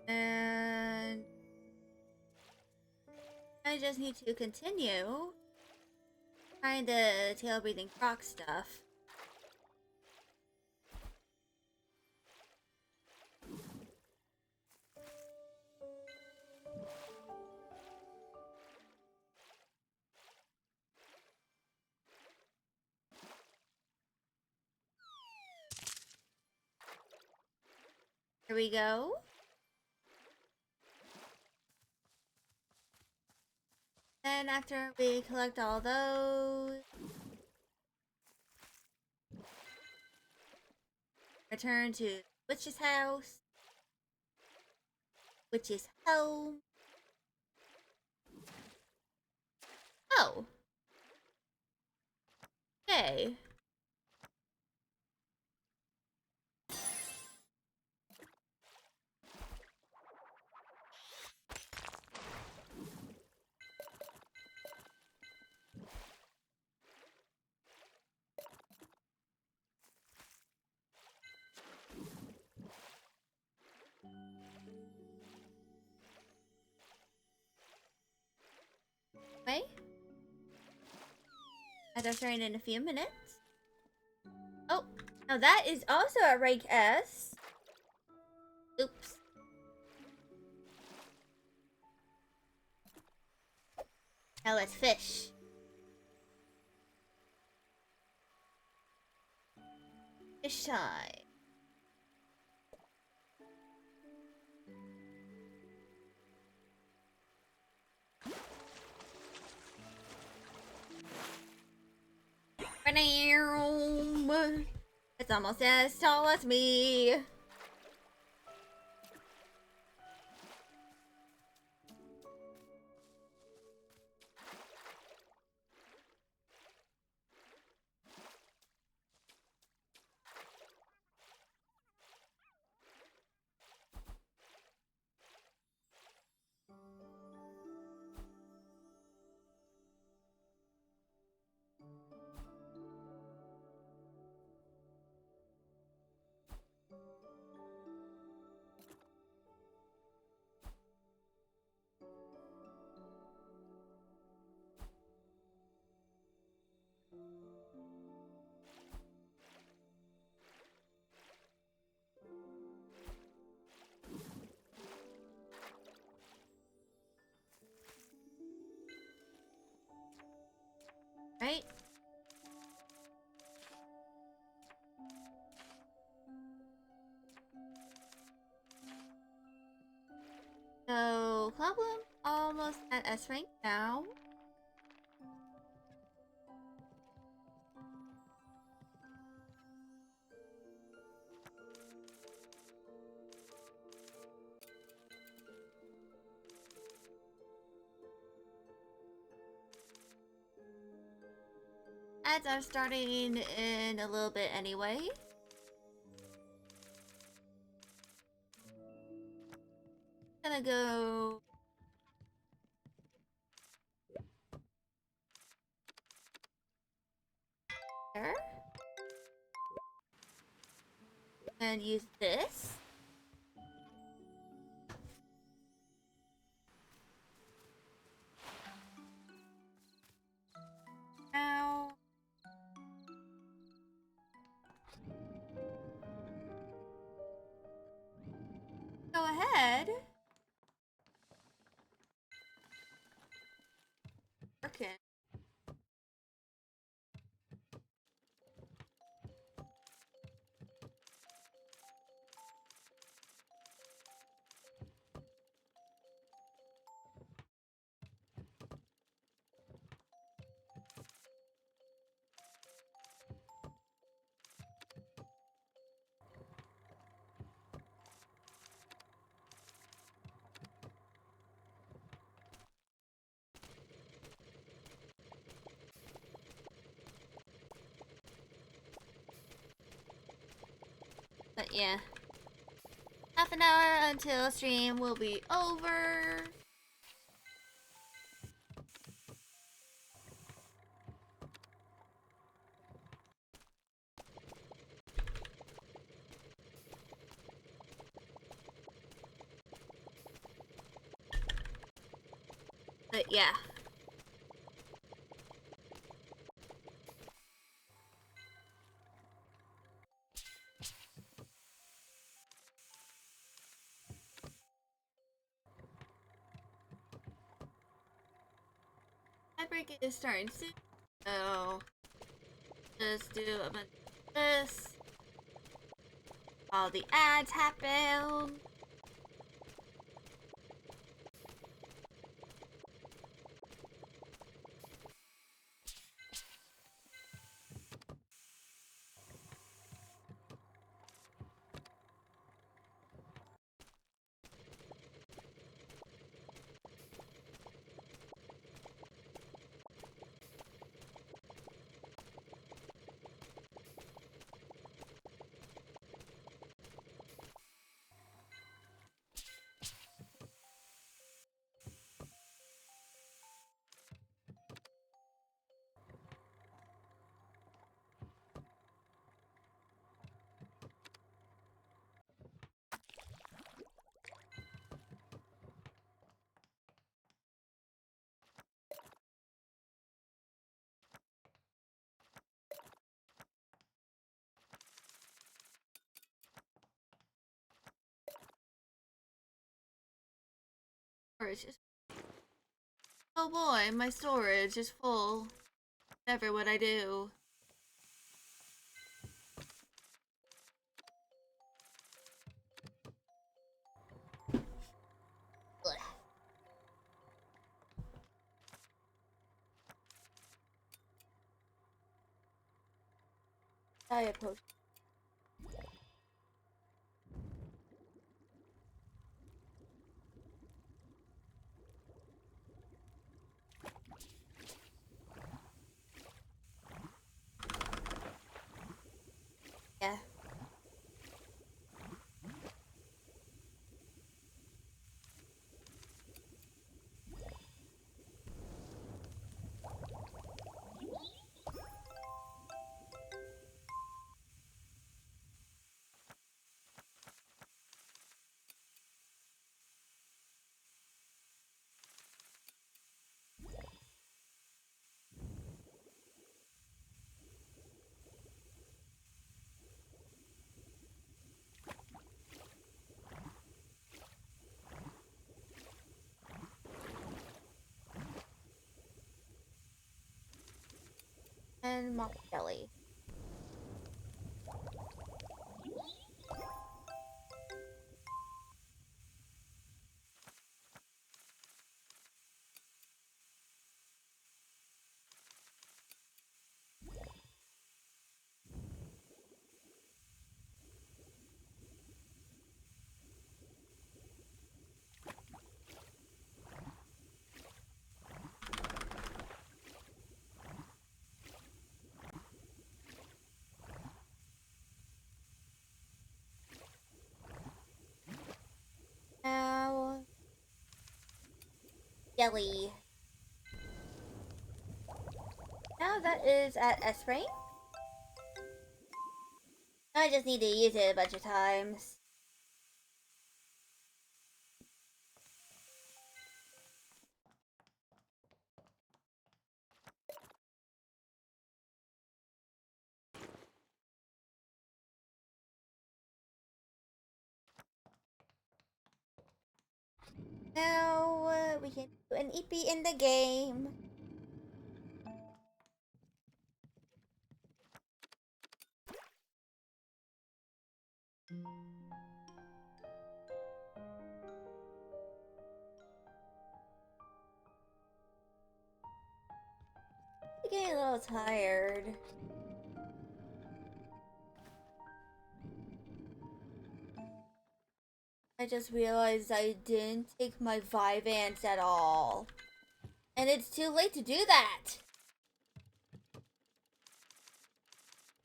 Speaker 1: And I just need to continue Trying the tail breathing croc stuff. Here we go. Then after we collect all those, return to Witch's house. Witch's home. Oh. Okay. Wait. I'll start in a few minutes. Oh, now that is also a rank S. Oops. Now let's fish. Fish time. It's almost as tall as me. Right? So, problem almost at S rank now. Ads are starting in a little bit anyway. Gonna go there and use this. Now go ahead. Working. But yeah. Half an hour until stream will be over. But yeah. break is starting soon, so just do a bunch of this. All the ads happen. Storage is... Oh boy, my storage is full. Never would I do. Diet potion. Yeah. And mock jelly. Now, jelly. Now that is at S rank. I just need to use it a bunch of times. Now we can do an EP in the game. I'm getting a little tired. I just realized I didn't take my Vyvanse at all. And it's too late to do that!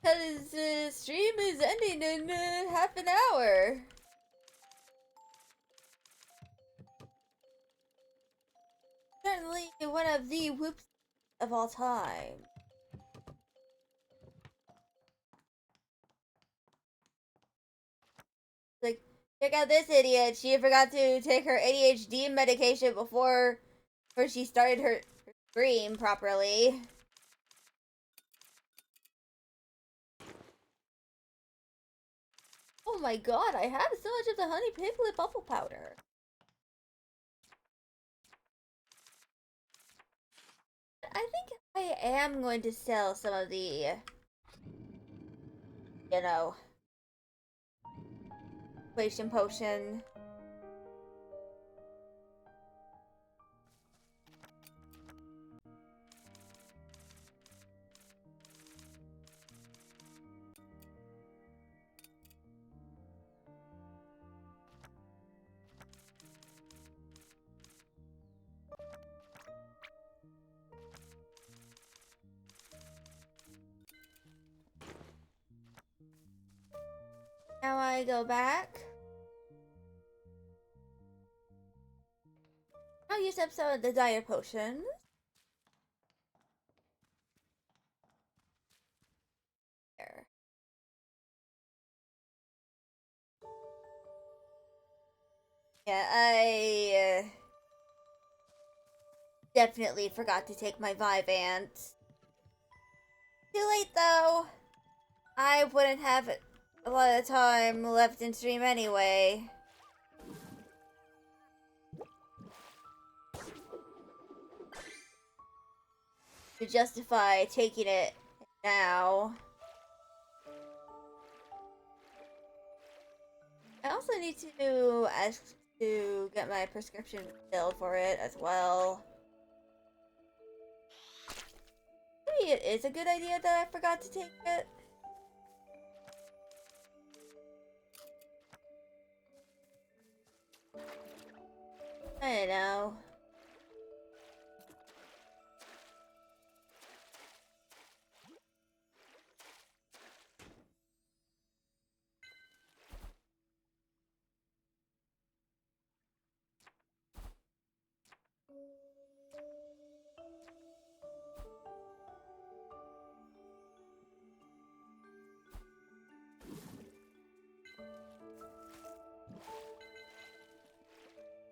Speaker 1: Because the stream is ending in half an hour. Certainly one of the whoops of all time. Like, check out this idiot. She forgot to take her ADHD medication before she started her stream properly. Oh my god, I have so much of the honey piglet bubble powder. I think I am going to sell some of the, you know, Potion Potion. Now I go back. I'll use up some of the dire potions. There. Yeah, I definitely forgot to take my Vivant. Too late though. I wouldn't have a lot of time left in stream anyway. To justify taking it now. I also need to ask to get my prescription filled for it as well. Maybe it is a good idea that I forgot to take it. I don't know.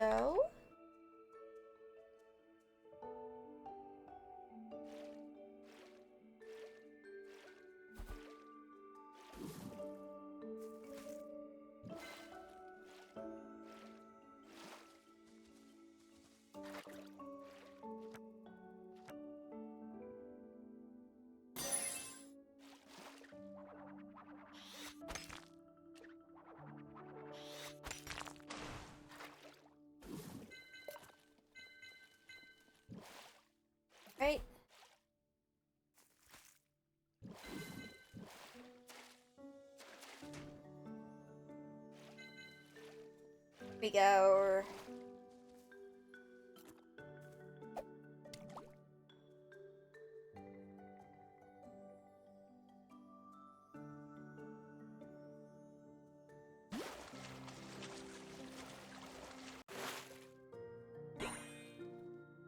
Speaker 1: So? Right? Here we go.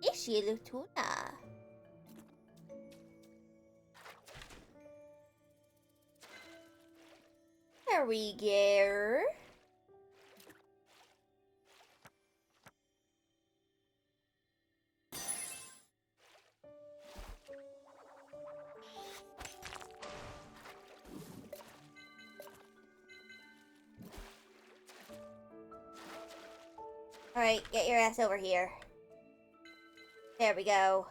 Speaker 1: Ishi Lutuna. There we go. Alright, get your ass over here. There we go.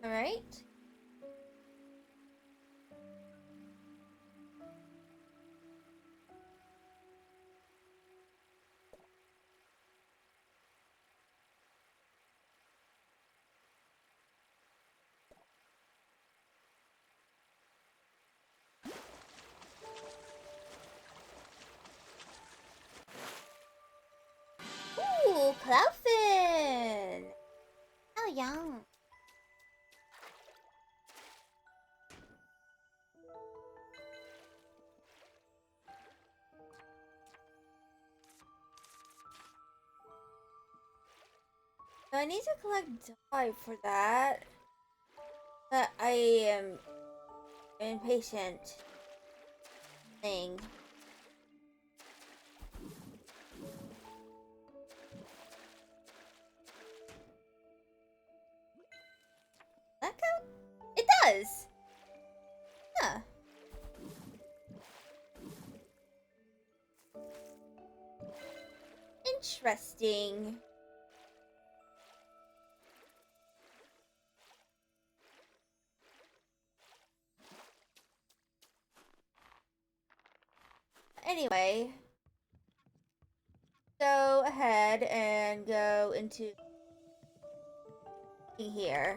Speaker 1: Alright. Ooh, Cloudfin! How young. So I need to collect dye for that. But I am impatient thing. was. Huh. Interesting. Anyway, go ahead and go into here.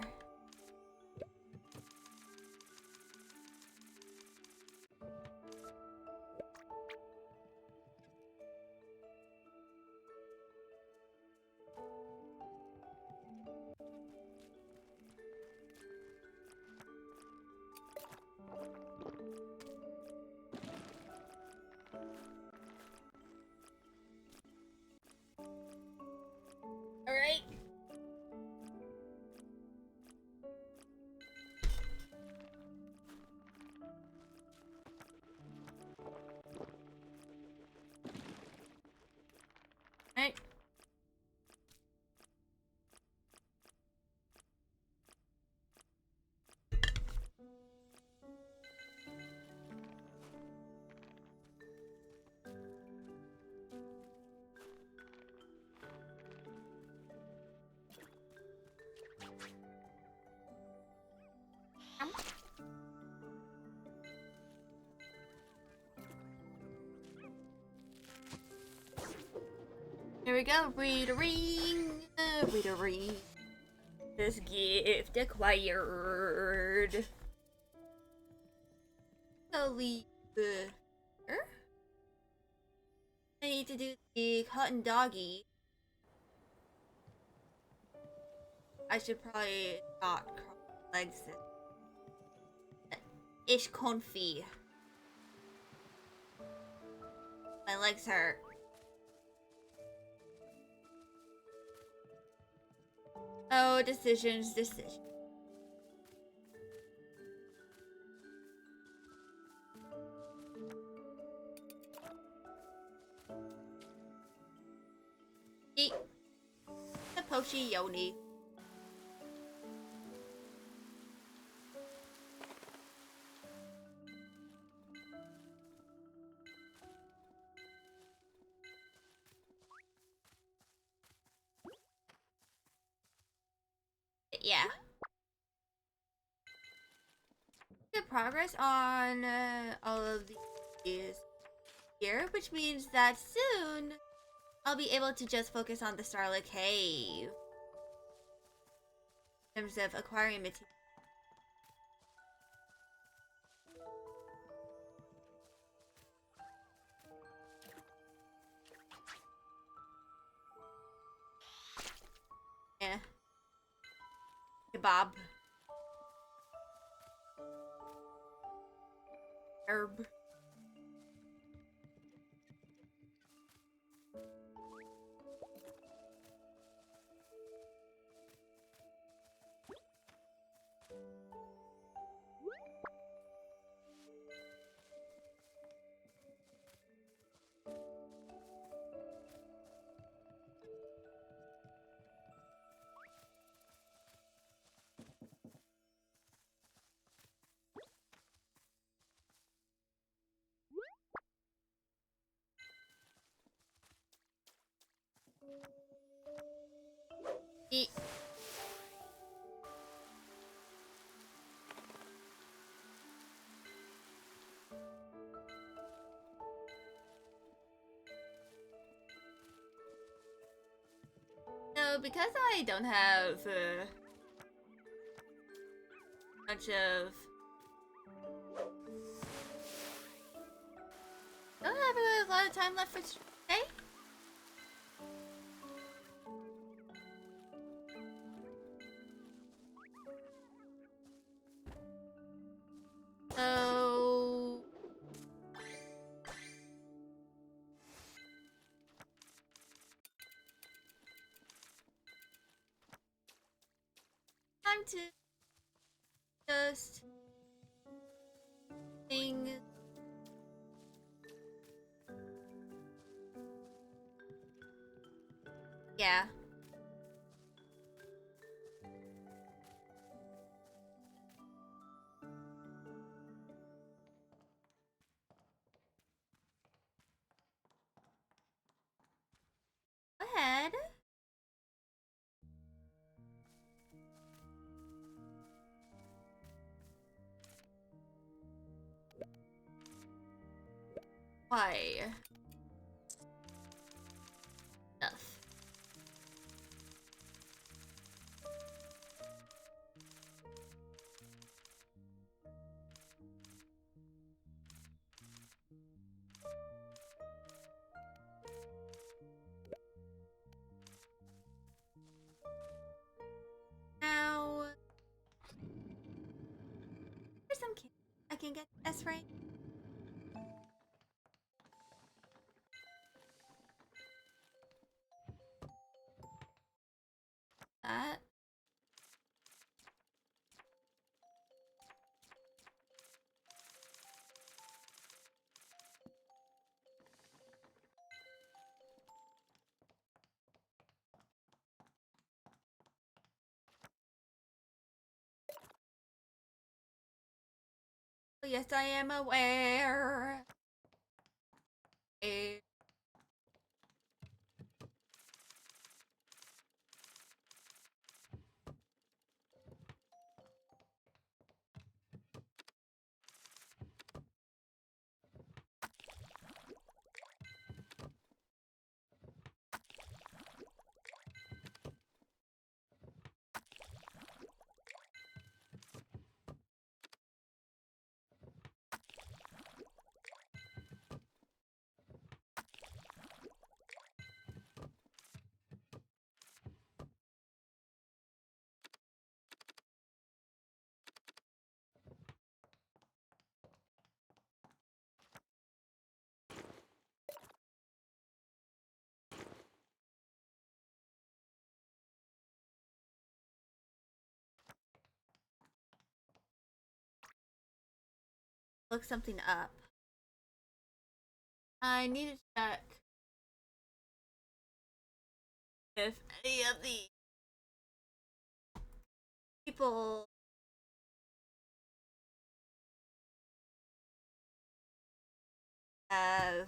Speaker 1: All right. All right. Here we go. Read a ring. Read a ring. This gift acquired. So leave here. I need to do the cotton doggy. I should probably not cross my legs. Ish comfy. My legs hurt. Oh, decisions. Eat the pochi yoni. Yeah. Good progress on all of these here, which means that soon I'll be able to just focus on the Starlit Cave in terms of acquiring materials. Yeah. Kebab. Herb. Eat. So, because I don't have much of... I don't have a lot of time left for today. So... time to just thing. Yeah. Why? Enough. Now, there's some candy I can get S rank. That. Yes, I am aware. Eh, Look something up. I need to check if any of the people have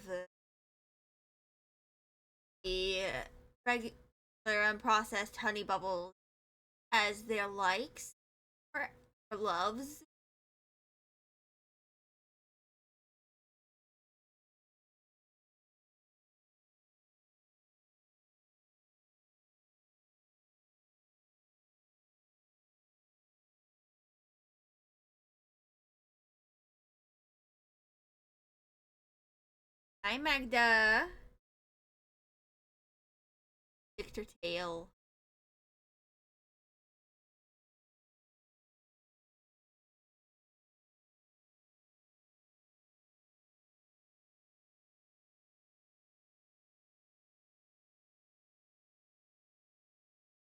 Speaker 1: the regular unprocessed honey bubbles as their likes or loves. Hi, Magda. Victor Tail.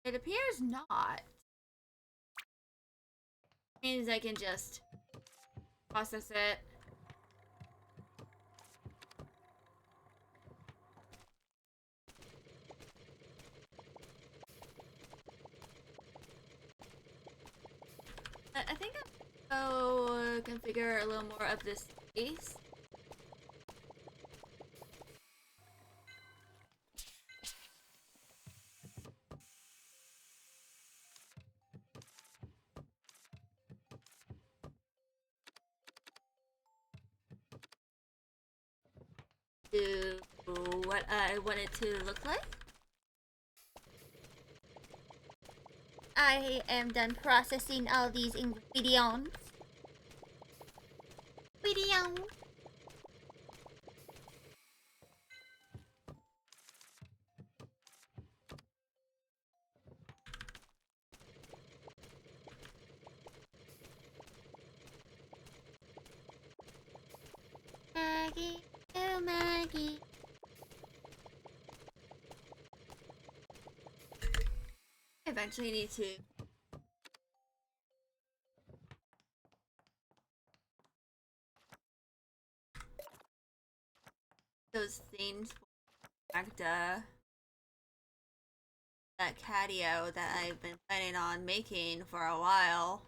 Speaker 1: It appears not. Means I can just process it. I think I'll configure a little more of this space. To what I want it to look like. I am done processing all these ingredients. Maggie, oh Maggie. I eventually need to those things for Magda. That catio that I've been planning on making for a while.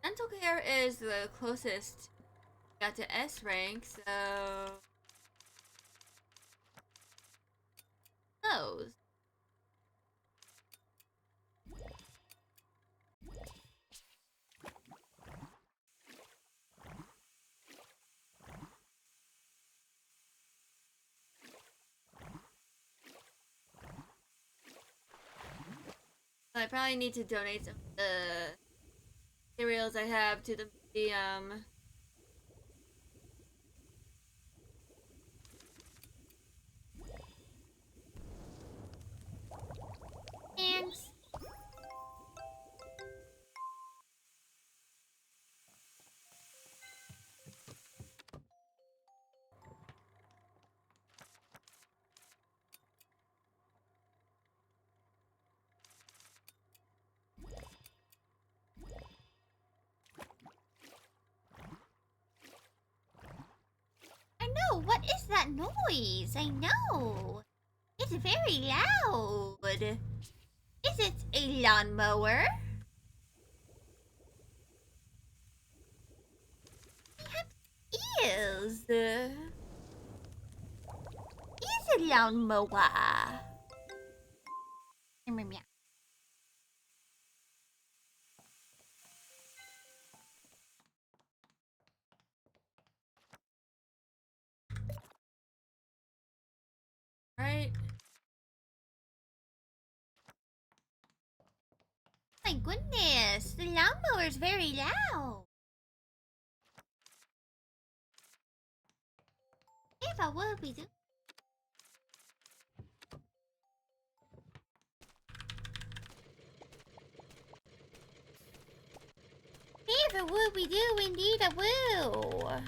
Speaker 1: Dental care is the closest got to S rank, so those. I probably need to donate some of the cereals I have to the museum. Thanks. I know, what is that noise? I know. It's very loud. Is it a lawnmower? Perhaps it is. Is a lawnmower. Meow. Right. My goodness, the lawnmower is very loud. If I would be doing. If I would be do, indeed I will.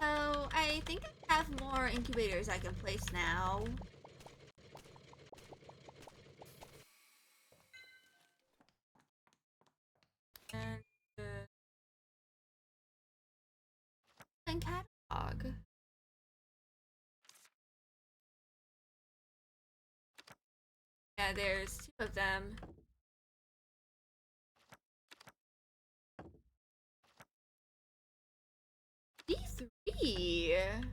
Speaker 1: So, I think I have more incubators I can place now. And, and catalog. Yeah, there's two of them. D3.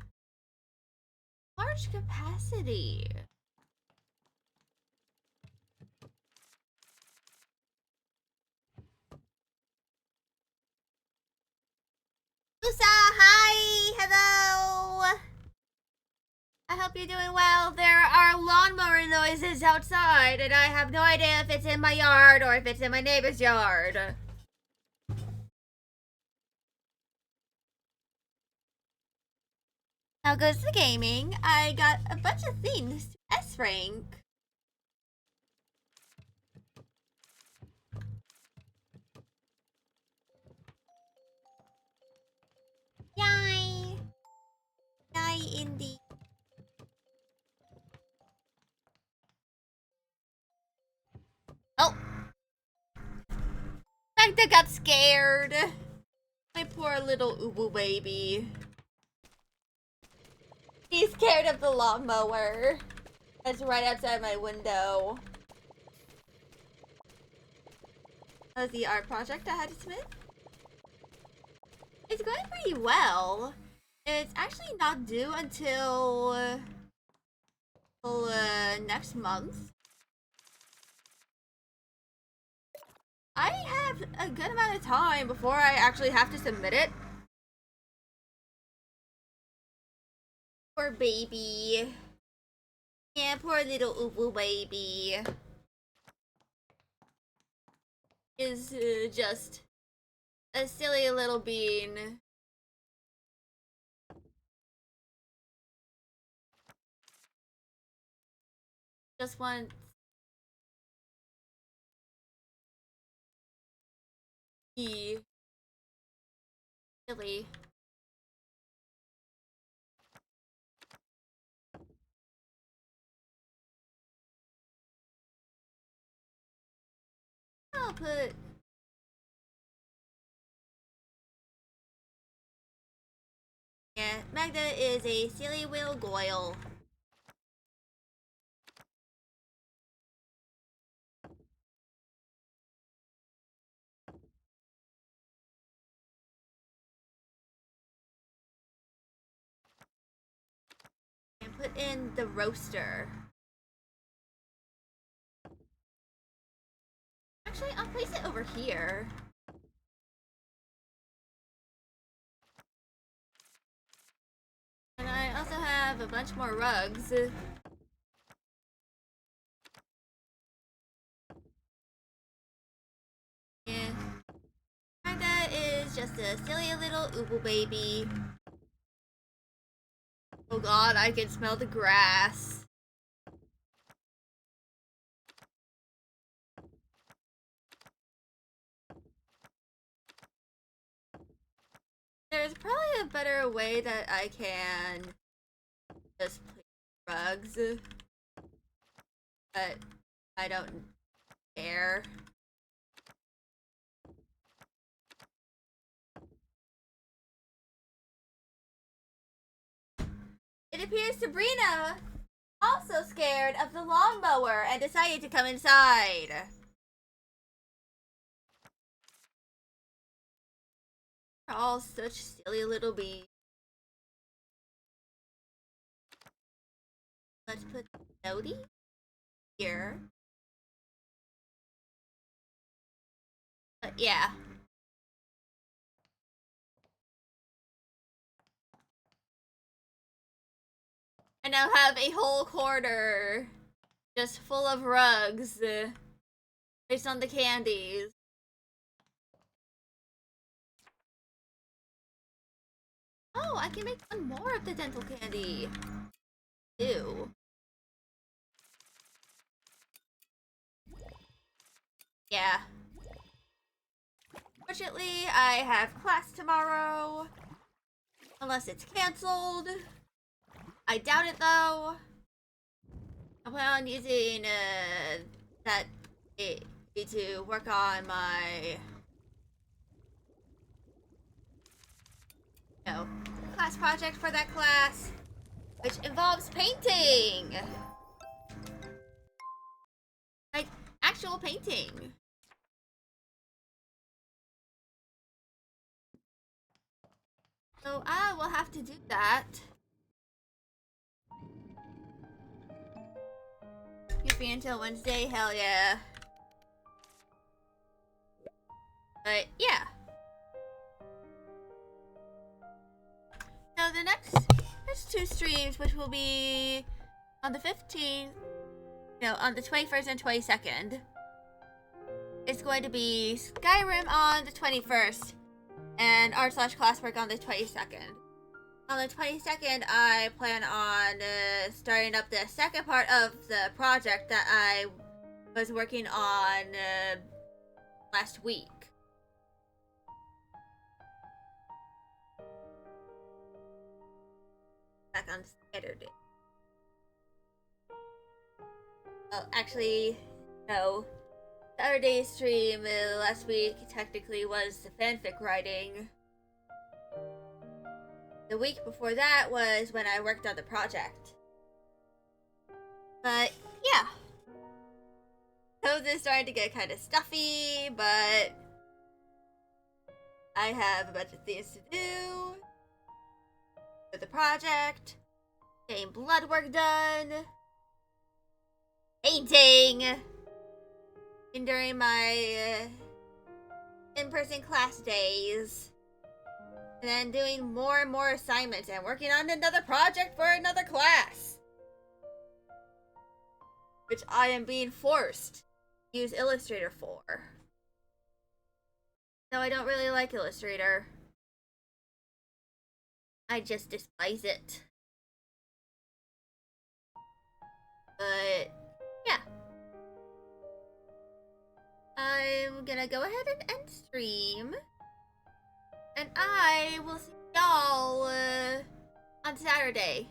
Speaker 1: Large capacity. Lusa, hi! Hello! I hope you're doing well. There are lawnmower noises outside, and I have no idea if it's in my yard or if it's in my neighbor's yard. How goes the gaming? I got a bunch of things to S rank. Yay! Yay, indeed. Oh! Magda got scared. My poor little Ubu baby. He's scared of the lawnmower. That's right outside my window. That was the art project I had to submit. It's going pretty well. It's actually not due until next month. I have a good amount of time before I actually have to submit it. Poor baby. Yeah, poor little Ubu baby. Is just a silly little bean. Just wants be silly. I'll put yeah, Magda is a silly little goyle. And put in the roaster. Actually, I'll place it over here. And I also have a bunch more rugs. Yeah. Kinda is just a silly little ooble baby. Oh god, I can smell the grass. There's probably a better way that I can just place rugs, but I don't care. It appears Sabrina also scared of the lawnmower and decided to come inside. They're all such silly little bees. Let's put Nody here. But yeah. I now have a whole corner just full of rugs based on the candies. Oh, I can make one more of the dental candy. Ew. Yeah. Fortunately, I have class tomorrow. Unless it's cancelled. I doubt it though. I plan on using that to work on my class project for that class, which involves painting. Like actual painting. So I will have to do that. You'll be until Wednesday, hell yeah. But yeah. Now the next two streams, which will be on the 15th, on the 21st and 22nd. It's going to be Skyrim on the 21st and art/classwork on the 22nd. On the 22nd, I plan on starting up the second part of the project that I was working on last week. Back on Saturday. Well, actually, no. Saturday's stream last week technically was the fanfic writing. The week before that was when I worked on the project. But yeah. Code is starting to get kind of stuffy, but I have a bunch of things to do with the project, getting blood work done, painting, and during my in-person class days, and then doing more and more assignments and working on another project for another class, which I am being forced to use Illustrator for. No, I don't really like Illustrator. I just despise it. But yeah. I'm gonna go ahead and end stream. And I will see y'all on Saturday.